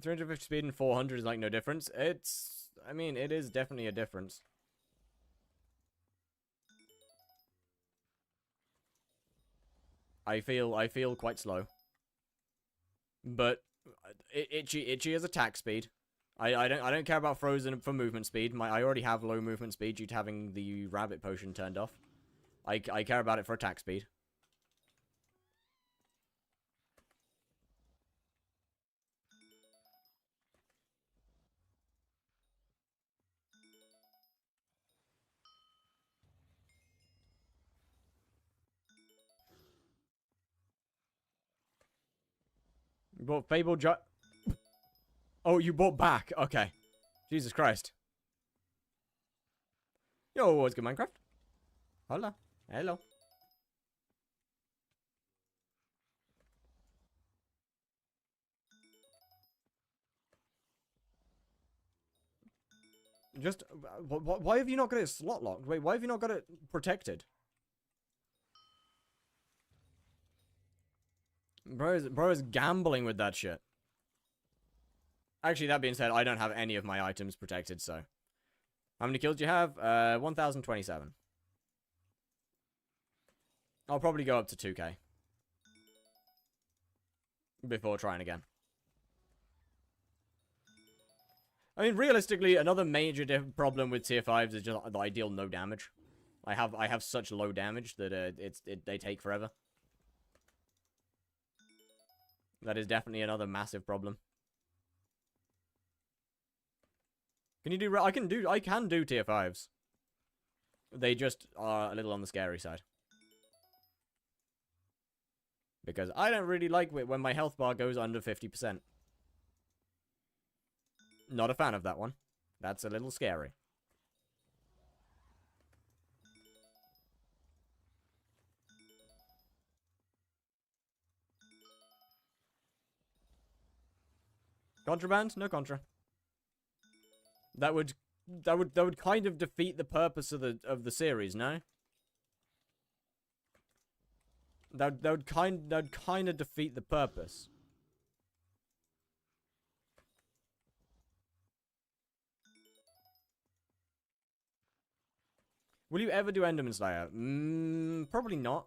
$350 speed and 400 is like no difference. I mean, it is definitely a difference. I feel quite slow. But itchy is attack speed. I don't care about Frozen for movement speed. I already have low movement speed due to having the rabbit potion turned off. I care about it for attack speed. You bought Fable Oh, you bought back. Okay. Jesus Christ. Yo, what's good, Minecraft? Hola. Hello. Just, why have you not got it slot locked? Wait, why have you not got it protected? Bro is gambling with that shit. Actually, that being said, I don't have any of my items protected, so. How many kills do you have? 1,027. I'll probably go up to 2k. Before trying again. I mean, realistically, another major problem with tier 5s is just that I deal no damage. I have such low damage that they take forever. That is definitely another massive problem. Can you do? I can do tier 5s. They just are a little on the scary side. Because I don't really like it when my health bar goes under 50%. Not a fan of that one. That's a little scary. Contraband? No contra. That would kind of defeat the purpose of the series, no? That would kind of defeat the purpose. Will you ever do Enderman Slayer? Probably not.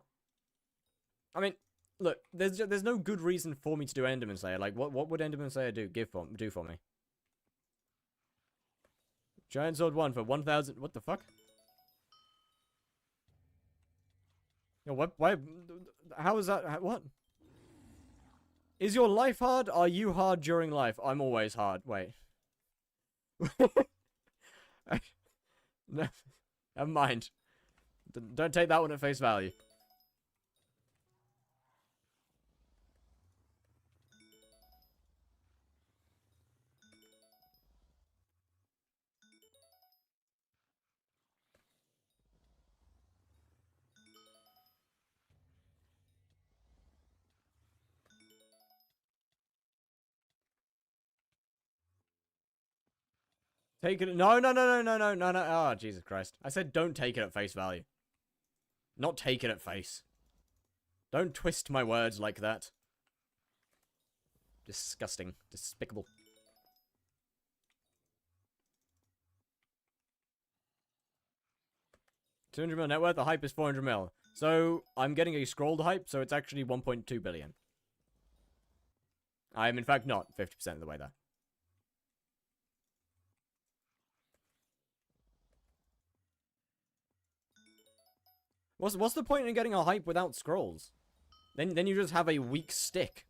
I mean, look, there's no good reason for me to do Enderman Slayer. Like, what would Enderman Slayer do for me? Giant Sword 1 for 1,000. What the fuck? Yo, what? Why? How is that? What? Is your life hard? Are you hard during life? I'm always hard. Wait. No. Never mind. Don't take that one at face value. Take it. No. Oh, Jesus Christ. I said don't take it at face value. Not take it at face. Don't twist my words like that. Disgusting. Despicable. $200 million net worth. The hype is 400 mil. So, I'm getting a scrolled hype, so it's actually 1.2 billion. I am, in fact, not 50% of the way there. What's the point in getting a hype without scrolls? Then you just have a weak stick.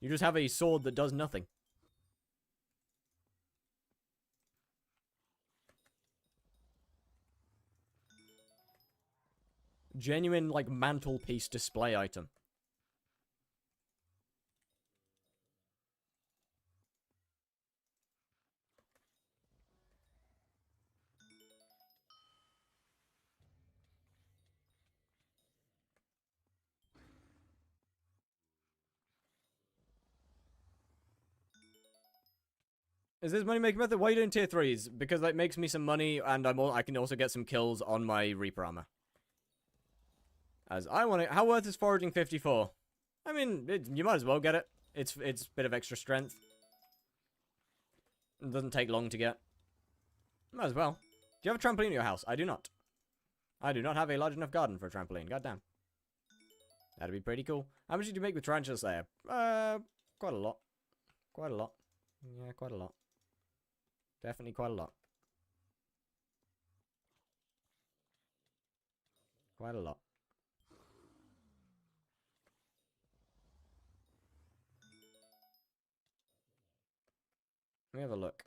You just have a sword that does nothing. Genuine, like, mantelpiece display item. Is this money making method? Why are you doing tier 3s? Because that makes me some money, and I can also get some kills on my Reaper armor. As I want to. How worth is foraging 54? I mean, you might as well get it. It's a bit of extra strength. It doesn't take long to get. Might as well. Do you have a trampoline at your house? I do not. I do not have a large enough garden for a trampoline. Goddamn. That'd be pretty cool. How much did you make with Tarantula Slayer? Quite a lot. Quite a lot. Yeah, quite a lot. Definitely quite a lot. Quite a lot. Let me have a look.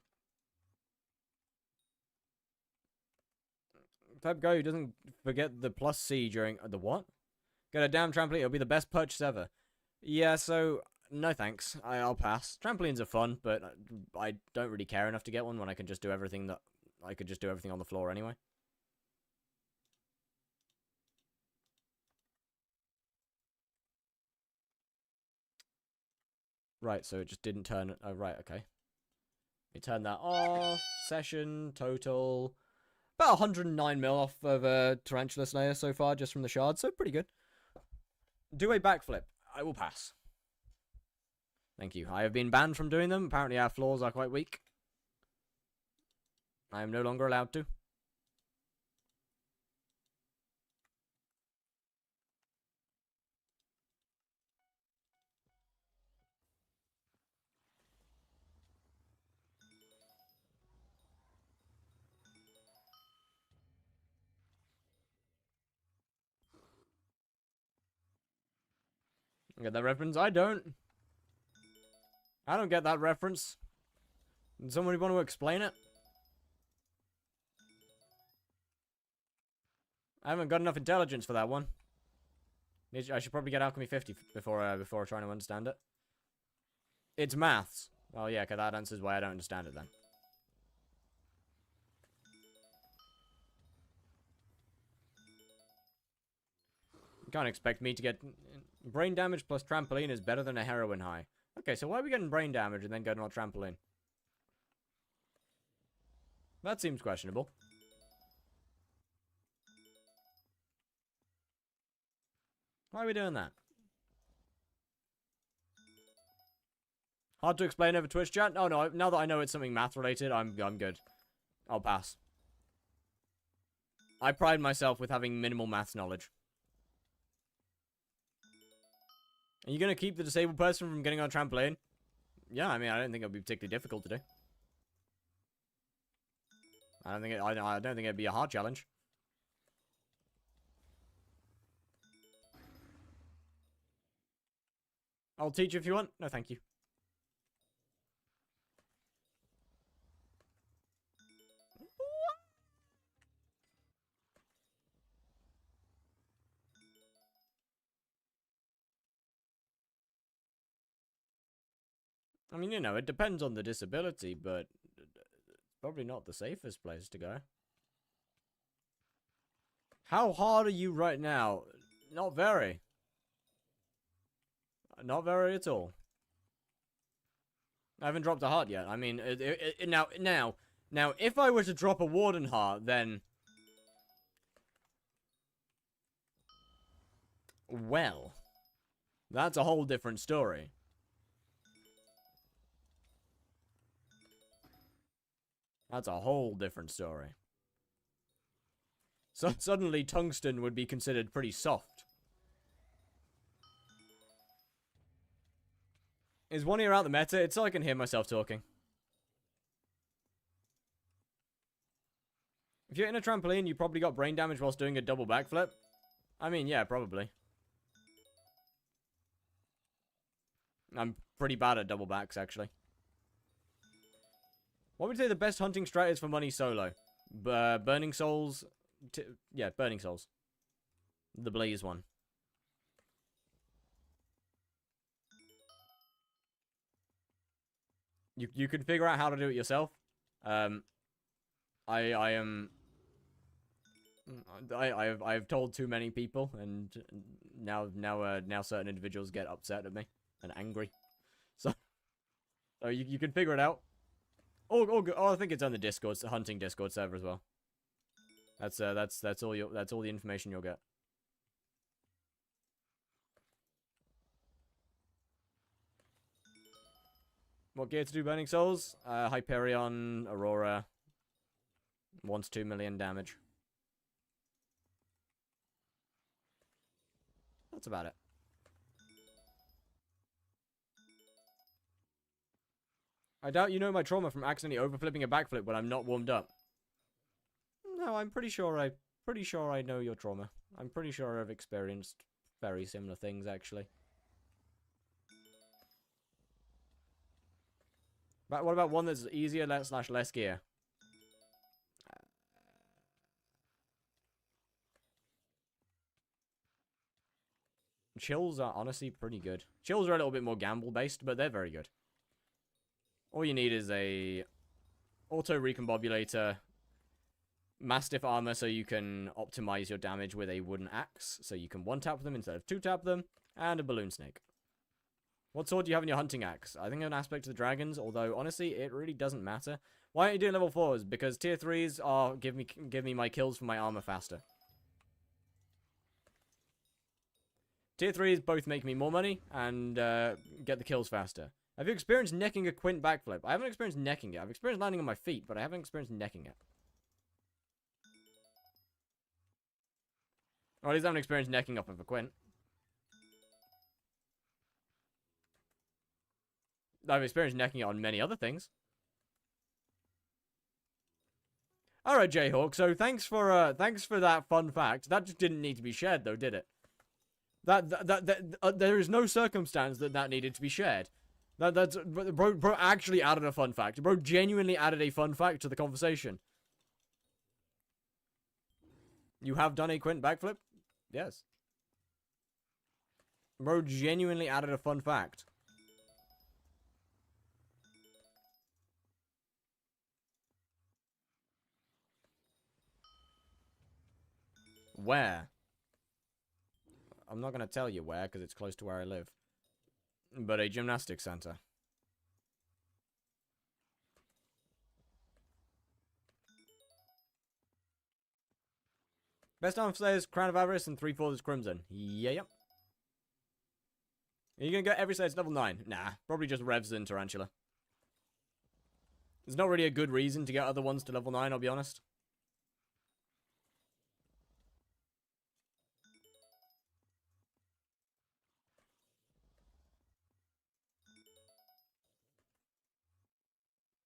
Type guy who doesn't forget the plus C during the what? Get a damn trampoline. It'll be the best purchase ever. Yeah, so no thanks. I'll pass. Trampolines are fun, but I don't really care enough to get one when I can just do everything that I could just do everything on the floor anyway. Right, so it just didn't turn. Oh, right, okay. We turn that off. Session total about 109 mil off of Tarantula Slayer so far, just from the shard. So pretty good. Do a backflip. I will pass. Thank you. I have been banned from doing them. Apparently our floors are quite weak. I am no longer allowed to. Get that reference? I don't. I don't get that reference. Does somebody want to explain it? I haven't got enough intelligence for that one. I should probably get Alchemy 50 before trying to understand it. It's maths. Oh yeah, okay, that answers why I don't understand it then. You can't expect me to get... Brain damage plus trampoline is better than a heroin high. Okay, so why are we getting brain damage and then going on a trampoline? That seems questionable. Why are we doing that? Hard to explain over Twitch chat? Oh no, now that I know it's something math related, I'm good. I'll pass. I pride myself with having minimal maths knowledge. Are you gonna keep the disabled person from getting on a trampoline? Yeah, I mean, I don't think it'll be particularly difficult to do. I don't think it'd be a hard challenge. I'll teach you if you want. No, thank you. I mean, you know, it depends on the disability, but probably not the safest place to go. How hard are you right now? Not very. Not very at all. I haven't dropped a heart yet. I mean, now, if I were to drop a warden heart, then... Well, that's a whole different story. That's a whole different story. So suddenly tungsten would be considered pretty soft. Is one ear out the meta? It's so I can hear myself talking. If you're in a trampoline, you probably got brain damage whilst doing a double backflip. I mean, yeah, probably. I'm pretty bad at double backs, actually. What would you say the best hunting strat is for money solo? Burning Souls. Yeah, Burning Souls. The Blaze one. You can figure out how to do it yourself. I've told too many people, and now certain individuals get upset at me and angry. So you can figure it out. Oh, I think it's on the Discord, it's the hunting Discord server as well. That's all the information you'll get. What gear to do Burning Souls? Hyperion, Aurora. 1 to 2 million damage. That's about it. I doubt you know my trauma from accidentally overflipping a backflip when I'm not warmed up. No, I'm pretty sure I know your trauma. I'm pretty sure I've experienced very similar things, actually. But what about one that's easier / less gear? Chills are honestly pretty good. Chills are a little bit more gamble-based, but they're very good. All you need is a auto recombobulator, mastiff armor so you can optimize your damage with a wooden axe, so you can one-tap them instead of two-tap them, and a balloon snake. What sword do you have in your hunting axe? I think an aspect of the dragons, although honestly it really doesn't matter. Why aren't you doing level 4s? Because tier 3s are give me my kills for my armor faster. Tier 3s both make me more money and get the kills faster. Have you experienced necking a quint backflip? I haven't experienced necking it. I've experienced landing on my feet, but I haven't experienced necking it. Or at least I haven't experienced necking off of a quint. I've experienced necking it on many other things. Alright, Jayhawk, so thanks for that fun fact. That just didn't need to be shared, though, did it? There is no circumstance that needed to be shared. Bro actually added a fun fact. Bro genuinely added a fun fact to the conversation. You have done a quint backflip? Yes. Bro genuinely added a fun fact. Where? I'm not going to tell you where, because it's close to where I live. But a gymnastics center. Best arm slayers, Crown of Avarice, and 3/4 Crimson. Yeah, yep. Are you going to get every stage level 9? Nah, probably just Revs and Tarantula. There's not really a good reason to get other ones to level 9, I'll be honest.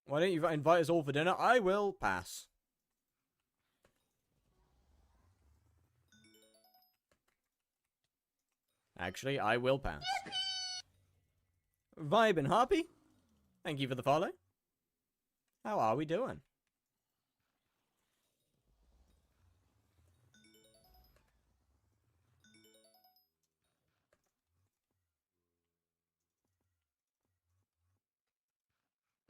Why don't you invite us all for dinner? I will pass. Actually, I will pass. Vibe and Harpy, thank you for the follow. How are we doing?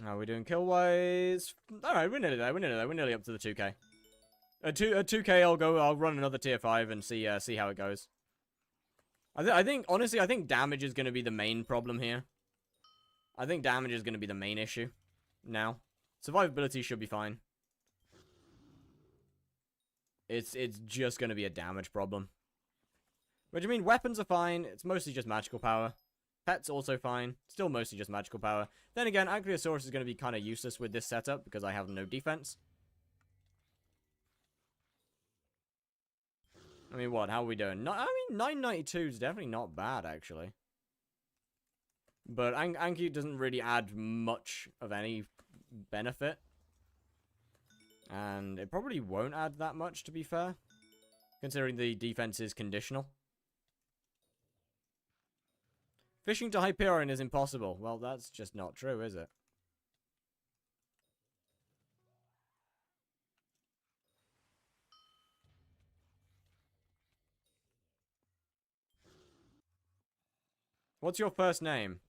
How are we doing kill-wise? Alright, we're nearly there, we're nearly up to the 2k. At 2k, I'll run another tier 5 and see how it goes. I think, honestly, I think damage is going to be the main problem here. I think damage is going to be the main issue now. Survivability should be fine. It's just going to be a damage problem. Which, I mean, weapons are fine. It's mostly just magical power. Pets also fine. Still mostly just magical power. Then again, Ankylosaurus is going to be kind of useless with this setup because I have no defense. I mean, what? How are we doing? I mean, 992 is definitely not bad, actually. But Anky doesn't really add much of any benefit. And it probably won't add that much, to be fair. Considering the defense is conditional. Fishing to Hyperion is impossible. Well, that's just not true, is it? What's your first name?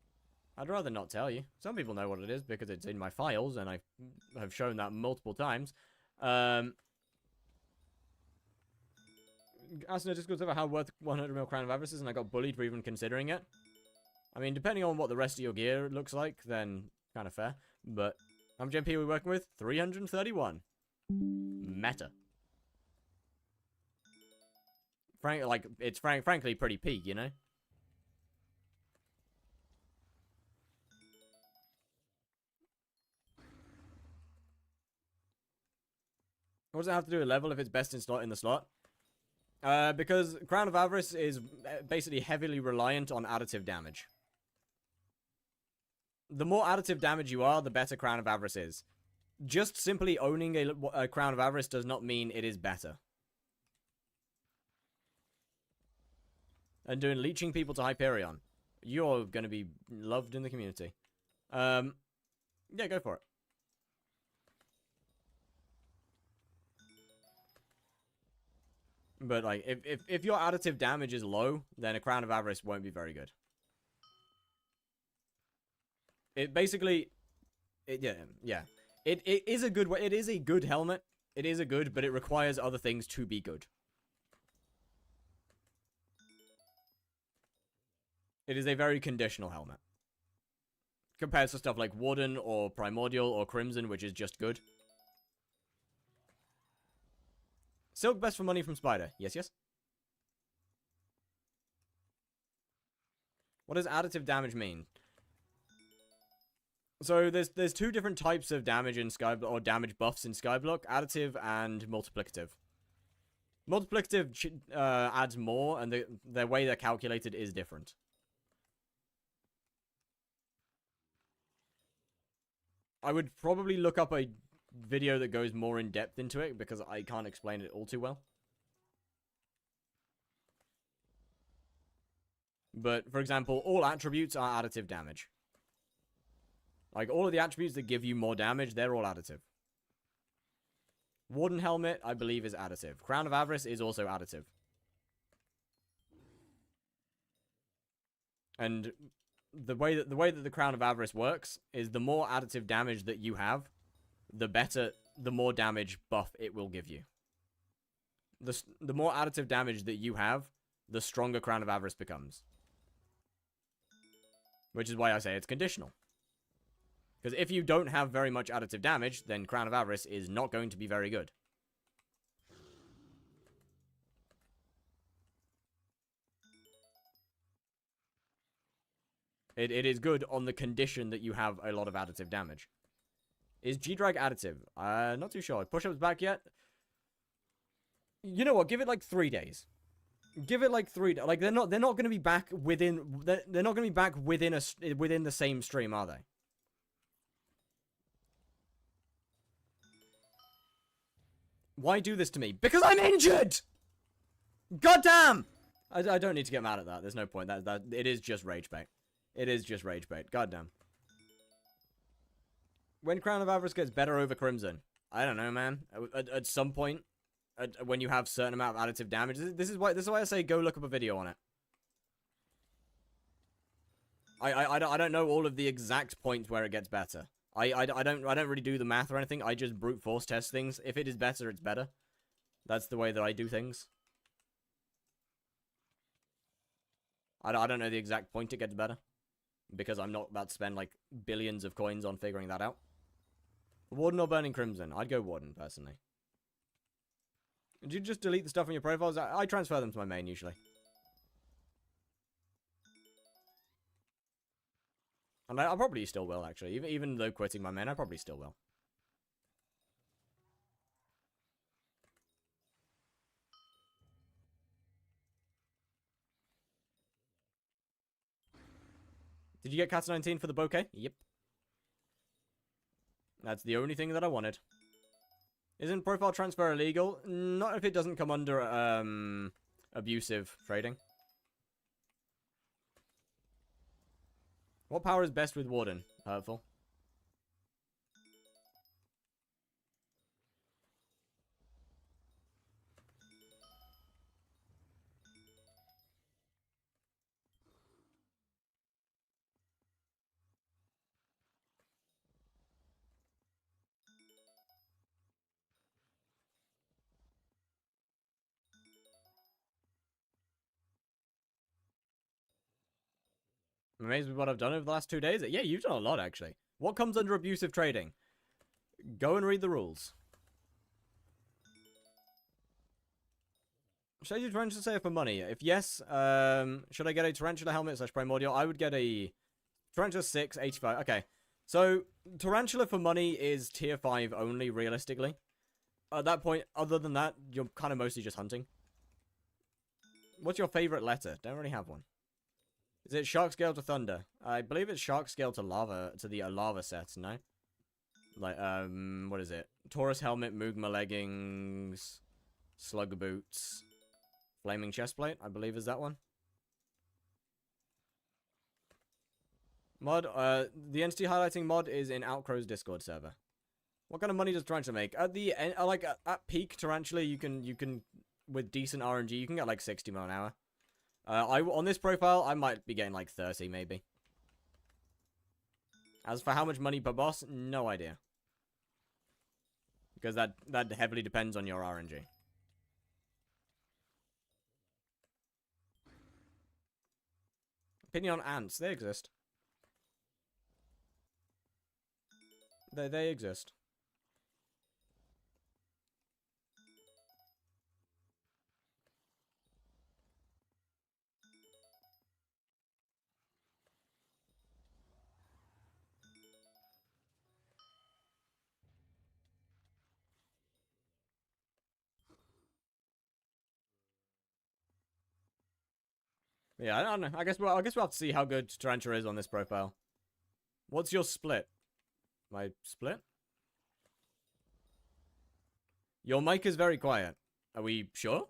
I'd rather not tell you. Some people know what it is because it's in my files, and I have shown that multiple times. Asked in a Discord server how worth 100 mil Crown of Avarice is, and I got bullied for even considering it. I mean, depending on what the rest of your gear looks like, then kind of fair. But how much MP are we working with? 331. Meta. It's frankly pretty peak, you know? What does it have to do with level if it's best in the slot? Because Crown of Avarice is basically heavily reliant on additive damage. The more additive damage you are, the better Crown of Avarice is. Just simply owning a Crown of Avarice does not mean it is better. And doing leeching people to Hyperion. You're going to be loved in the community. Yeah, go for it. But, like, if your additive damage is low, then a Crown of Avarice won't be very good. It basically... yeah. It is a good... It is a good helmet. It is a good, but it requires other things to be good. It is a very conditional helmet. Compared to stuff like Warden, or Primordial, or Crimson, which is just good. Silk best for money from Spider. Yes, yes. What does additive damage mean? So there's two different types of damage in Skyblock, or damage buffs in Skyblock: additive and multiplicative. Multiplicative adds more, and the way they're calculated is different. I would probably look up a video that goes more in depth into it, because I can't explain it all too well. But, for example, all attributes are additive damage. Like, all of the attributes that give you more damage, they're all additive. Warden Helmet, I believe, is additive. Crown of Avarice is also additive. And the way that the Crown of Avarice works is the more additive damage that you have, the more damage buff it will give you. The more additive damage that you have, the stronger Crown of Avarice becomes. Which is why I say it's conditional. Because if you don't have very much additive damage, then Crown of Avarice is not going to be very good. It is good on the condition that you have a lot of additive damage. Is G-Drag additive? Not too sure. Push-ups back yet? You know what? Give it like 3 days. Give it like 3 days. Like they're not going to be back within. They're not going to be back within the same stream, are they? Why do this to me? Because I'm injured! Goddamn! I don't need to get mad at that. There's no point. It is just rage bait. It is just rage bait. Goddamn. When Crown of Avarice gets better over Crimson? I don't know, man. At some point, when you have certain amount of additive damage, this is why I say go look up a video on it. I don't know all of the exact points where it gets better. I don't really do the math or anything. I just brute force test things. If it is better, it's better. That's the way that I do things. I don't know the exact point it gets better, because I'm not about to spend like billions of coins on figuring that out. Warden or Burning Crimson? I'd go Warden, personally. Did you just delete the stuff on your profiles? I transfer them to my main, usually. And I probably still will, actually. Even though quitting my main, I probably still will. Did you get Cats 19 for the bouquet? Yep. That's the only thing that I wanted. Isn't profile transfer illegal? Not if it doesn't come under, abusive trading. What power is best with Warden? Hurtful. I'm amazed with what I've done over the last 2 days. Yeah, you've done a lot, actually. What comes under abusive trading? Go and read the rules. Should I do Tarantula Sayer for money? If yes, should I get a Tarantula helmet / primordial? I would get a Tarantula 6, 85. Okay. So, Tarantula for money is tier 5 only, realistically. At that point, other than that, you're kind of mostly just hunting. What's your favorite letter? Don't really have one. Is it Shark Scale to Thunder? I believe it's Shark Scale to Lava, to the Lava set, no? Like, what is it? Taurus Helmet, Mugma Leggings, Slug Boots, Flaming Chestplate, I believe is that one. Mod, the entity highlighting mod is in Outcrow's Discord server. What kind of money does Tarantula make? At the end, like, at peak Tarantula, you can, with decent RNG, you can get like 60 mile an hour. On this profile, I might be getting like 30, maybe. As for how much money per boss, no idea. Because that heavily depends on your RNG. Opinion on ants, they exist. They exist. Yeah, I don't know. I guess we'll have to see how good Tarantula is on this profile. What's your split? My split? Your mic is very quiet. Are we sure?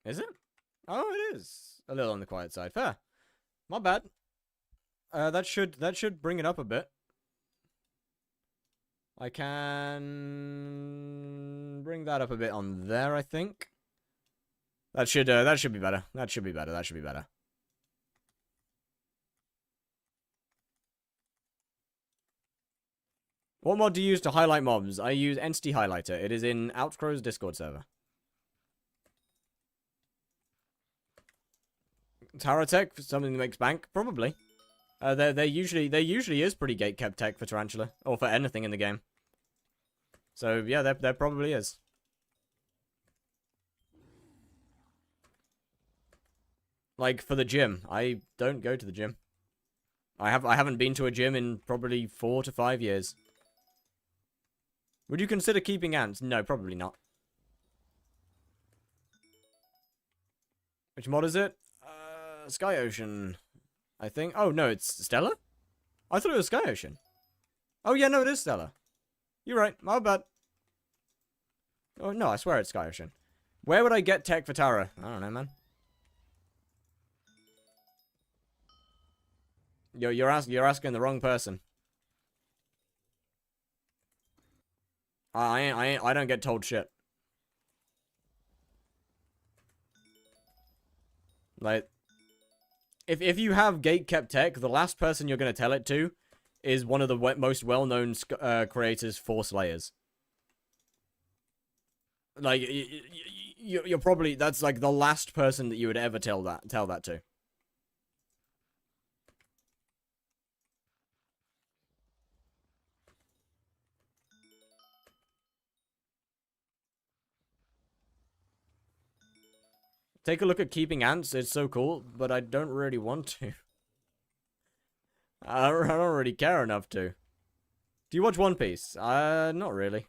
Is it? Oh, it is. A little on the quiet side. Fair. Not bad. That should bring it up a bit. I can bring that up a bit on there, I think. That should be better. That should be better. That should be better. What mod do you use to highlight mobs? I use Entity Highlighter. It is in Outcrow's Discord server. Tara tech for something that makes bank? Probably. There usually is pretty gatekept tech for Tarantula. Or for anything in the game. So yeah, there probably is. Like for the gym. I don't go to the gym. I haven't been to a gym in probably 4 to 5 years. Would you consider keeping ants? No, probably not. Which mod is it? Sky Ocean, I think. Oh, no, it's Stellar? I thought it was Sky Ocean. Oh, yeah, no, it is Stellar. You're right, my bad. Oh, no, I swear it's Sky Ocean. Where would I get tech for Tara? I don't know, man. You're asking the wrong person. I don't get told shit. Like, if you have gatekept tech, the last person you're going to tell it to is one of the most well-known creators for Slayers. Like, you're probably, that's like the last person that you would ever tell that to. Take a look at Keeping Ants. It's so cool, but I don't really want to. I don't really care enough to. Do you watch One Piece? Not really.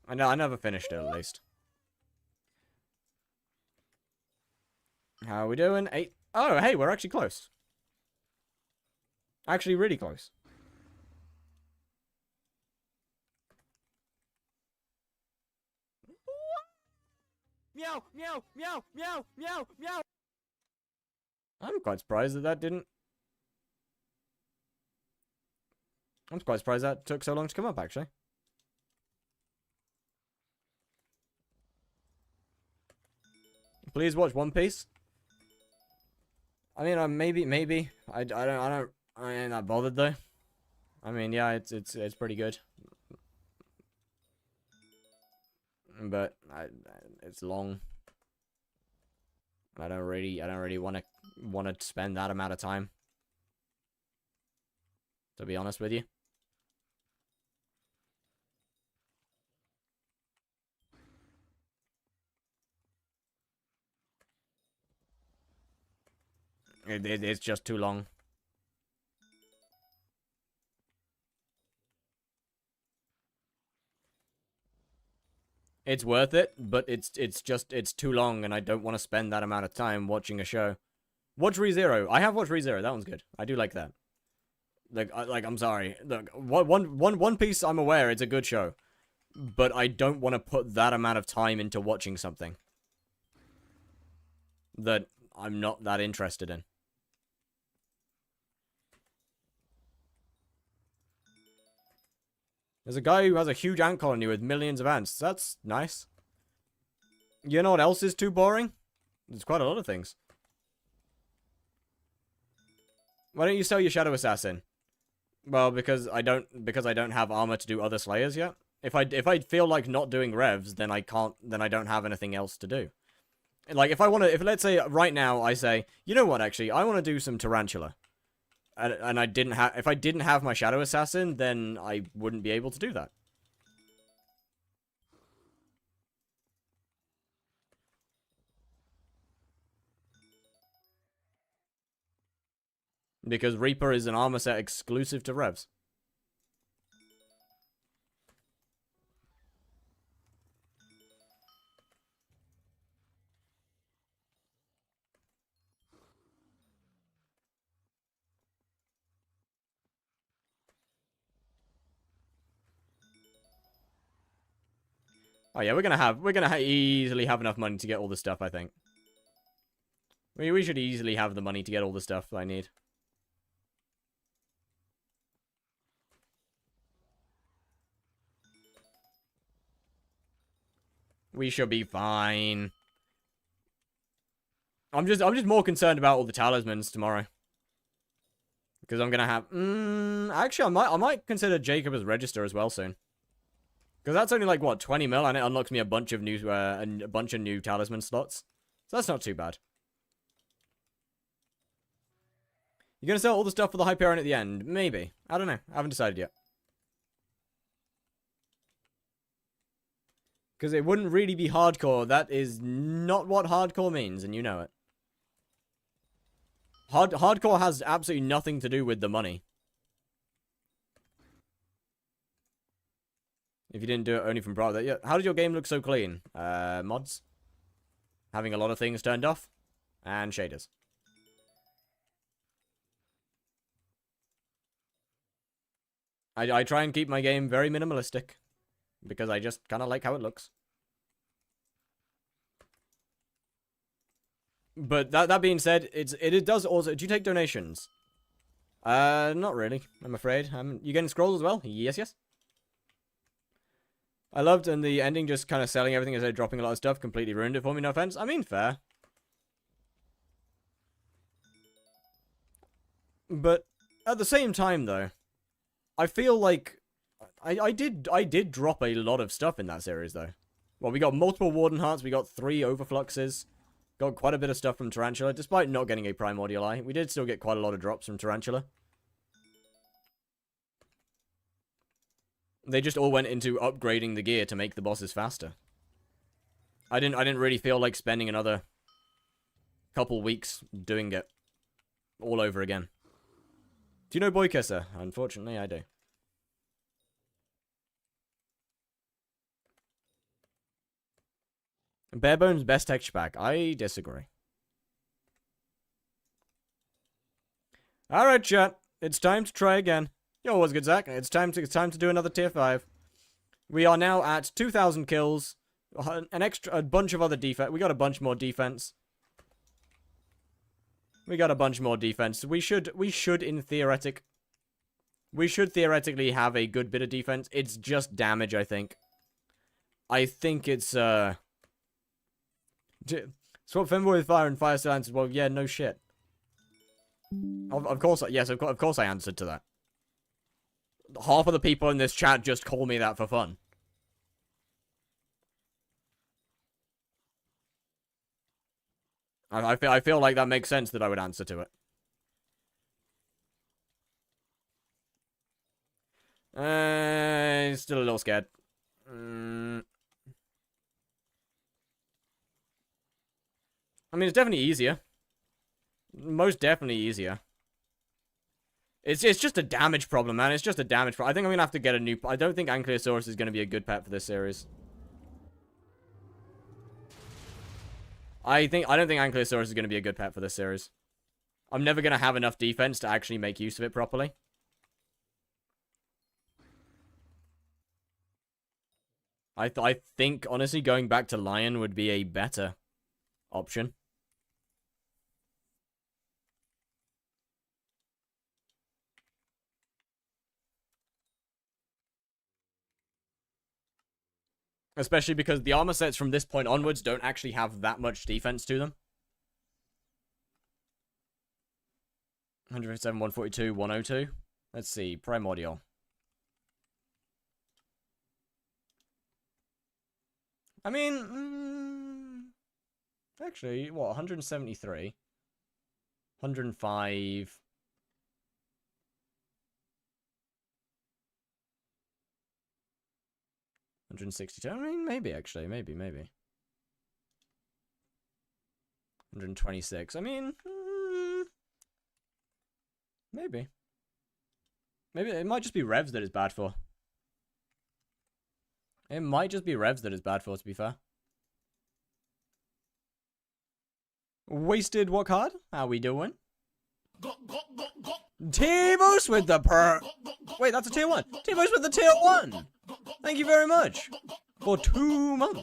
I never finished it, at least. How are we doing? 8. Oh, hey, we're actually close. Actually, really close. Meow, meow, meow, meow, meow, meow. I'm quite surprised that didn't... I'm quite surprised that took so long to come up, actually. Please watch One Piece. I mean, maybe. I ain't that bothered, though. I mean, yeah, it's pretty good. But it's long. I don't really want to spend that amount of time. To be honest with you. It's just too long. It's worth it, but it's too long, and I don't want to spend that amount of time watching a show. Watch ReZero. I have watched ReZero. That one's good. I do like that. Like I'm sorry. Look, One Piece. I'm aware it's a good show, but I don't want to put that amount of time into watching something that I'm not that interested in. There's a guy who has a huge ant colony with millions of ants. That's nice. You know what else is too boring? There's quite a lot of things. Why don't you sell your Shadow Assassin? Well, because I don't have armor to do other Slayers yet. If I feel like not doing revs, then I don't have anything else to do. Like if let's say right now I say, you know what, actually, I want to do some Tarantula. And if I didn't have my Shadow Assassin, then I wouldn't be able to do that. Because Reaper is an armor set exclusive to revs. Oh yeah, we're gonna easily have enough money to get all the stuff, I think. We should easily have the money to get all the stuff I need. We should be fine. I'm just more concerned about all the talismans tomorrow. Because I'm gonna have actually I might consider Jacob as register as well soon. Because that's only like what, 20 mil, and it unlocks me a bunch of new talisman slots. So that's not too bad. You're gonna sell all the stuff for the hyperion at the end? Maybe. I don't know. I haven't decided yet. Because it wouldn't really be hardcore. That is not what hardcore means, and you know it. Hardcore has absolutely nothing to do with the money. If you didn't do it only from private. Yeah. How did your game look so clean? Mods. Having a lot of things turned off. And shaders. I try and keep my game very minimalistic. Because I just kind of like how it looks. But that being said, it does also... Do you take donations? Not really, I'm afraid. You getting scrolls as well? Yes, yes. I loved, and the ending just kind of selling everything instead of dropping a lot of stuff completely ruined it for me, no offense. I mean, fair. But at the same time, though, I feel like I did drop a lot of stuff in that series, though. Well, we got multiple Warden Hearts, we got 3 Overfluxes, got quite a bit of stuff from Tarantula, despite not getting a Primordial Eye. We did still get quite a lot of drops from Tarantula. They just all went into upgrading the gear to make the bosses faster. I didn't really feel like spending another couple weeks doing it all over again. Do you know Boy Kisser? Unfortunately, I do. Barebones best texture pack. I disagree. Alright, chat. It's time to try again. Yo, what's good, Zach? It's time to do another tier 5. We are now at 2,000 kills. A bunch of other defense. We got a bunch more defense. We should theoretically have a good bit of defense. It's just damage, I think. I think it's, swap Femboy with fire and fire still answered. Well, yeah, no shit. Of course, yes, of course I answered to that. Half of the people in this chat just call me that for fun. I feel like that makes sense that I would answer to it. Still a little scared. I mean, it's definitely easier. Most definitely easier. It's just a damage problem, man. It's just a damage problem. I think I'm gonna have to get a new... I don't think Ankylosaurus is gonna be a good pet for this series. I don't think Ankylosaurus is gonna be a good pet for this series. I'm never gonna have enough defense to actually make use of it properly. I think, honestly, going back to Lion would be a better option. Especially because the armor sets from this point onwards don't actually have that much defense to them. 157, 142, 102. Let's see, Primordial. I mean, actually, what, 173? 105... 162? I mean, maybe, actually. Maybe. 126. I mean, maybe. Maybe it might just be revs that is bad for. It might just be revs that is bad for, to be fair. Wasted what card? How we doing? T-Moose with the Wait, that's a tier 1. T-Moose with the tier 1. Thank you very much. For 2 months.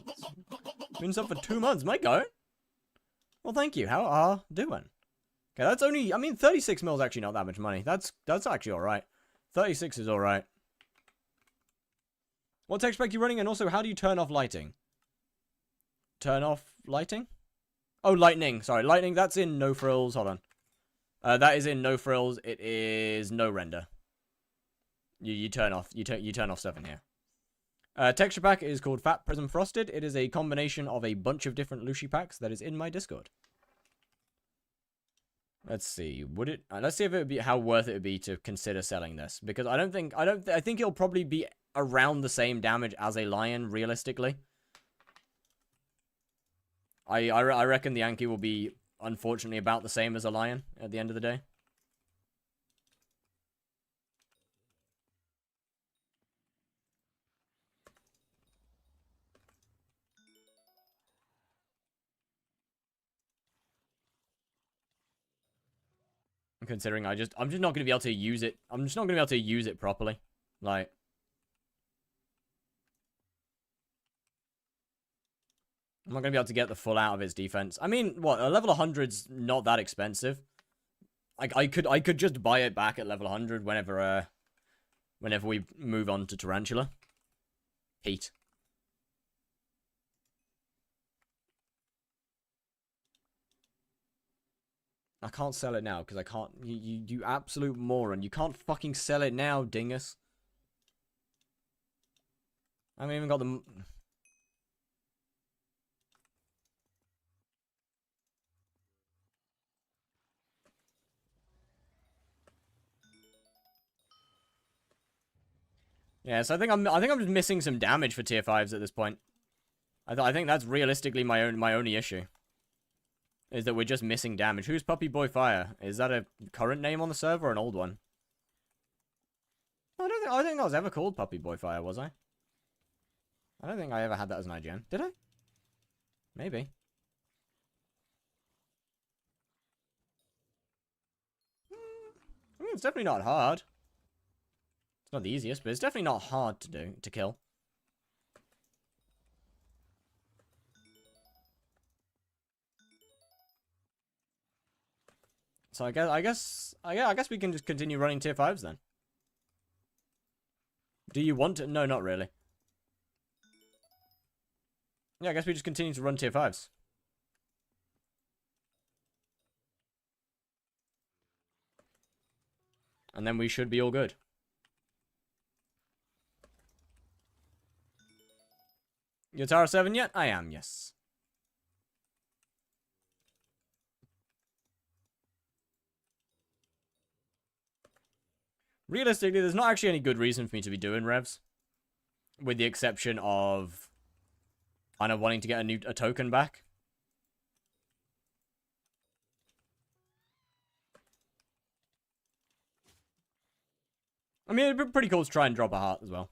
Been sub for 2 months. Might go. Well, thank you. How are doing? Okay, that's only, I mean, 36 mil is actually not that much money. That's actually alright. 36 is alright. What tech spec are you running? And also, how do you turn off lighting? Turn off lighting? Oh, lightning. Sorry, lightning. That's in no frills. Hold on. That is in no frills. It is no render. You turn off. You turn off stuff in here. Texture pack is called Fat Prism Frosted. It is a combination of a bunch of different Lushi packs that is in my Discord. Let's see. Would it? Let's see if it would be how worth it would be to consider selling this, because I think it'll probably be around the same damage as a lion realistically. I reckon the Anki will be unfortunately about the same as a lion at the end of the day. Considering I'm just not going to be able to use it. I'm just not going to be able to use it properly. Like, I'm not going to be able to get the full out of its defense. I mean, what, a level 100's not that expensive. I could just buy it back at level 100 whenever we move on to Tarantula. Pete. I can't sell it now because I can't. You absolute moron. You can't fucking sell it now, dingus. I haven't even got the. Yeah, so I think I'm just missing some damage for tier 5s at this point. I think that's realistically my only issue. Is that we're just missing damage. Who's Puppy Boy Fire? Is that a current name on the server or an old one? I don't think I was ever called Puppy Boy Fire, was I? I don't think I ever had that as an IGN. Did I? Maybe. I mean, it's definitely not hard. It's not the easiest, but it's definitely not hard to kill. So I guess we can just continue running tier 5s then. Do you want to? No, not really. Yeah, I guess we just continue to run tier 5s. And then we should be all good. You're Tara 7 yet? I am, yes. Realistically, there's not actually any good reason for me to be doing revs. With the exception of kind of wanting to get a token back. I mean, it'd be pretty cool to try and drop a heart as well.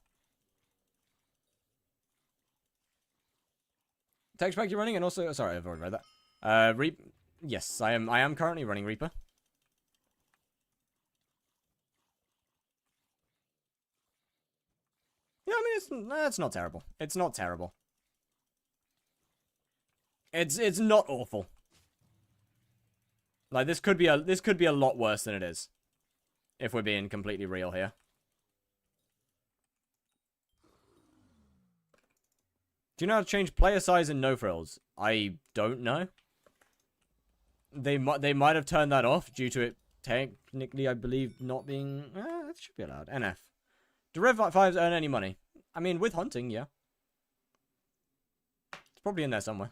Text pack you're running, and also... Sorry, I've already read that. Yes, I am currently running Reaper. Yeah, I mean, it's not terrible. It's not terrible. It's not awful. Like, this could be a lot worse than it is. If we're being completely real here. Do you know how to change player size in no frills? I don't know. They might have turned that off due to it technically, I believe, not being... it should be allowed. NF. Do Rev 5s earn any money? I mean, with hunting, yeah. It's probably in there somewhere.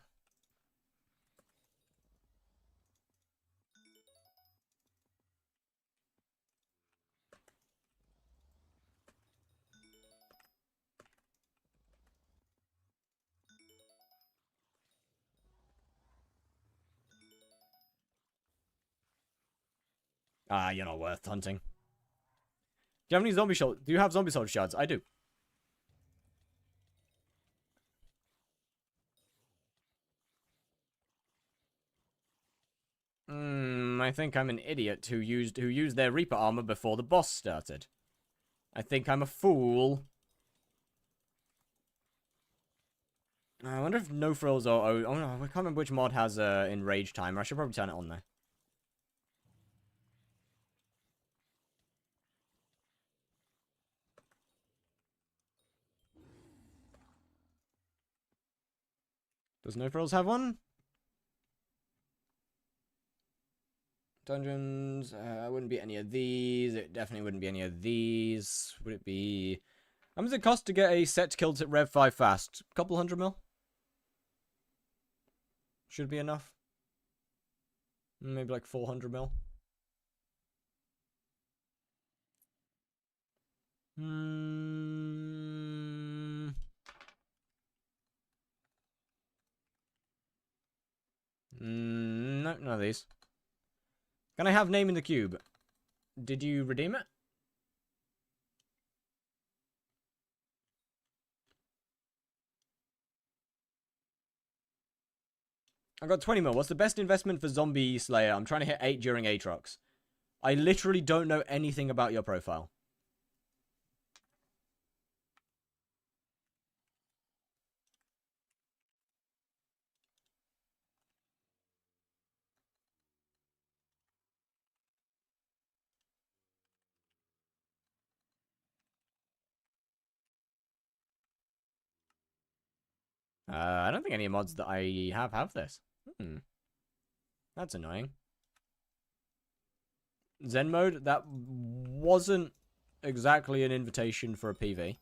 Ah, you're not worth hunting. Do you have any zombie soldier? Do you have zombie soldier shards? I do. I think I'm an idiot who used their Reaper armor before the boss started. I think I'm a fool. I wonder if no frills or... Oh, no, I can't remember which mod has enrage timer. I should probably turn it on, though. Does no frills have one? Dungeons, wouldn't be any of these. It definitely wouldn't be any of these. Would it be... How much does it cost to get a set kill at Rev 5 fast? Couple hundred mil? Should be enough. Maybe like 400 mil. No, none of these. Can I have name in the cube? Did you redeem it? I got 20 mil. What's the best investment for Zombie Slayer? I'm trying to hit 8 during Aatrox. I literally don't know anything about your profile. I don't think any mods that I have this. That's annoying. Zen mode? That wasn't exactly an invitation for a PV.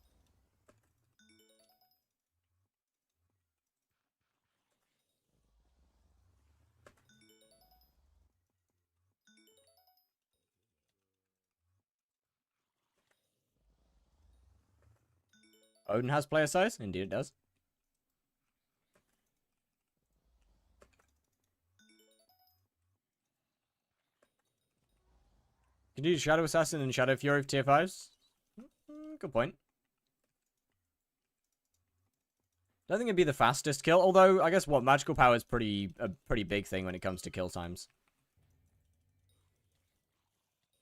Odin has player size? Indeed it does. Can you do Shadow Assassin and Shadow Fury of tier 5s? Good point. I don't think it'd be the fastest kill, although I guess magical power is a pretty big thing when it comes to kill times.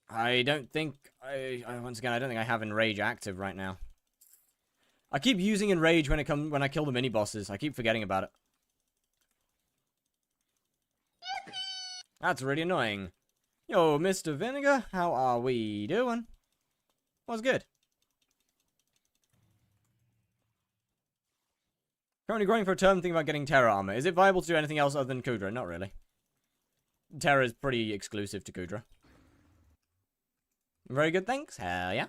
I don't think once again I don't think I have Enrage active right now. I keep using Enrage when I kill the mini bosses. I keep forgetting about it. That's really annoying. Yo, Mr. Vinegar, how are we doing? What's good? Currently growing for a term, thinking about getting Terra armor. Is it viable to do anything else other than Kudra? Not really. Terra is pretty exclusive to Kudra. Very good, thanks. Hell yeah.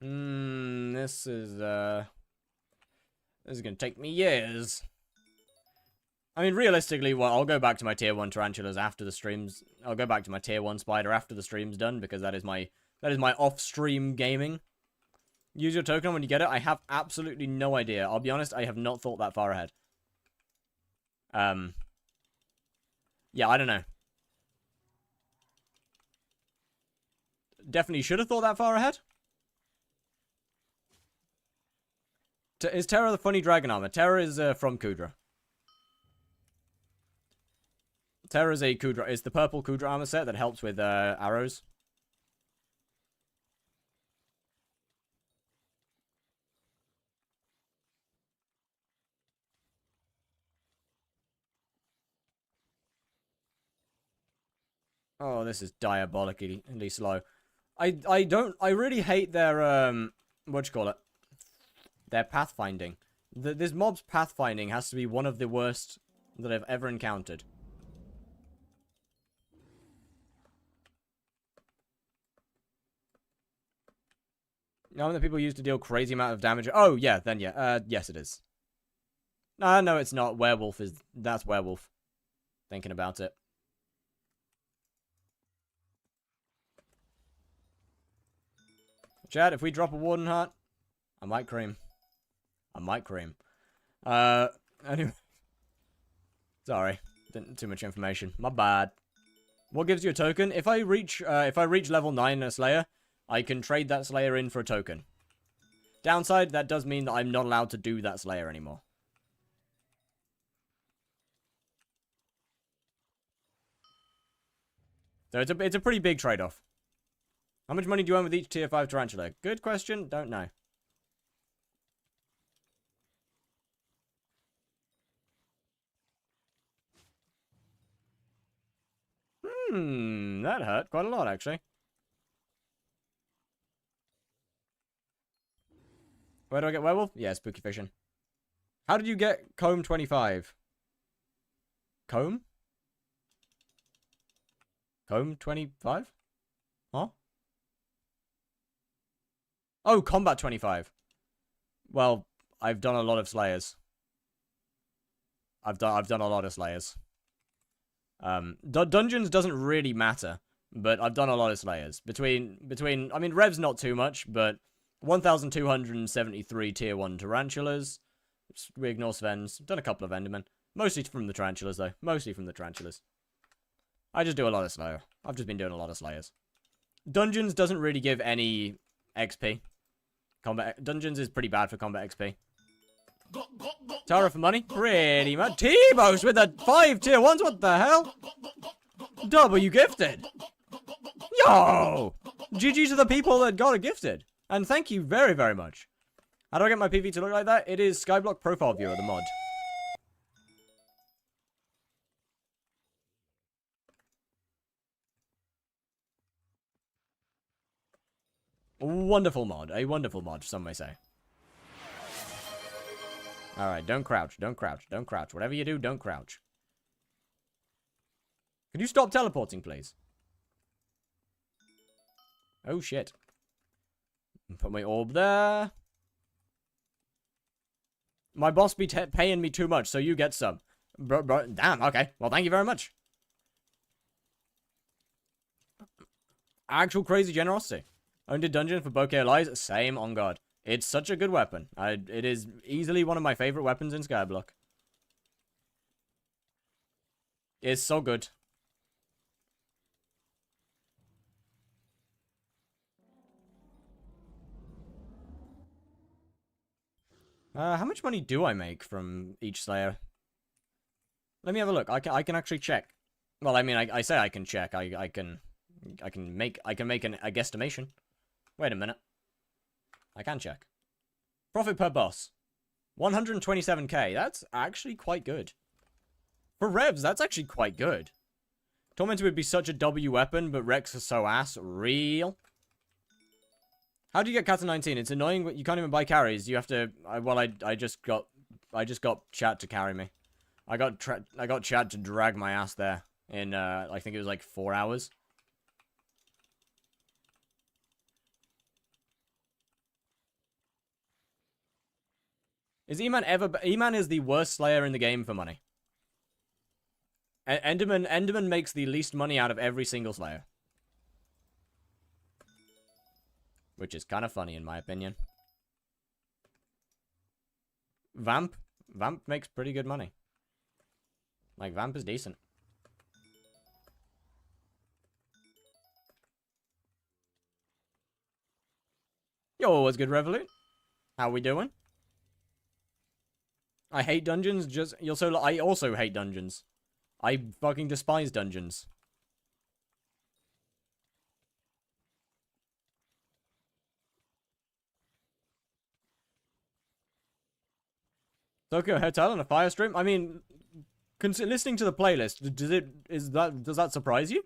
This is gonna take me years. I mean, realistically, I'll go back to my tier 1 tarantulas after the streams. I'll go back to my tier 1 spider after the stream's done, because that is my off-stream gaming. Use your token when you get it. I have absolutely no idea. I'll be honest, I have not thought that far ahead. Yeah, I don't know. Definitely should have thought that far ahead. Is Terra the funny dragon armor? Terra is from Kudra. Terra is the purple Kudra armor set that helps with arrows. Oh, this is diabolically slow. I really hate their what you call it? Their pathfinding. This mob's pathfinding has to be one of the worst that I've ever encountered. Now that people use to deal crazy amount of damage. Oh yeah, then yeah. Yes it is. No, it's not. That's werewolf. Thinking about it. Chad, if we drop a warden heart, I might cream. Anyway. Sorry. Too much information. My bad. What gives you a token? If I reach level 9 in a Slayer, I can trade that Slayer in for a token. Downside, that does mean that I'm not allowed to do that Slayer anymore. So it's a pretty big trade-off. How much money do you earn with each tier 5 tarantula? Good question. Don't know. That hurt quite a lot, actually. Where do I get werewolf? Yeah, spooky fishing. How did you get comb 25? Comb? Comb 25? Huh? Oh, combat 25. Well, I've done a lot of slayers. I've done a lot of slayers. Dungeons doesn't really matter, but I've done a lot of slayers. Between I mean, Rev's not too much, but 1,273 tier 1 tarantulas. We ignore Sven's. Done a couple of Endermen. Mostly from the tarantulas, though. Mostly from the tarantulas. I just do a lot of slayer. I've just been doing a lot of slayers. Dungeons doesn't really give any XP. Dungeons is pretty bad for combat XP. Tara for money? Pretty much. T-Boast with the 5 tier 1s? What the hell? W gifted. Yo! GG to the people that got it gifted. And thank you very, very much. How do I get my PV to look like that? It is Skyblock Profile Viewer, the mod. Wonderful mod. A wonderful mod, some may say. Alright, don't crouch, don't crouch, don't crouch. Whatever you do, don't crouch. Could you stop teleporting, please? Oh, shit. Put my orb there. My boss be paying me too much, so you get some. Damn, okay. Well, thank you very much. Actual crazy generosity. Owned a dungeon for bouquet of lies. Same, on God. It's such a good weapon. It is easily one of my favorite weapons in Skyblock. It's so good. How much money do I make from each Slayer? Let me have a look. I can actually check. Well, I mean, I say I can check. I can make a guesstimation. Wait a minute. I can check. Profit per boss. 127k. That's actually quite good. For Revs, that's actually quite good. Tormentor would be such a W weapon, but Rex is so ass. Real. How do you get Kata 19? It's annoying, you can't even buy carries. You have to... I just got chat to carry me. I got chat to drag my ass there in, I think it was like 4 hours. Is E-Man ever... E-Man is the worst Slayer in the game for money. Enderman makes the least money out of every single Slayer. Which is kind of funny in my opinion. Vamp makes pretty good money. Like, Vamp is decent. Yo, what's good, Revolut? How we doing? I hate dungeons, I also hate dungeons. I fucking despise dungeons. Tokyo Hotel and a fire stream? I mean, listening to the playlist, does that surprise you?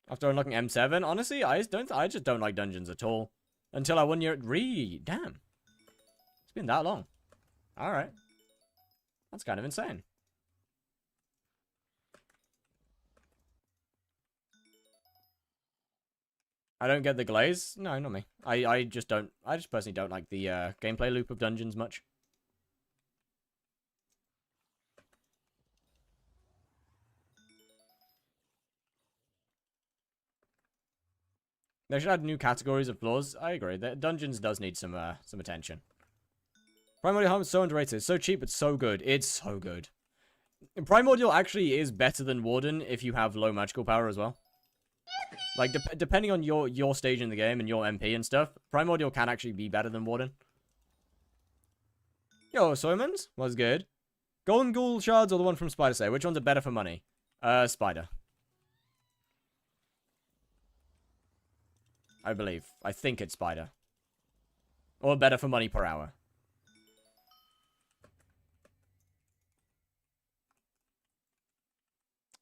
After unlocking M7, honestly, I just don't like dungeons at all. Until I 1 year... Damn. It's been that long. Alright. That's kind of insane. I don't get the glaze? No, not me. I just personally don't like the gameplay loop of dungeons much. They should add new categories of floors. I agree. Dungeons does need some attention. Primordial Helmet is so underrated. It's so cheap, it's so good. It's so good. Primordial actually is better than Warden if you have low magical power as well. Like, depending on your stage in the game and your MP and stuff, Primordial can actually be better than Warden. Yo, Soymans, what's good? Golden Ghoul shards or the one from Spider Slayer? Which ones are better for money? Spider. I believe. I think it's Spider. Or better for money per hour.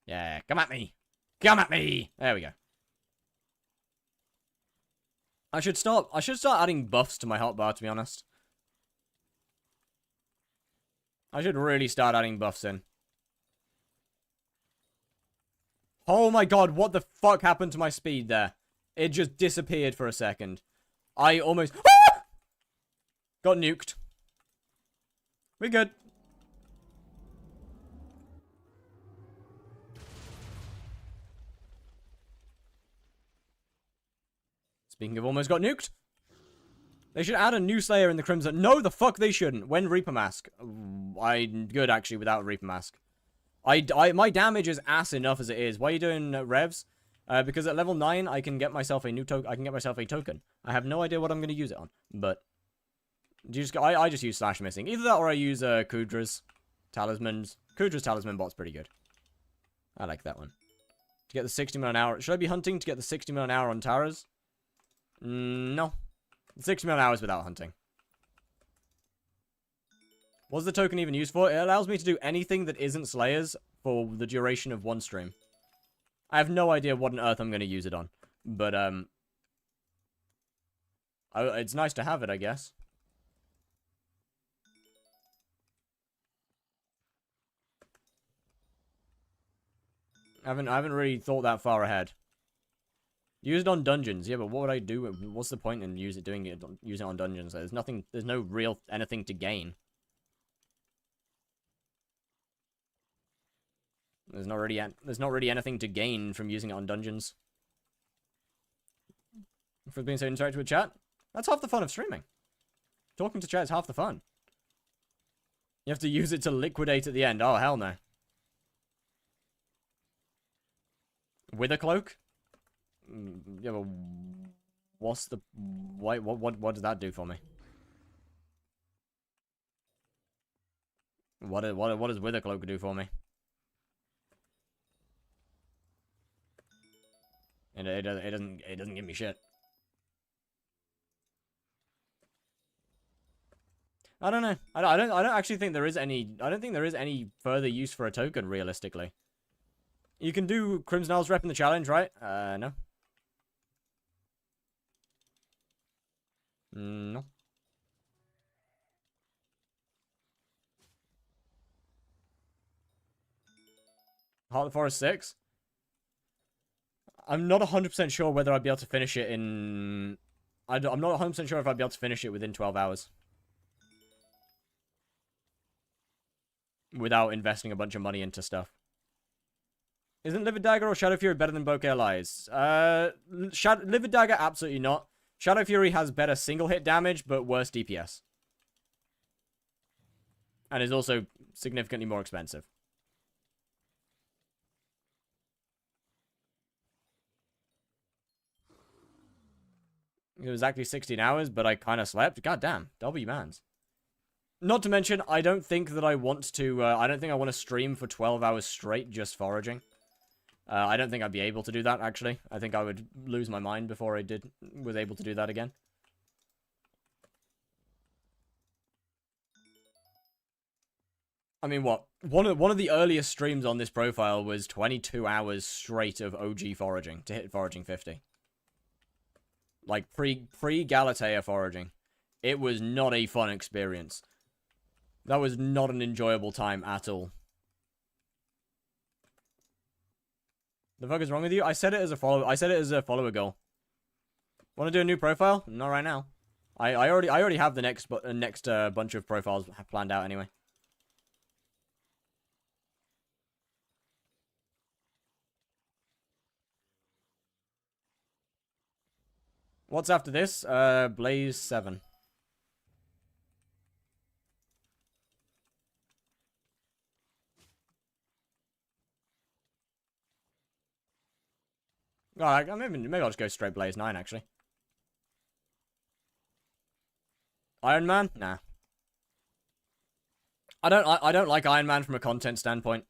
Yeah, come at me. Come at me. There we go. I should start adding buffs to my hotbar, to be honest. I should really start adding buffs in. Oh my god, what the fuck happened to my speed there? It just disappeared for a second. I almost... got nuked. We're good. Speaking of almost got nuked. They should add a new Slayer in the Crimson. No, the fuck they shouldn't. When Reaper Mask. I'm good, actually, without Reaper Mask. My damage is ass enough as it is. Why are you doing revs? Because at level 9, I can get myself a new token. I can get myself a token. I have no idea what I'm going to use it on. But I just use Slash Missing. Either that or I use Kudra's Talismans. Kudra's Talisman bot's pretty good. I like that one. To get the 60 mil an hour. Should I be hunting to get the 60 mil an hour on Tara's? No. 60 mil an hour is without hunting. What's the token even used for? It allows me to do anything that isn't Slayers for the duration of one stream. I have no idea what on earth I'm going to use it on. But, it's nice to have it, I guess. I haven't really thought that far ahead. Use it on dungeons. Yeah, but what would I do? What's the point in using it on dungeons? There's no real anything to gain. There's not really anything to gain from using it on dungeons. For being so interactive with chat, that's half the fun of streaming. Talking to chat is half the fun. You have to use it to liquidate at the end. Oh, hell no. With a cloak? Yeah, but what's the... What does that do for me? What does Wither Cloak do for me? And it doesn't give me shit. I don't know. I don't actually think there is any... I don't think there is any further use for a token, realistically. You can do Crimson Isles rep in the challenge, right? No. No. Heart of the Forest 6? I'm not 100% sure whether I'd be able to finish it in... I'm not 100% sure if I'd be able to finish it within 12 hours. Without investing a bunch of money into stuff. Isn't Livid Dagger or Shadow Fury better than Bokeh Lies? Livid Dagger, absolutely not. Shadow Fury has better single hit damage, but worse DPS. And is also significantly more expensive. It was exactly 16 hours, but I kind of slept. God damn, W mans. Not to mention, I don't think that I want to, I don't think I want to stream for 12 hours straight just foraging. I don't think I'd be able to do that, actually. I think I would lose my mind before I was able to do that again. I mean, what? One of the earliest streams on this profile was 22 hours straight of OG foraging to hit foraging 50. Like, pre-Galatea foraging. It was not a fun experience. That was not an enjoyable time at all. The fuck is wrong with you? I said it as a follower goal. Want to do a new profile? Not right now. I already have the next bunch of profiles planned out anyway. What's after this? Blaze 7. Alright, maybe I'll just go straight Blaze 9, actually. Iron Man? Nah. I don't like Iron Man from a content standpoint.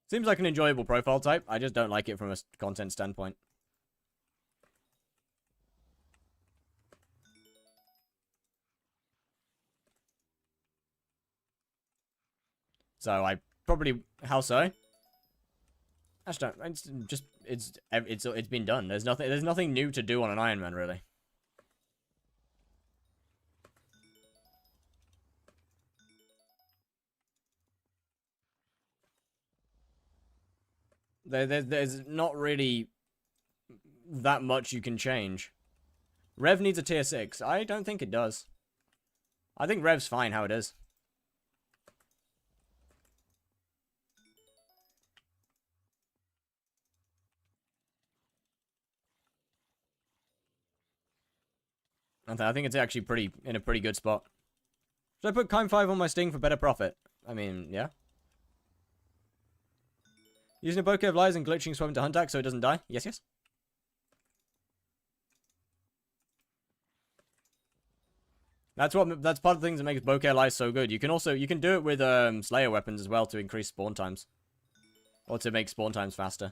Seems like an enjoyable profile type. I just don't like it from a content standpoint. So I probably... How so? I just don't... It's just... It's been done. There's nothing new to do on an Iron Man, really. There's not really that much you can change. Rev needs a tier 6. I don't think it does. I think Rev's fine how it is. I think it's actually in a pretty good spot. Should I put Kime 5 on my Sting for better profit? I mean, yeah. Using a bouquet of lies and glitching swim to Huntac so it doesn't die? Yes, yes. That's part of the things that makes bouquet of lies so good. You can do it with Slayer weapons as well to increase spawn times. Or to make spawn times faster.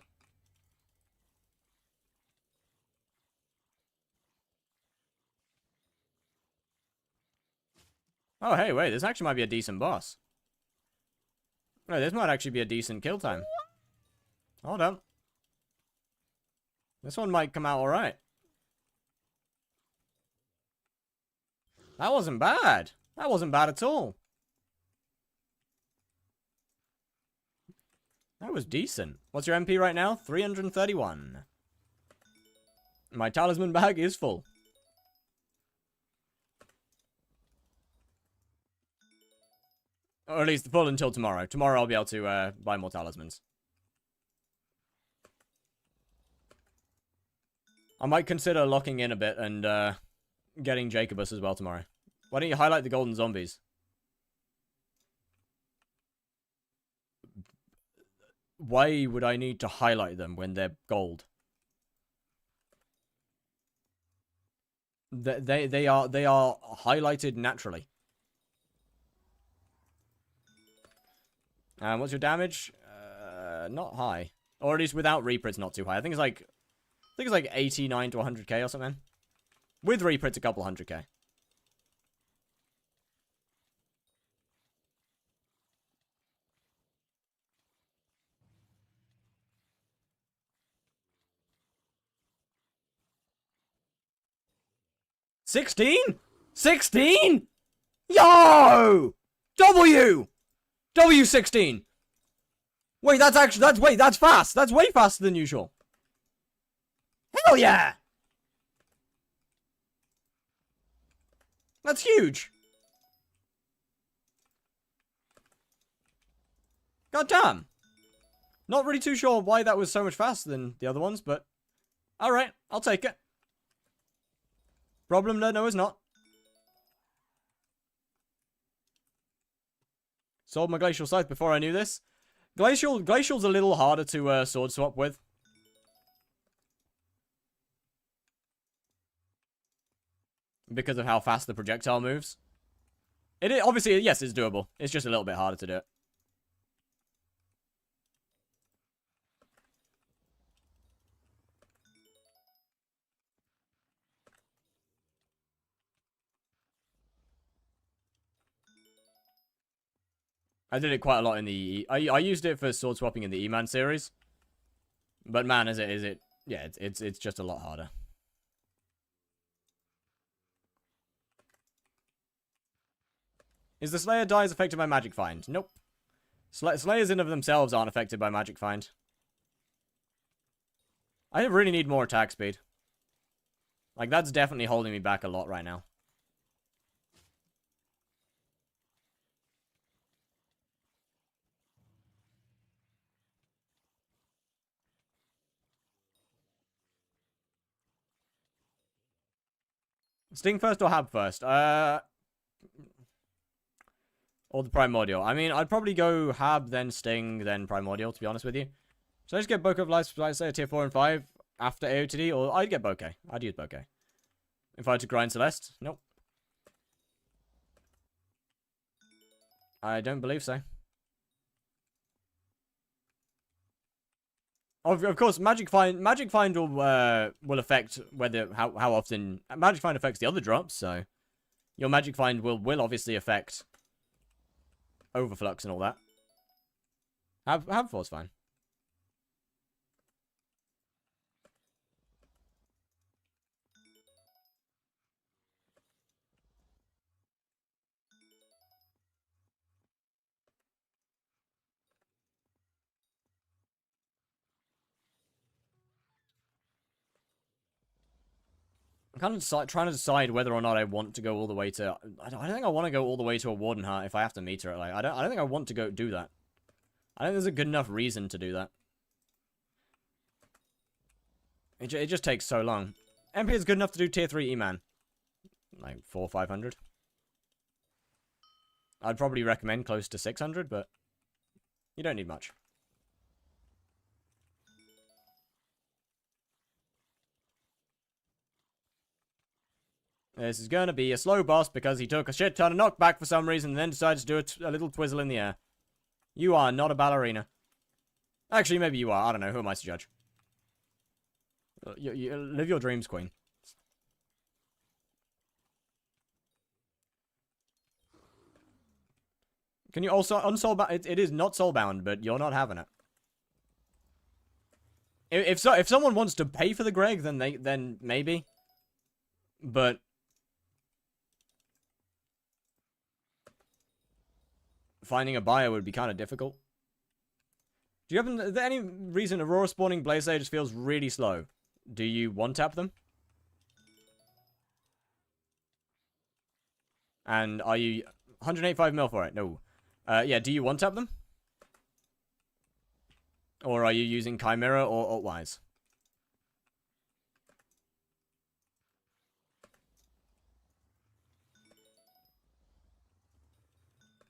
Oh, hey, wait, this actually might be a decent boss. No, this might actually be a decent kill time. Hold on. This one might come out alright. That wasn't bad. That wasn't bad at all. That was decent. What's your MP right now? 331. My talisman bag is full. Or at least full until tomorrow. Tomorrow I'll be able to buy more talismans. I might consider locking in a bit and getting Jacobus as well tomorrow. Why don't you highlight the golden zombies? Why would I need to highlight them when they're gold? They are highlighted naturally. What's your damage? Not high. Or at least without Reaper, it's not too high. I think it's like 89 to 100k or something. With Reaper, it's a couple 100k. $16? Yo! W16! Wait, that's fast! That's way faster than usual. Hell yeah! That's huge! God damn! Not really too sure why that was so much faster than the other ones, but... Alright, I'll take it. Problem? No, it's not. Sold my Glacial Scythe before I knew this. Glacial's a little harder to sword swap with. Because of how fast the projectile moves. Obviously, yes, it's doable. It's just a little bit harder to do it. I did it quite a lot in the... I used it for sword swapping in the E-Man series. But man, is it... Yeah, it's just a lot harder. Is the Slayer dies affected by Magic Find? Nope. Slayers in of themselves aren't affected by Magic Find. I really need more attack speed. Like, that's definitely holding me back a lot right now. Sting first or Hab first? Or the Primordial. I mean, I'd probably go Hab, then Sting, then Primordial, to be honest with you. So I just get Bouquet of Life, like say, tier 4 and 5 after AOTD, or I'd get Bouquet. I'd use Bouquet. If I had to grind Celeste? Nope. I don't believe so. Of course, Magic Find will affect how often Magic Find affects the other drops. So your Magic Find will obviously affect Overflux and all that. Have Force fine. I'm kind of trying to decide whether or not I want to go all the way to. I don't think I want to go all the way to a Warden Heart if I have to meter it. Like I don't think I want to go do that. I think there's a good enough reason to do that. It just takes so long. MP is good enough to do tier 3 E-Man. Like 400 or 500. I'd probably recommend close to 600, but you don't need much. This is going to be a slow boss because he took a shit ton of knockback for some reason and then decided to do a little twizzle in the air. You are not a ballerina. Actually, maybe you are. I don't know. Who am I to judge? You live your dreams, queen. Can you also unsoulbound? It is not soulbound, but you're not having it. If someone wants to pay for the Greg, then maybe. But finding a buyer would be kind of difficult. Do you happen? Is there any reason Aurora spawning Blaze Sages feels really slow? Do you one-tap them? And are you 185 mil for it? No. Yeah, do you one-tap them? Or are you using Chimera or Altwise?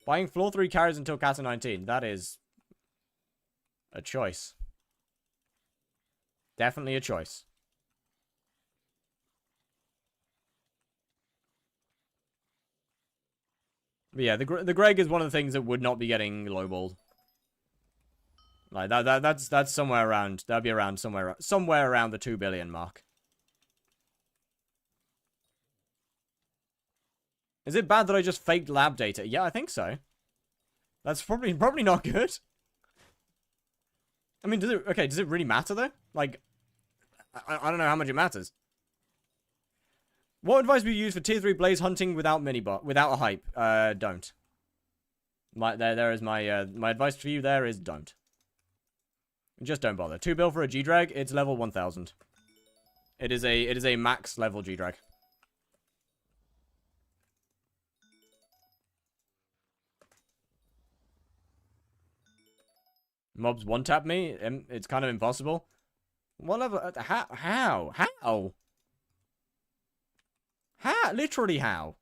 Buying floor 3 carries until Kata 19. That is a choice. Definitely a choice. But yeah, the Greg is one of the things that would not be getting lowballed. Like that's somewhere around. That'd be around somewhere around the 2 billion mark. Is it bad that I just faked lab data? Yeah, I think so. That's probably not good. I mean, does it really matter though? Like, I don't know how much it matters. What advice would you use for tier 3 blaze hunting without without a hype? Don't. There is my my advice for you. There is don't. Just don't bother. 2 bill for a G-Drag. It's level 1000. It is a max level G-Drag. Mobs one-tap me? It's kind of impossible. What level? How? How? Literally how?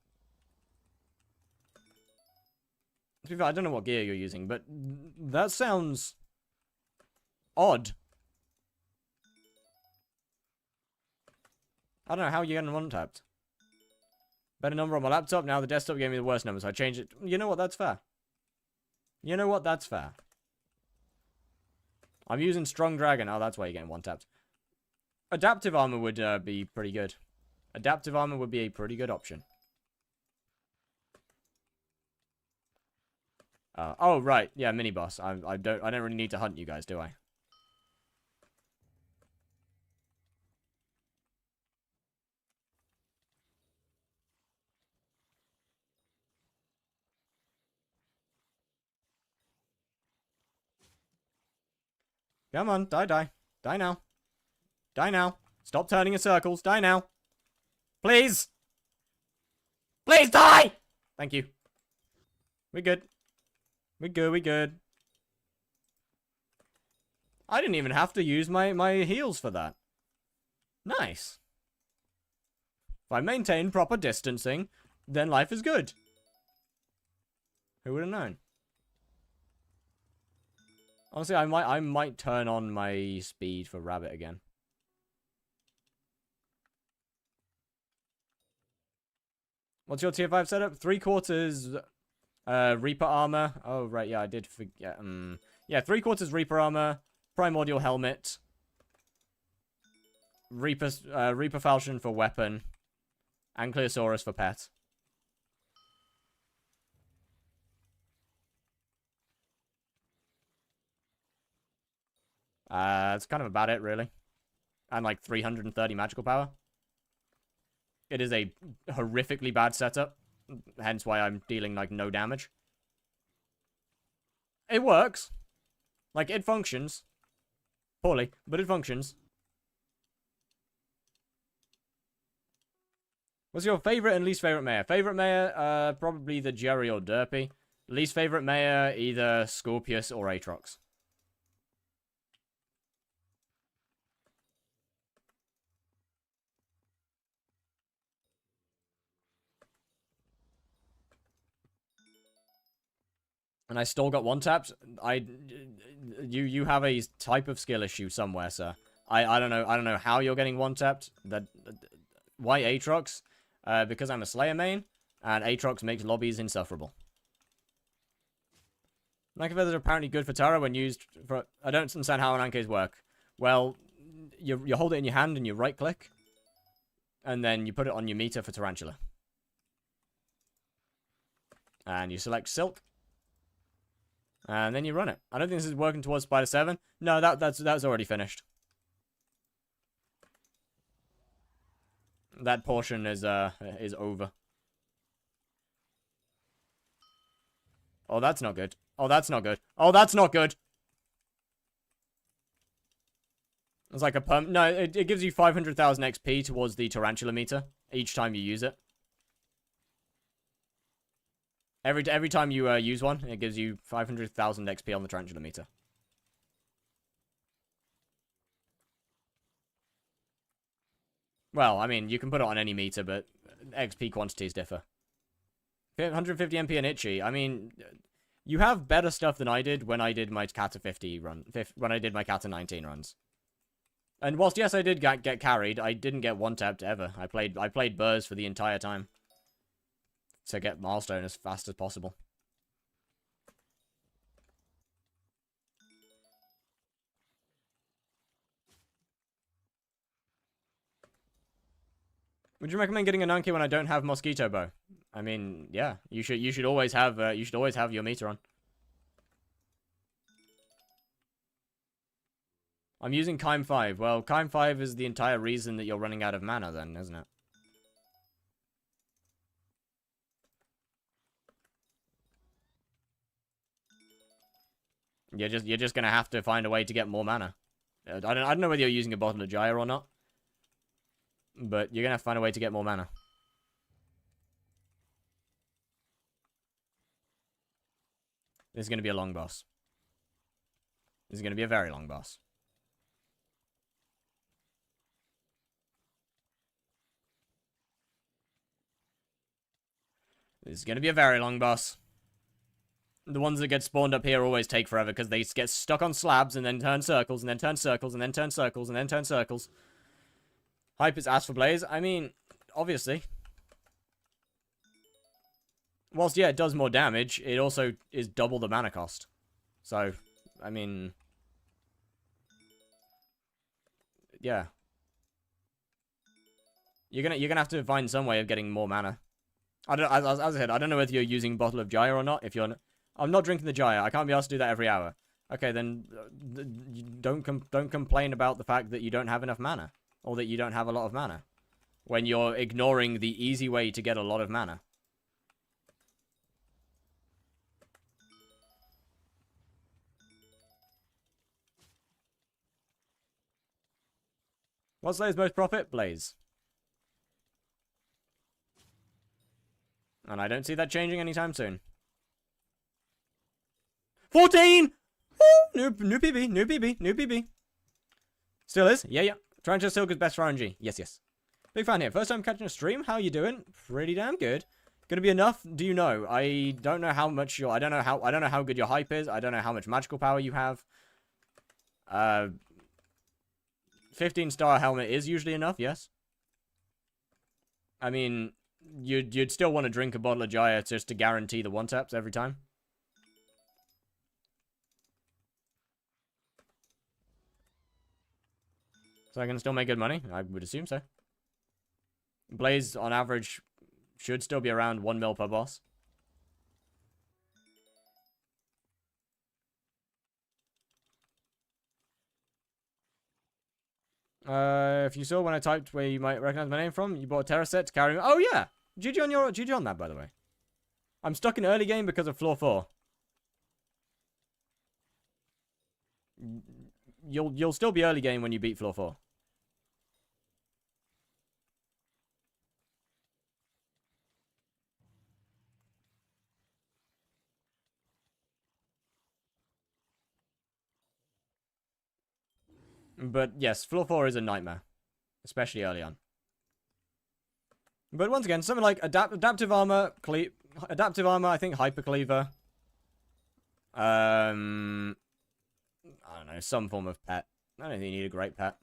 To be fair, I don't know what gear you're using, but that sounds odd. I don't know how you're getting one-tapped. Better number on my laptop. Now the desktop gave me the worst number, so I changed it. You know what? That's fair. You know what? That's fair. I'm using Strong Dragon. Oh, that's why you're getting one-tapped. Adaptive armor would be pretty good. Adaptive armor would be a pretty good option. Oh, right. Yeah, mini-boss. I don't really need to hunt you guys, do I? Come on, die. Die now. Die now. Stop turning in circles. Die now. Please! Please die! Thank you. We're good. We're good. I didn't even have to use my heals for that. Nice. If I maintain proper distancing, then life is good. Who would have known? Honestly, I might turn on my speed for Rabbit again. What's your tier 5 setup? 3/4 Reaper armor. Oh right, yeah, I did forget. Yeah, 3/4 Reaper armor, Primordial Helmet. Reaper Falchion for weapon. Ankylosaurus for pet. That's kind of about it, really. And like 330 magical power. It is a horrifically bad setup. Hence why I'm dealing, like, no damage. It works. Like, it functions. Poorly, but it functions. What's your favorite and least favorite mayor? Favorite mayor, probably the Jerry or Derpy. Least favorite mayor, either Scorpius or Aatrox. And I still got one tapped. You have a type of skill issue somewhere, sir. I don't know how you're getting one tapped. Why Aatrox? Because I'm a Slayer main, and Aatrox makes lobbies insufferable. Ananke feathers are apparently good for Tara when used for. I don't understand how Anankes work. Well, you hold it in your hand and you right click, and then you put it on your meter for Tarantula, and you select Silk. And then you run it. I don't think this is working towards Spider 7. No, that's already finished. That portion is over. Oh, that's not good. Oh, that's not good. Oh, that's not good. It's like a no, it gives you 500,000 XP towards the Tarantula meter each time you use it. Every time you use one, it gives you 500,000 XP on the Tarantula meter. Well, I mean, you can put it on any meter, but XP quantities differ. 150 MP and Itchy. I mean, you have better stuff than I did when I did my Kata 50 run. When I did my Kata 19 runs. And whilst, yes, I did get carried, I didn't get one-tapped ever. I played Burrs for the entire time. To get milestone as fast as possible. Would you recommend getting a Ananke when I don't have Mosquito Bow? I mean, yeah, you should always have your meter on. I'm using Kime 5. Well, Kime 5 is the entire reason that you're running out of mana then, isn't it? You're just gonna have to find a way to get more mana. I don't know whether you're using a bottle of Gyre or not, but you're gonna have to find a way to get more mana. This is gonna be a long boss. This is gonna be a very long boss. This is gonna be a very long boss. The ones that get spawned up here always take forever because they get stuck on slabs and then turn circles and then turn circles and then turn circles and then turn circles. Hype is asked for Blaze. I mean, obviously. Whilst, yeah, it does more damage, it also is double the mana cost. So, I mean... yeah. You're gonna have to find some way of getting more mana. As I said, I don't know whether you're using Bottle of Gyre or not. If you're... I'm not drinking the Gyre. I can't be asked to do that every hour. Okay, then don't complain about the fact that you don't have enough mana. Or that you don't have a lot of mana. When you're ignoring the easy way to get a lot of mana. What's Slayer's most profit? Blaze. And I don't see that changing anytime soon. 14! Woo! New PB, new PB, new PB. Still is? Yeah. Tarantula Silk is best for RNG. Yes. Big fan here. First time catching a stream. How you doing? Pretty damn good. Gonna be enough? Do you know? I don't know how much I don't know how good your hype is. I don't know how much magical power you have. 15-star helmet is usually enough, yes. I mean, you'd still want to drink a bottle of Gyre just to guarantee the one-taps every time. So I can still make good money? I would assume so. Blaze, on average, should still be around 1 mil per boss. If you saw when I typed where you might recognize my name from, you bought a Terra set to carry me. Oh, yeah! GG on that, by the way. I'm stuck in early game because of floor 4. You'll still be early game when you beat floor 4. But yes, floor 4 is a nightmare. Especially early on. But once again, something like adaptive armor, I think hyper cleaver. I don't know, some form of pet. I don't think you need a great pet.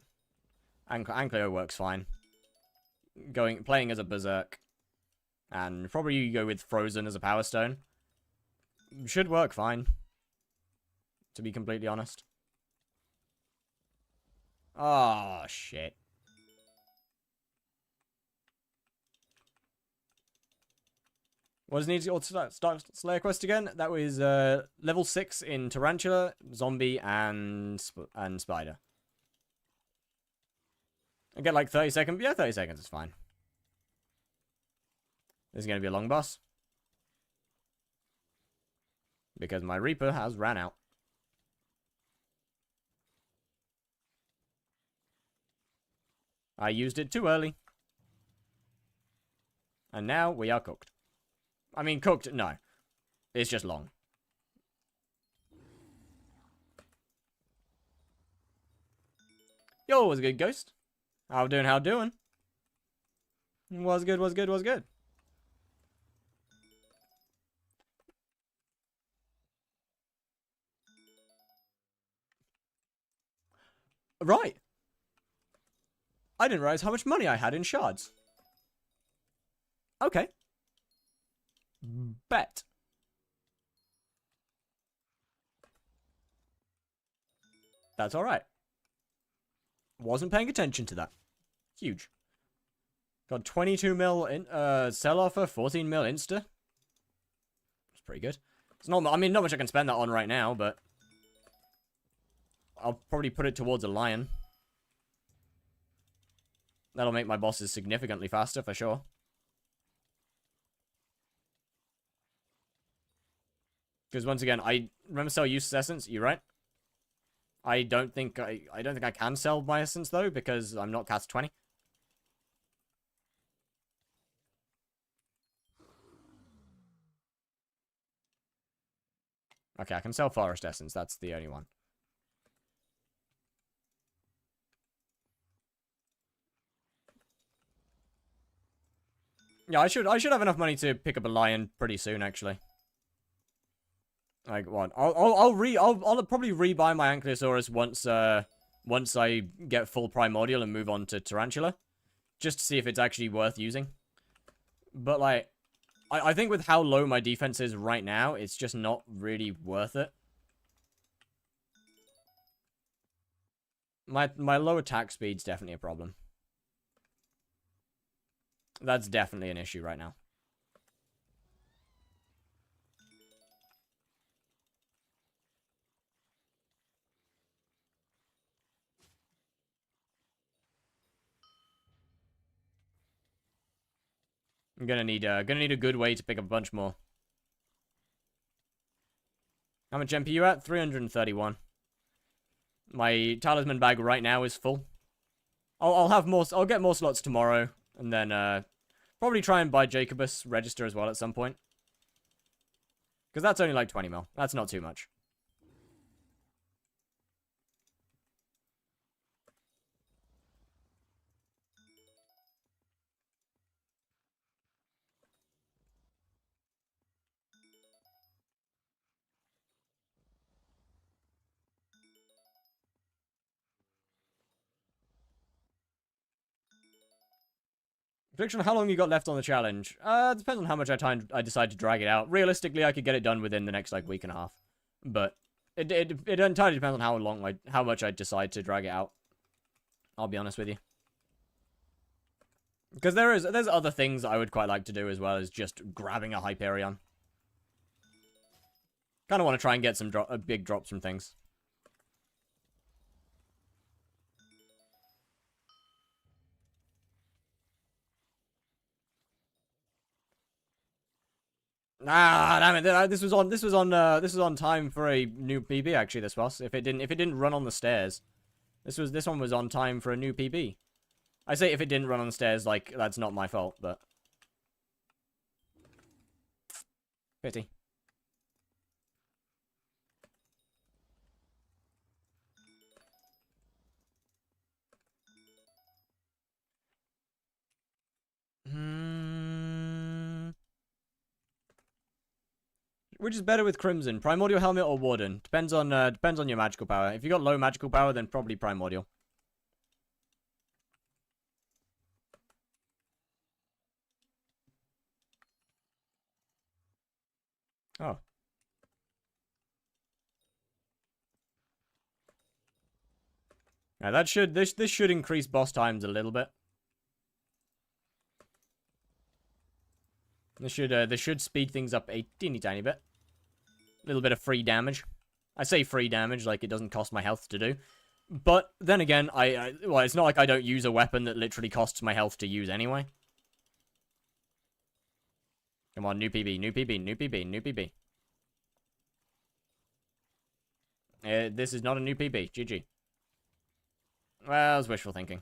Ancleo works fine. Playing as a berserk. And probably you go with Frozen as a power stone. Should work fine. To be completely honest. Oh, shit. What does it need to start Slayer quest again? That was level 6 in Tarantula, Zombie, and Spider. I get like 30 seconds. Yeah, 30 seconds is fine. This is going to be a long boss. Because my Reaper has ran out. I used it too early. And now we are cooked. I mean, cooked, no. It's just long. Yo, was good, Ghost? How doing, how doing? Was good, was good, was good. Right. I didn't realize how much money I had in shards. Okay. Bet. That's alright. Wasn't paying attention to that. Huge. Got 22 mil in sell offer, 14 mil insta. It's pretty good. It's not, I mean, not much I can spend that on right now, but I'll probably put it towards a lion. That'll make my bosses significantly faster, for sure. Because once again, I remember sell useless essence, you're right. I don't think I can sell my essence though, because I'm not cast 20. Okay, I can sell forest essence, that's the only one. Yeah, I should have enough money to pick up a lion pretty soon, actually. Like what? I'll probably rebuy my Ankylosaurus once I get full primordial and move on to Tarantula, just to see if it's actually worth using. But like, I think with how low my defense is right now, it's just not really worth it. My low attack speed's definitely a problem. That's definitely an issue right now. I'm gonna need a good way to pick up a bunch more. How much MP you at? 331. My talisman bag right now is full. I'll have more. I'll get more slots tomorrow, and then probably try and buy Jacobus register as well at some point. Because that's only like 20 mil. That's not too much. Prediction: how long you got left on the challenge? Depends on how much I decide to drag it out. Realistically, I could get it done within the next like week and a half, but it entirely depends on how much I decide to drag it out. I'll be honest with you. Because there's other things that I would quite like to do as well as just grabbing a hyperion. Kind of want to try and get some big drops from things. Ah, damn it! This was on time for a new PB. Actually, this was. If it didn't run on the stairs, this one was on time for a new PB. I say if it didn't run on the stairs, like that's not my fault, but pity. Which is better with Crimson? Primordial Helmet or Warden? Depends on your magical power. If you got low magical power, then probably Primordial. Oh. Now that should this should increase boss times a little bit. This should speed things up a teeny tiny bit. A little bit of free damage. I say free damage like it doesn't cost my health to do. But then again, well, it's not like I don't use a weapon that literally costs my health to use anyway. Come on, new PB, new PB, new PB, new PB. This is not a new PB. GG. Well, it's wishful thinking.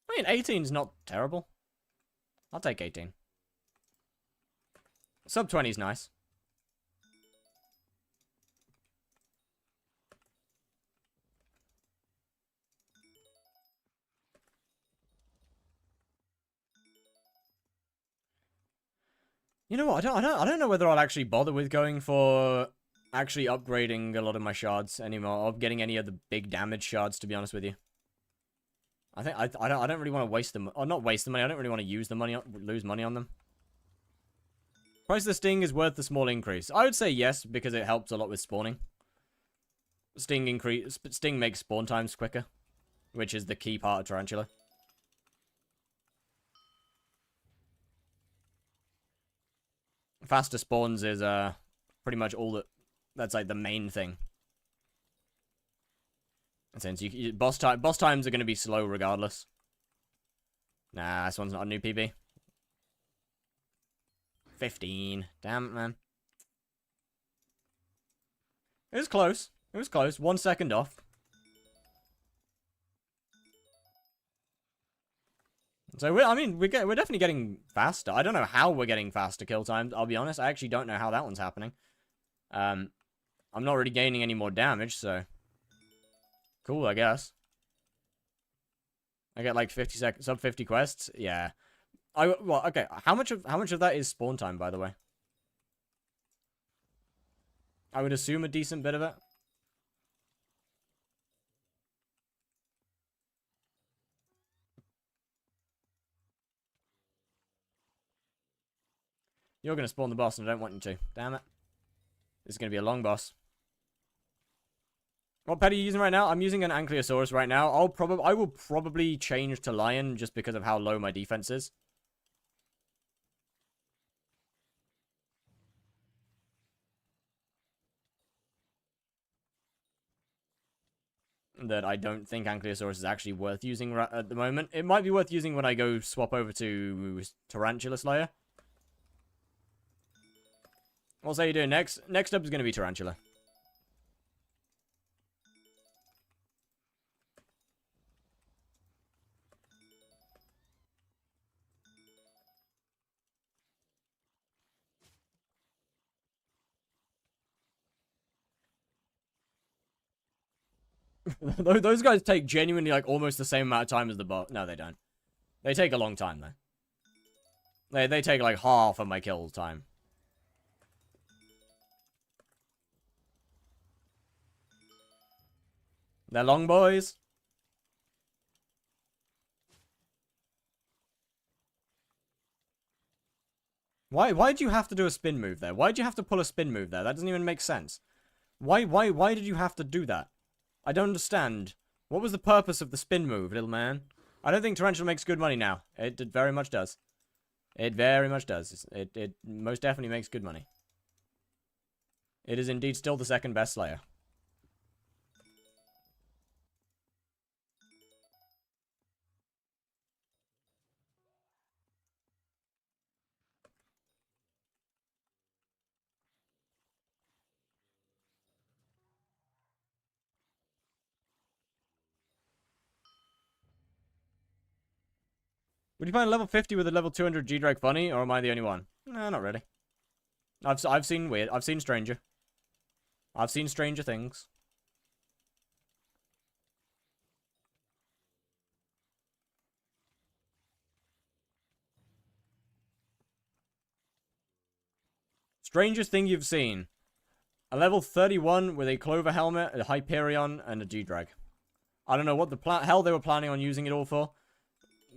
I mean, 18's not terrible. I'll take 18. Sub 20's nice. You know what? I don't know whether I'll actually bother with going for actually upgrading a lot of my shards anymore, or getting any of the big damage shards. To be honest with you, I think I don't really want to waste them, or not waste the money. I don't really want to use the money, lose money on them. Price of the sting is worth the small increase. I would say yes because it helps a lot with spawning. Sting makes spawn times quicker, which is the key part of Tarantula. Faster spawns is pretty much all that's like the main thing. Since boss times are going to be slow regardless. Nah, this one's not a new PB. 15. Damn it, man. It was close. It was close. 1 second off. So, we're definitely getting faster. I don't know how we're getting faster kill times, I'll be honest. I actually don't know how that one's happening. I'm not really gaining any more damage, so... Cool, I guess. I get like 50 sub 50 quests? Yeah. Well, okay. How much of that is spawn time, by the way? I would assume a decent bit of it. You're going to spawn the boss and I don't want you to. Damn it. This is going to be a long boss. What pet are you using right now? I'm using an Ankylosaurus right now. I will probably change to Lion just because of how low my defense is. That I don't think Ankylosaurus is actually worth using at the moment. It might be worth using when I go swap over to Tarantula Slayer. What say you doing next? Next up is going to be Tarantula. Those guys take genuinely like almost the same amount of time as the boss. No, they don't. They take a long time though. They take like half of my kill time. They're long boys. Why did you have to do a spin move there? Why did you have to pull a spin move there? That doesn't even make sense. Why did you have to do that? I don't understand. What was the purpose of the spin move, little man? I don't think Tarantula makes good money now. It very much does. It very much does. It most definitely makes good money. It is indeed still the second best Slayer. Would you find level 50 with a level 200 G-Drag funny, or am I the only one? No, not really. I've seen weird. I've seen stranger. I've seen stranger things. Strangest thing you've seen. A level 31 with a Clover helmet, a Hyperion, and a G-Drag. I don't know what the hell they were planning on using it all for,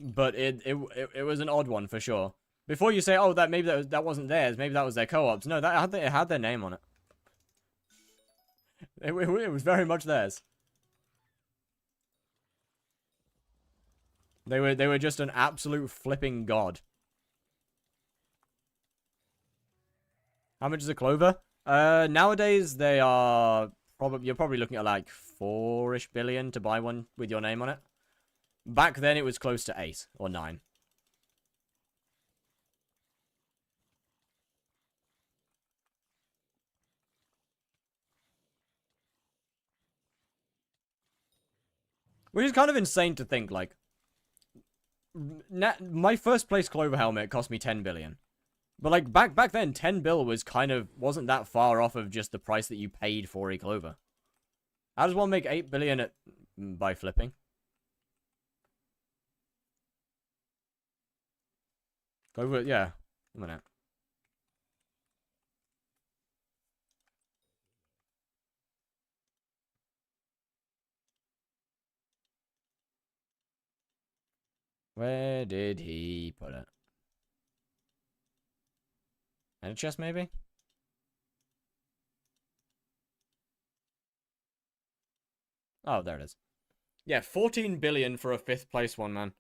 but it was an odd one for sure. Before you say, oh, maybe that wasn't theirs, maybe that was their co-ops. No, it had their name on it. It was very much theirs. They were just an absolute flipping god. How much is a Clover? Nowadays they are you're probably looking at like 4-ish billion to buy one with your name on it. Back then it was close to 8 or 9. Which is kind of insane to think, like, my first place Clover helmet cost me 10 billion. But like back then 10 bill wasn't that far off of just the price that you paid for a Clover. How does one make 8 billion by flipping? Clover, yeah. A minute. Where did he put it? And a chest, maybe? Oh, there it is. Yeah, 14 billion for a 5th place one, man.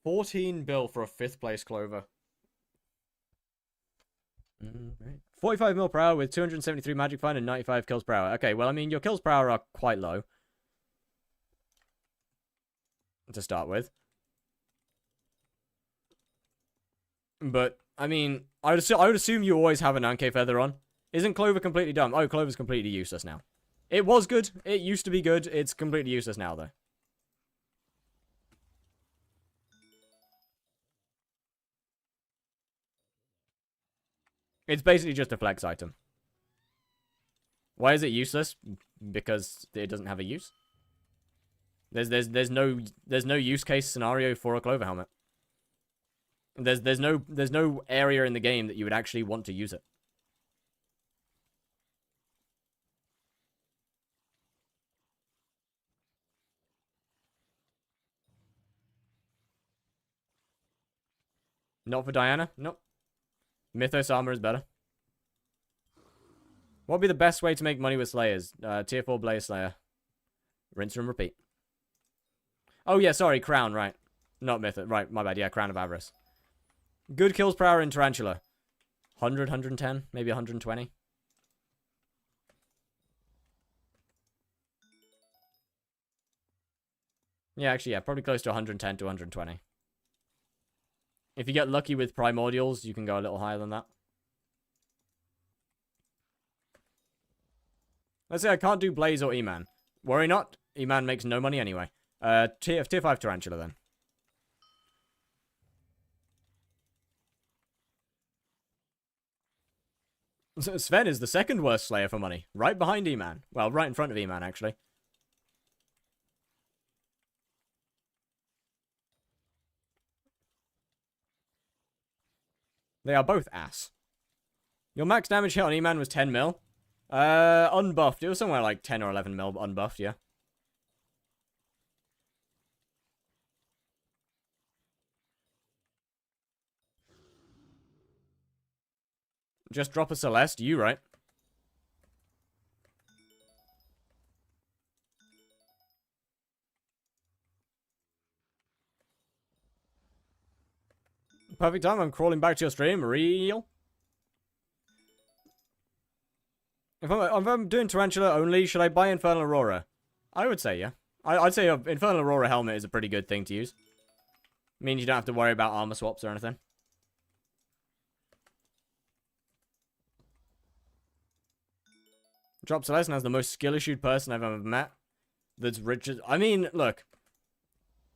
14 bill for a 5th place Clover. 45 mil per hour with 273 magic find and 95 kills per hour. Okay, well, I mean, your kills per hour are quite low. To start with. But, I mean, I would assume you always have an Anke feather on. Isn't Clover completely dumb? Oh, Clover's completely useless now. It was good. It used to be good. It's completely useless now, though. It's basically just a flex item. Why is it useless? Because it doesn't have a use. There's no use case scenario for a Clover helmet. There's no area in the game that you would actually want to use it. Not for Diana? Nope. Mythos armor is better. What would be the best way to make money with Slayers? Tier 4 Blaze Slayer. Rinse and repeat. Oh yeah, sorry, Crown, right. Not Mythos, right, my bad, yeah, Crown of Avarice. Good kills per hour in Tarantula. 100, 110, maybe 120. Yeah, actually, yeah, probably close to 110 to 120. If you get lucky with Primordials, you can go a little higher than that. Let's say I can't do Blaze or E-Man. Worry not, E-Man makes no money anyway. Tier 5 Tarantula then. Sven is the second worst Slayer for money. Right behind E-Man. Well, right in front of E-Man, actually. They are both ass. Your max damage hit on E-Man was 10 mil. Unbuffed. It was somewhere like 10 or 11 mil unbuffed, yeah. Just drop a Celeste, you right. Perfect time. I'm crawling back to your stream. Real. If I'm doing Tarantula only, should I buy Infernal Aurora? I would say, yeah. I'd say an Infernal Aurora helmet is a pretty good thing to use. Means you don't have to worry about armor swaps or anything. Drop Celeste has the most skill-issued person I've ever met. That's rich as... I mean, look.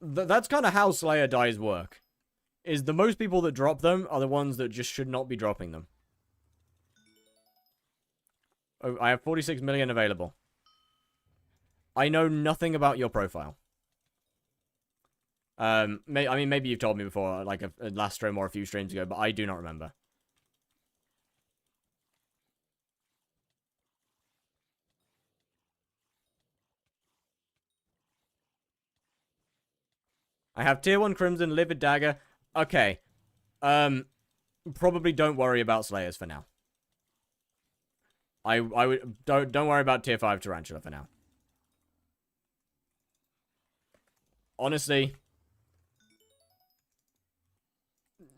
That's kind of how Slayer dies work. Is the most people that drop them are the ones that just should not be dropping them. Oh, I have 46 million available. I know nothing about your profile. I mean, maybe you've told me before, like a last stream or a few streams ago, but I do not remember. I have tier 1 Crimson, Livid Dagger. Okay. Probably don't worry about Slayers for now. I would don't worry about tier 5 Tarantula for now. Honestly,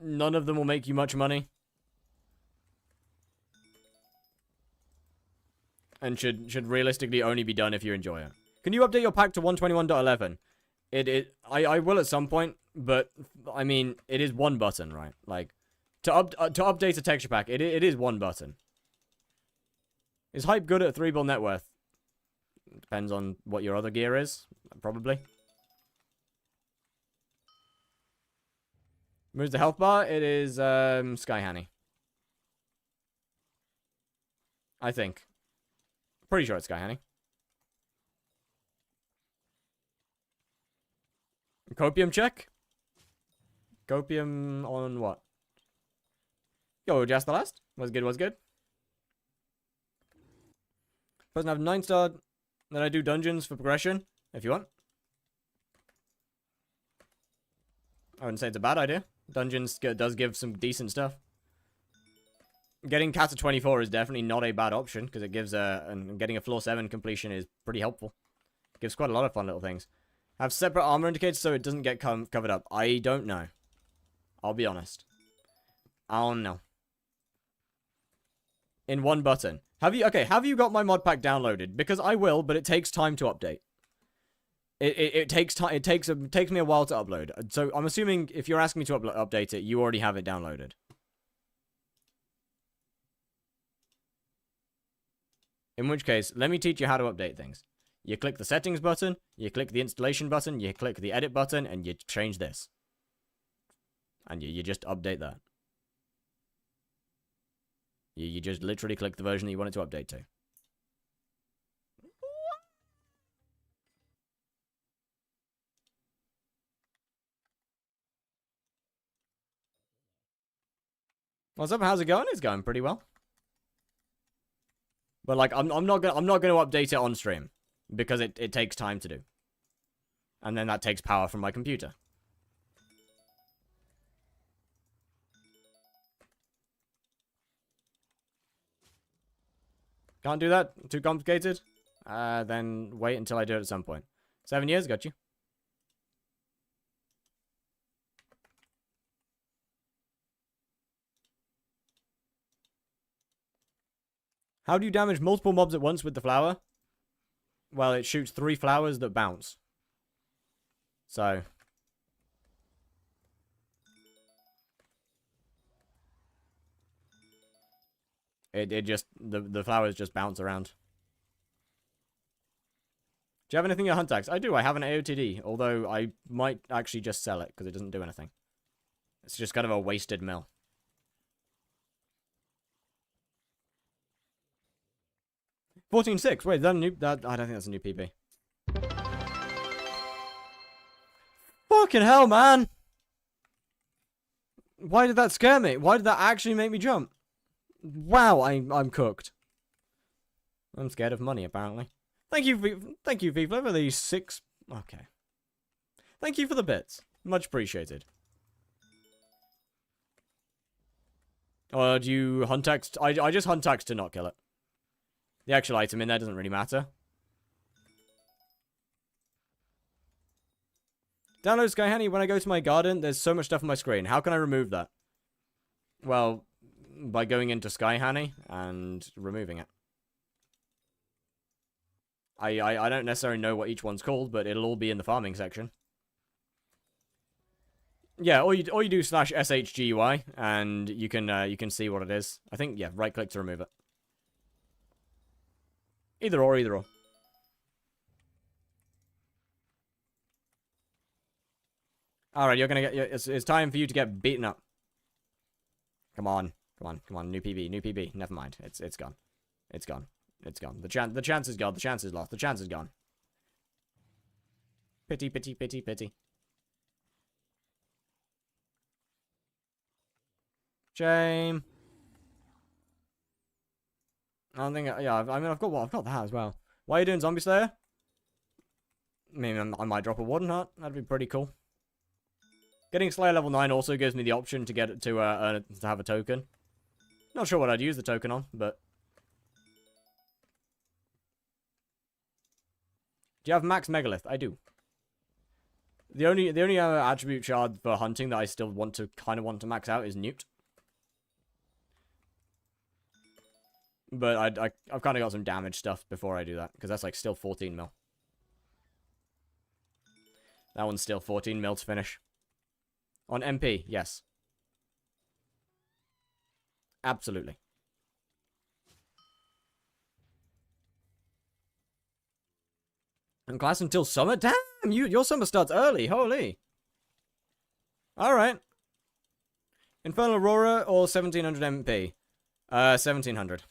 none of them will make you much money. And should realistically only be done if you enjoy it. Can you update your pack to 121.11? I will at some point, but I mean, it is one button, right? Like, to update a texture pack, it is one button. Is Hype good at 3 bill net worth? Depends on what your other gear is, probably. Moves the health bar, it is Sky Honey. I think. Pretty sure it's Sky Honey. Copium check? Copium on what? Yo, just the last? Was good. Person have 9-star, then I do dungeons for progression, if you want. I wouldn't say it's a bad idea. Dungeons does give some decent stuff. Getting Cat to 24 is definitely not a bad option, because it gives and getting a floor 7 completion is pretty helpful. Gives quite a lot of fun little things. Have separate armor indicators so it doesn't get covered up. I don't know. I'll be honest. I don't know. In one button. Have you got my mod pack downloaded? Because I will, but it takes time to update. It takes time. It takes me a while to upload. So I'm assuming if you're asking me to update it, you already have it downloaded. In which case, let me teach you how to update things. You click the settings button, you click the installation button, you click the edit button, and you change this. And you just update that. You just literally click the version that you want it to update to. What's up? How's it going? It's going pretty well. But like, I'm not gonna update it on stream because it takes time to do, and then that takes power from my computer. Can't do that? Too complicated? Then wait until I do it at some point. 7 years, got you. How do you damage multiple mobs at once with the flower? Well, it shoots 3 flowers that bounce. So... The flowers just bounce around. Do you have anything in hunt tags? I do, I have an AOTD, although I might actually just sell it, because it doesn't do anything. It's just kind of a wasted mill. $14.6. Wait, is that a new... I don't think that's a new PB. Fucking hell, man! Why did that scare me? Why did that actually make me jump? Wow, I'm cooked. I'm scared of money, apparently. Thank you, FIFA, for these 6... Okay. Thank you for the bits. Much appreciated. Or do you hunt tax? I just hunt tax to not kill it. The actual item in there doesn't really matter. Download Sky Honey. When I go to my garden, there's so much stuff on my screen. How can I remove that? Well, by going into Sky Honey and removing it. I don't necessarily know what each one's called, but it'll all be in the farming section. Yeah, or you do /shgui and you can see what it is. I think yeah, right click to remove it. Either or, either or. All right, you're gonna get. It's time for you to get beaten up. Come on, come on, come on. New PB, new PB. Never mind. It's gone. It's gone. It's gone. The chance is gone. The chance is lost. The chance is gone. Pity, pity, pity, pity. Shame. I don't think. Yeah, I mean, I've got that as well. Why are you doing Zombie Slayer? I mean, I might drop a Warden Heart. That'd be pretty cool. Getting Slayer level 9 also gives me the option to get it to have a token. Not sure what I'd use the token on, but. Do you have Max Megalith? I do. The only attribute shard for hunting that I still want to max out is Newt. But I've kind of got some damage stuff before I do that, because that's like still 14 mil. That one's still 14 mil to finish. On MP, yes. Absolutely. And class until summer? Damn, your summer starts early, holy. Alright. Infernal Aurora or 1700 MP? 1700.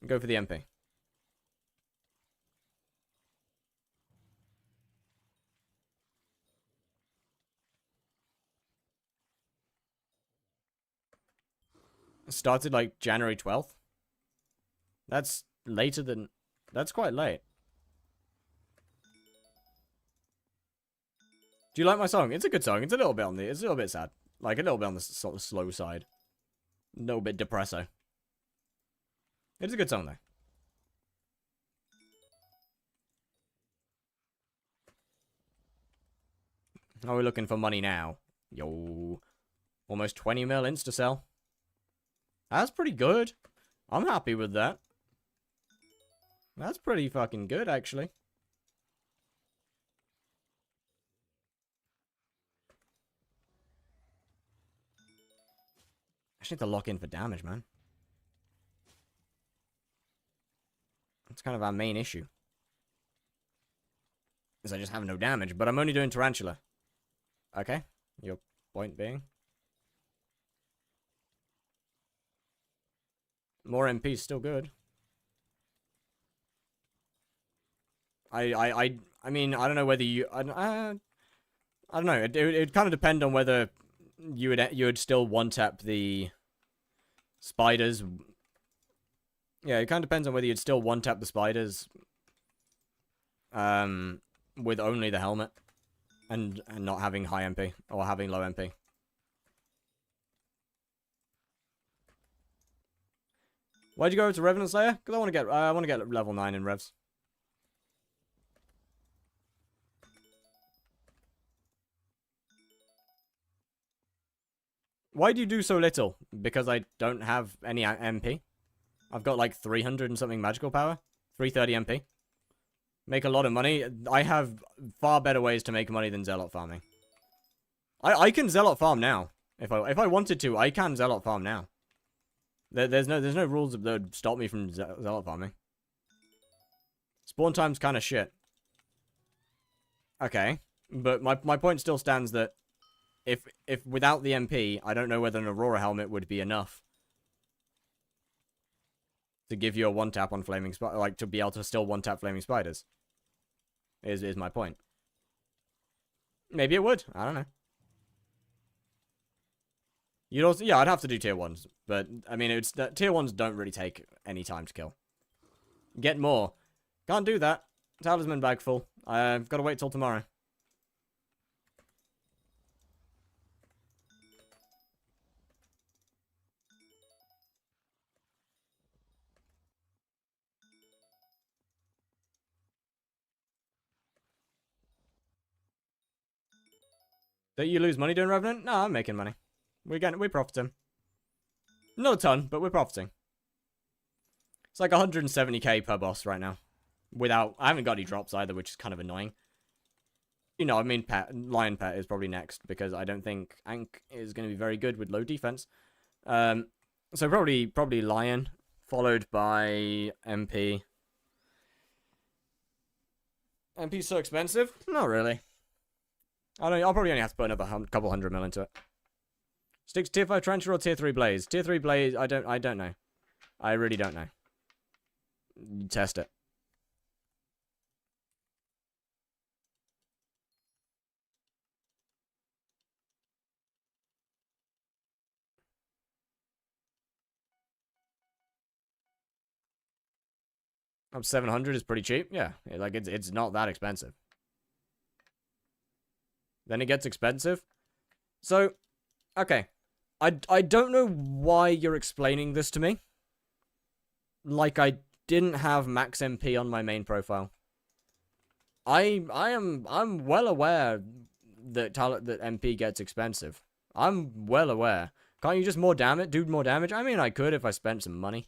Go for the MP. Started like January 12th. That's later than... That's quite late. Do you like my song? It's a good song. It's a little bit on the... It's a little bit sad. Like, a little bit on the sort of slow side. A little bit depresso. It's a good song, though. Are we looking for money now? Yo. Almost 20 mil insta-sell. That's pretty good. I'm happy with that. That's pretty fucking good, actually. I just need to lock in for damage, man. That's kind of our main issue. Is I just have no damage, but I'm only doing Tarantula. Okay, your point being? More MP is still good. I mean, I don't know whether you... I don't know. It kind of depend on whether you would still one-tap the spiders. Yeah, it kind of depends on whether you'd still one-tap the spiders with only the helmet and not having high MP or having low MP. Why'd you go to Revenant Slayer? Because I want to get level 9 in revs. Why do you do so little? Because I don't have any MP. I've got like 300 and something magical power. 330 MP. Make a lot of money. I have far better ways to make money than Zealot farming. I can Zealot farm now. If I wanted to, I can Zealot farm now. There's no rules that would stop me from Zealot farming. Spawn time's kind of shit. Okay, but my point still stands that if without the MP, I don't know whether an Aurora helmet would be enough to give you a one tap on flaming like to be able to still one tap flaming spiders. Is my point. Maybe it would. I don't know. You'd also, yeah, I'd have to do tier 1s, but I mean, it's tier 1s don't really take any time to kill. Get more. Can't do that. Talisman bag full. I've got to wait till tomorrow. That you lose money doing Revenant? No, I'm making money. We're profiting. Not a ton, but we're profiting. It's like 170k per boss right now. I haven't got any drops either, which is kind of annoying. You know, I mean, Lion Pet is probably next, because I don't think Ankh is going to be very good with low defense. So probably Lion, followed by MP. MP's so expensive? Not really. I'll probably only have to put another couple 100 mil into it. Stick to tier 5 Trencher or tier 3 Blaze? Tier 3 Blaze, I don't know. I really don't know. Test it. Up 700 is pretty cheap. Yeah, like it's not that expensive. Then it gets expensive. So, okay. I don't know why you're explaining this to me. Like I didn't have max MP on my main profile. I'm well aware that MP gets expensive. I'm well aware. Can't you just do more damage? I mean, I could if I spent some money.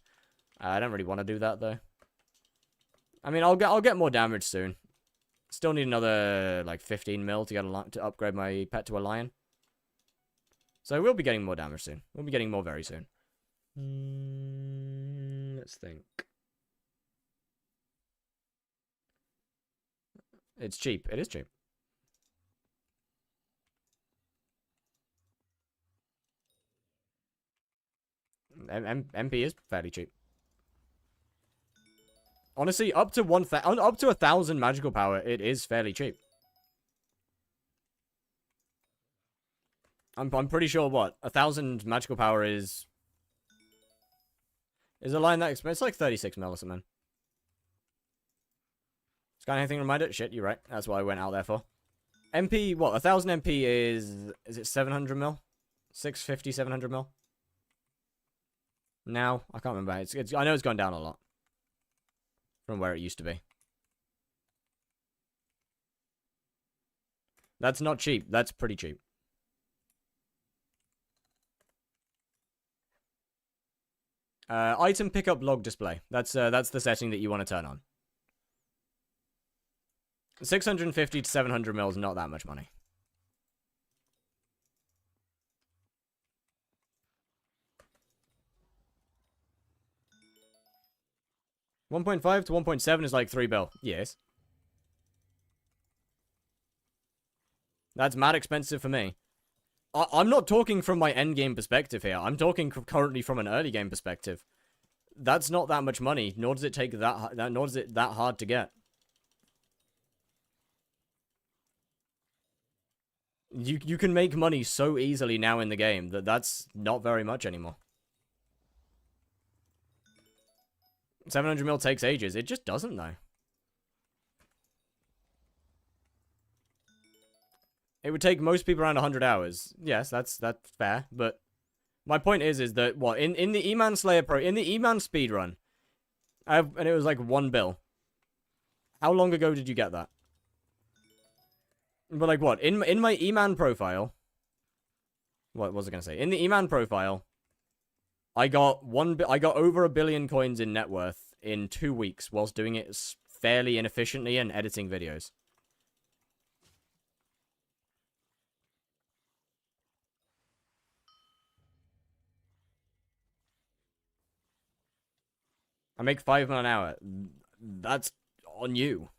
I don't really want to do that though. I mean, I'll get more damage soon. Still need another like 15 mil to upgrade my pet to a lion. So we'll be getting more damage soon. We'll be getting more very soon. Let's think. It's cheap. It is cheap. MP is fairly cheap. Honestly, up to 1,000 magical power, it is fairly cheap. I'm pretty sure 1,000 magical power is a line that expensive. It's like 36 mil or something. Scan anything remind it? Shit, you're right. That's what I went out there for. MP, 1,000 MP is it 700 mil? 650, 700 mil? Now, I can't remember. I know it's gone down a lot from where it used to be. That's not cheap. That's pretty cheap. Item pickup log display. That's the setting that you want to turn on. 650 to 700 mil is not that much money. $1.5 to 1.7 is like 3 bill. Yes. That's mad expensive for me. I'm not talking from my end game perspective here. I'm talking currently from an early game perspective. That's not that much money, nor does it take nor is it that hard to get. You can make money so easily now in the game that's not very much anymore. 700 mil takes ages. It just doesn't though. It would take most people around 100 hours. Yes, that's fair. But my point is that in the E-Man Slayer in the E-Man speedrun, and it was like 1 bill. How long ago did you get that? But like what? In my E-Man profile, what was I gonna say? In the E-Man profile, I got over 1 billion coins in net worth in 2 weeks whilst doing it fairly inefficiently and editing videos. I make 5 mil an hour. That's on you.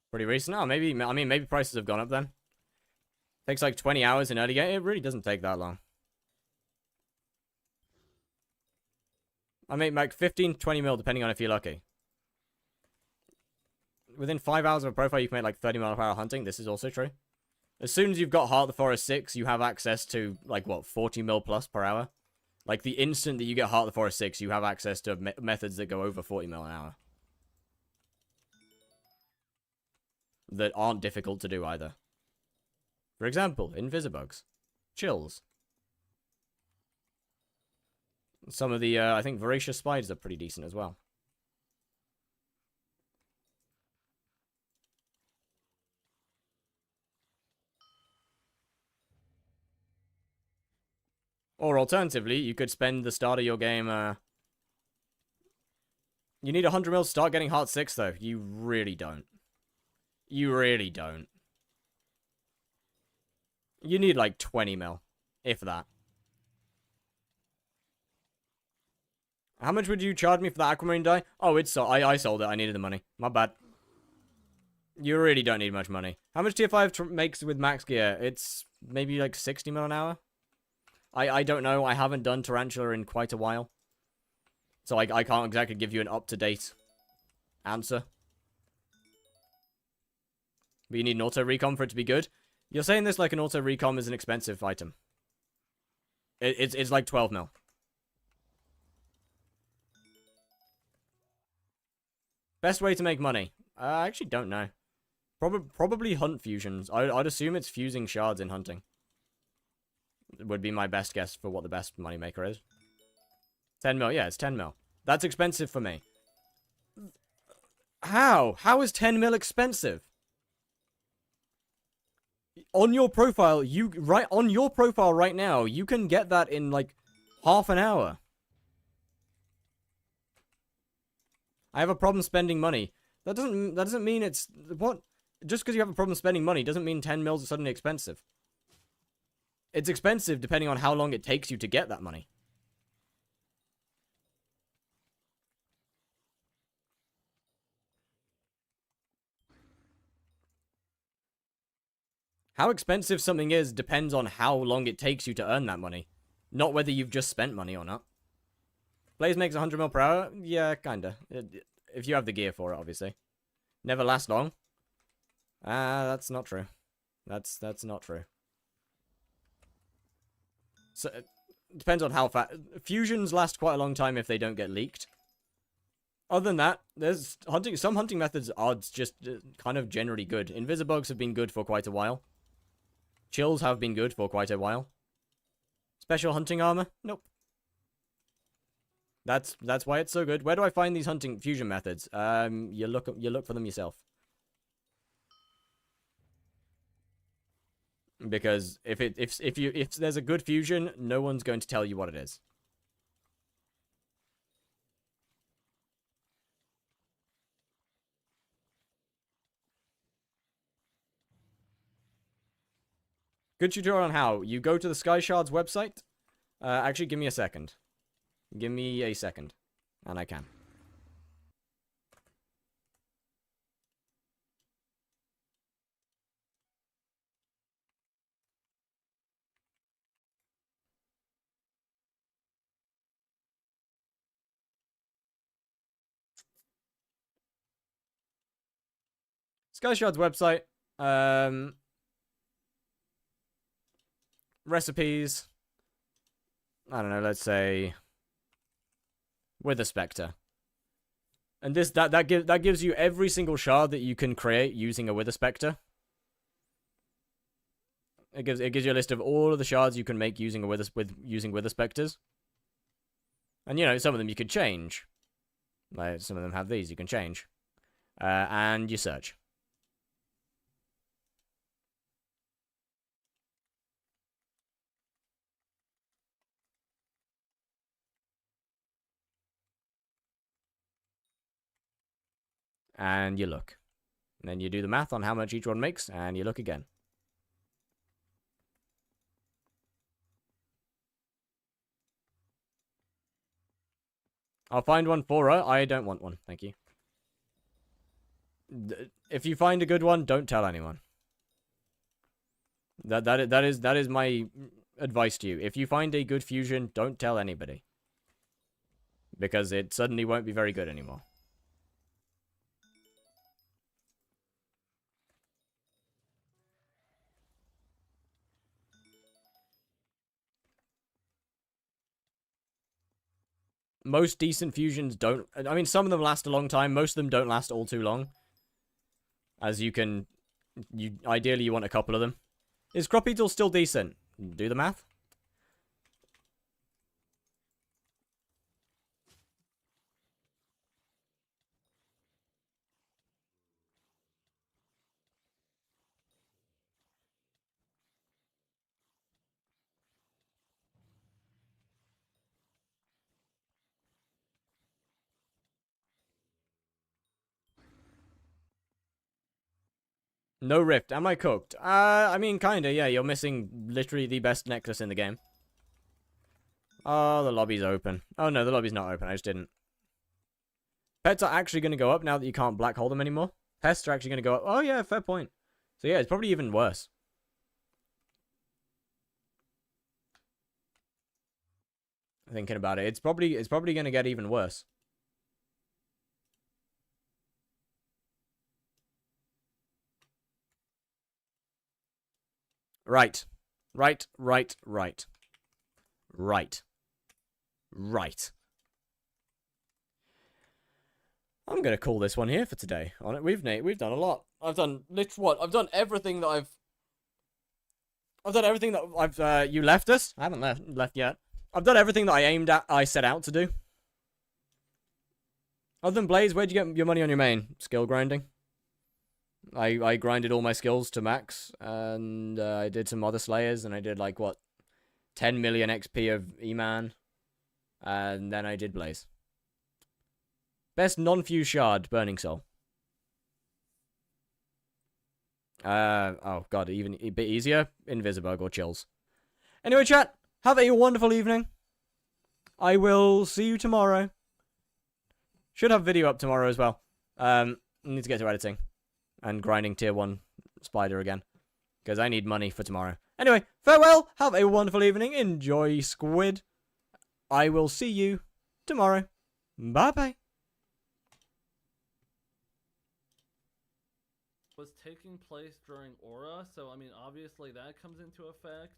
Pretty recent? Oh, maybe prices have gone up then. Takes like 20 hours in early game. It really doesn't take that long. I make like 15 to 20 mil depending on if you're lucky. Within 5 hours of a profile, you can make like 30 mil per hour hunting. This is also true. As soon as you've got Heart of the Forest 6, you have access to, like, 40 mil plus per hour? Like, the instant that you get Heart of the Forest 6, you have access to methods that go over 40 mil an hour. That aren't difficult to do either. For example, Invisibugs. Chills. Some of the, I think Voracious Spiders are pretty decent as well. Or alternatively, you could spend the start of your game, You need 100 mil to start getting Heart 6, though. You really don't. You really don't. You need like 20 mil, if that. How much would you charge me for the aquamarine die? Oh, I sold it. I needed the money. My bad. You really don't need much money. How much tier 5 makes with max gear? It's maybe like 60 mil an hour? I don't know. I haven't done Tarantula in quite a while. So I can't exactly give you an up-to-date answer. But you need an auto-recon for it to be good. You're saying this like an auto-recon is an expensive item. It's like 12 mil. Best way to make money? I actually don't know. Probably hunt fusions. I'd assume it's fusing shards in hunting. Would be my best guess for what the best moneymaker is. 10 mil. Yeah, it's 10 mil. That's expensive for me. How? How is 10 mil expensive? On your profile, on your profile right now, you can get that in like half an hour. I have a problem spending money. That doesn't mean it's what? Just because you have a problem spending money doesn't mean 10 mils is suddenly expensive. It's expensive depending on how long it takes you to get that money. How expensive something is depends on how long it takes you to earn that money. Not whether you've just spent money or not. Blaze makes 100 mil per hour? Yeah, kinda. If you have the gear for it, obviously. Never last long? That's not true. That's not true. So, it depends on how fast. Fusions last quite a long time if they don't get leaked. Other than that, there's some hunting methods are just kind of generally good. Invisibugs have been good for quite a while. Chills have been good for quite a while. Special hunting armor? Nope. That's why it's so good. Where do I find these hunting fusion methods? You look for them yourself. Because if there's a good fusion, no one's going to tell you what it is. Good tutorial on how. You go to the Sky Shards website. Actually, give me a second. Give me a second. And I can. Sky Shards website. Recipes. I don't know, let's say Wither Spectre. And that gives you every single shard that you can create using a Wither Spectre. It gives you a list of all of the shards you can make using Wither Spectres. And you know, some of them you could change. Like some of them have these you can change. And you search. And you look. And then you do the math on how much each one makes, and you look again. I'll find one for her. I don't want one, thank you. If you find a good one, don't tell anyone. That is my advice to you. If you find a good fusion, don't tell anybody. Because it suddenly won't be very good anymore. Most decent fusions don't... I mean, some of them last a long time. Most of them don't last all too long. As you can... Ideally, you want a couple of them. Is Crop Beetle still decent? Do the math. No rift. Am I cooked? I mean, kinda, yeah. You're missing literally the best necklace in the game. Oh, the lobby's open. Oh, no, the lobby's not open. I just didn't. Pets are actually going to go up now that you can't black hole them anymore. Pests are actually going to go up. Oh, yeah, fair point. So, yeah, it's probably even worse. Thinking about it. It's probably going to get even worse. Right. Right. I'm gonna call this one here for today. On it, we've done a lot. I've done I've done everything that I've done everything that I've. You left us? I haven't left yet. I've done everything that I set out to do. Other than Blaze, where'd you get your money on your main? Skill grinding. I grinded all my skills to max, and I did some other slayers, and I did like what, 10 million XP of E-Man, and then I did Blaze. Best non-fuse shard, Burning Soul. Oh god, even a bit easier, Invisibug or Chills. Anyway, chat, have a wonderful evening. I will see you tomorrow. Should have video up tomorrow as well. Need to get to editing. And grinding tier 1 spider again. Because I need money for tomorrow. Anyway, farewell. Have a wonderful evening. Enjoy Squid. I will see you tomorrow. Bye-bye. Was taking place during Aura, so I mean, obviously that comes into effect.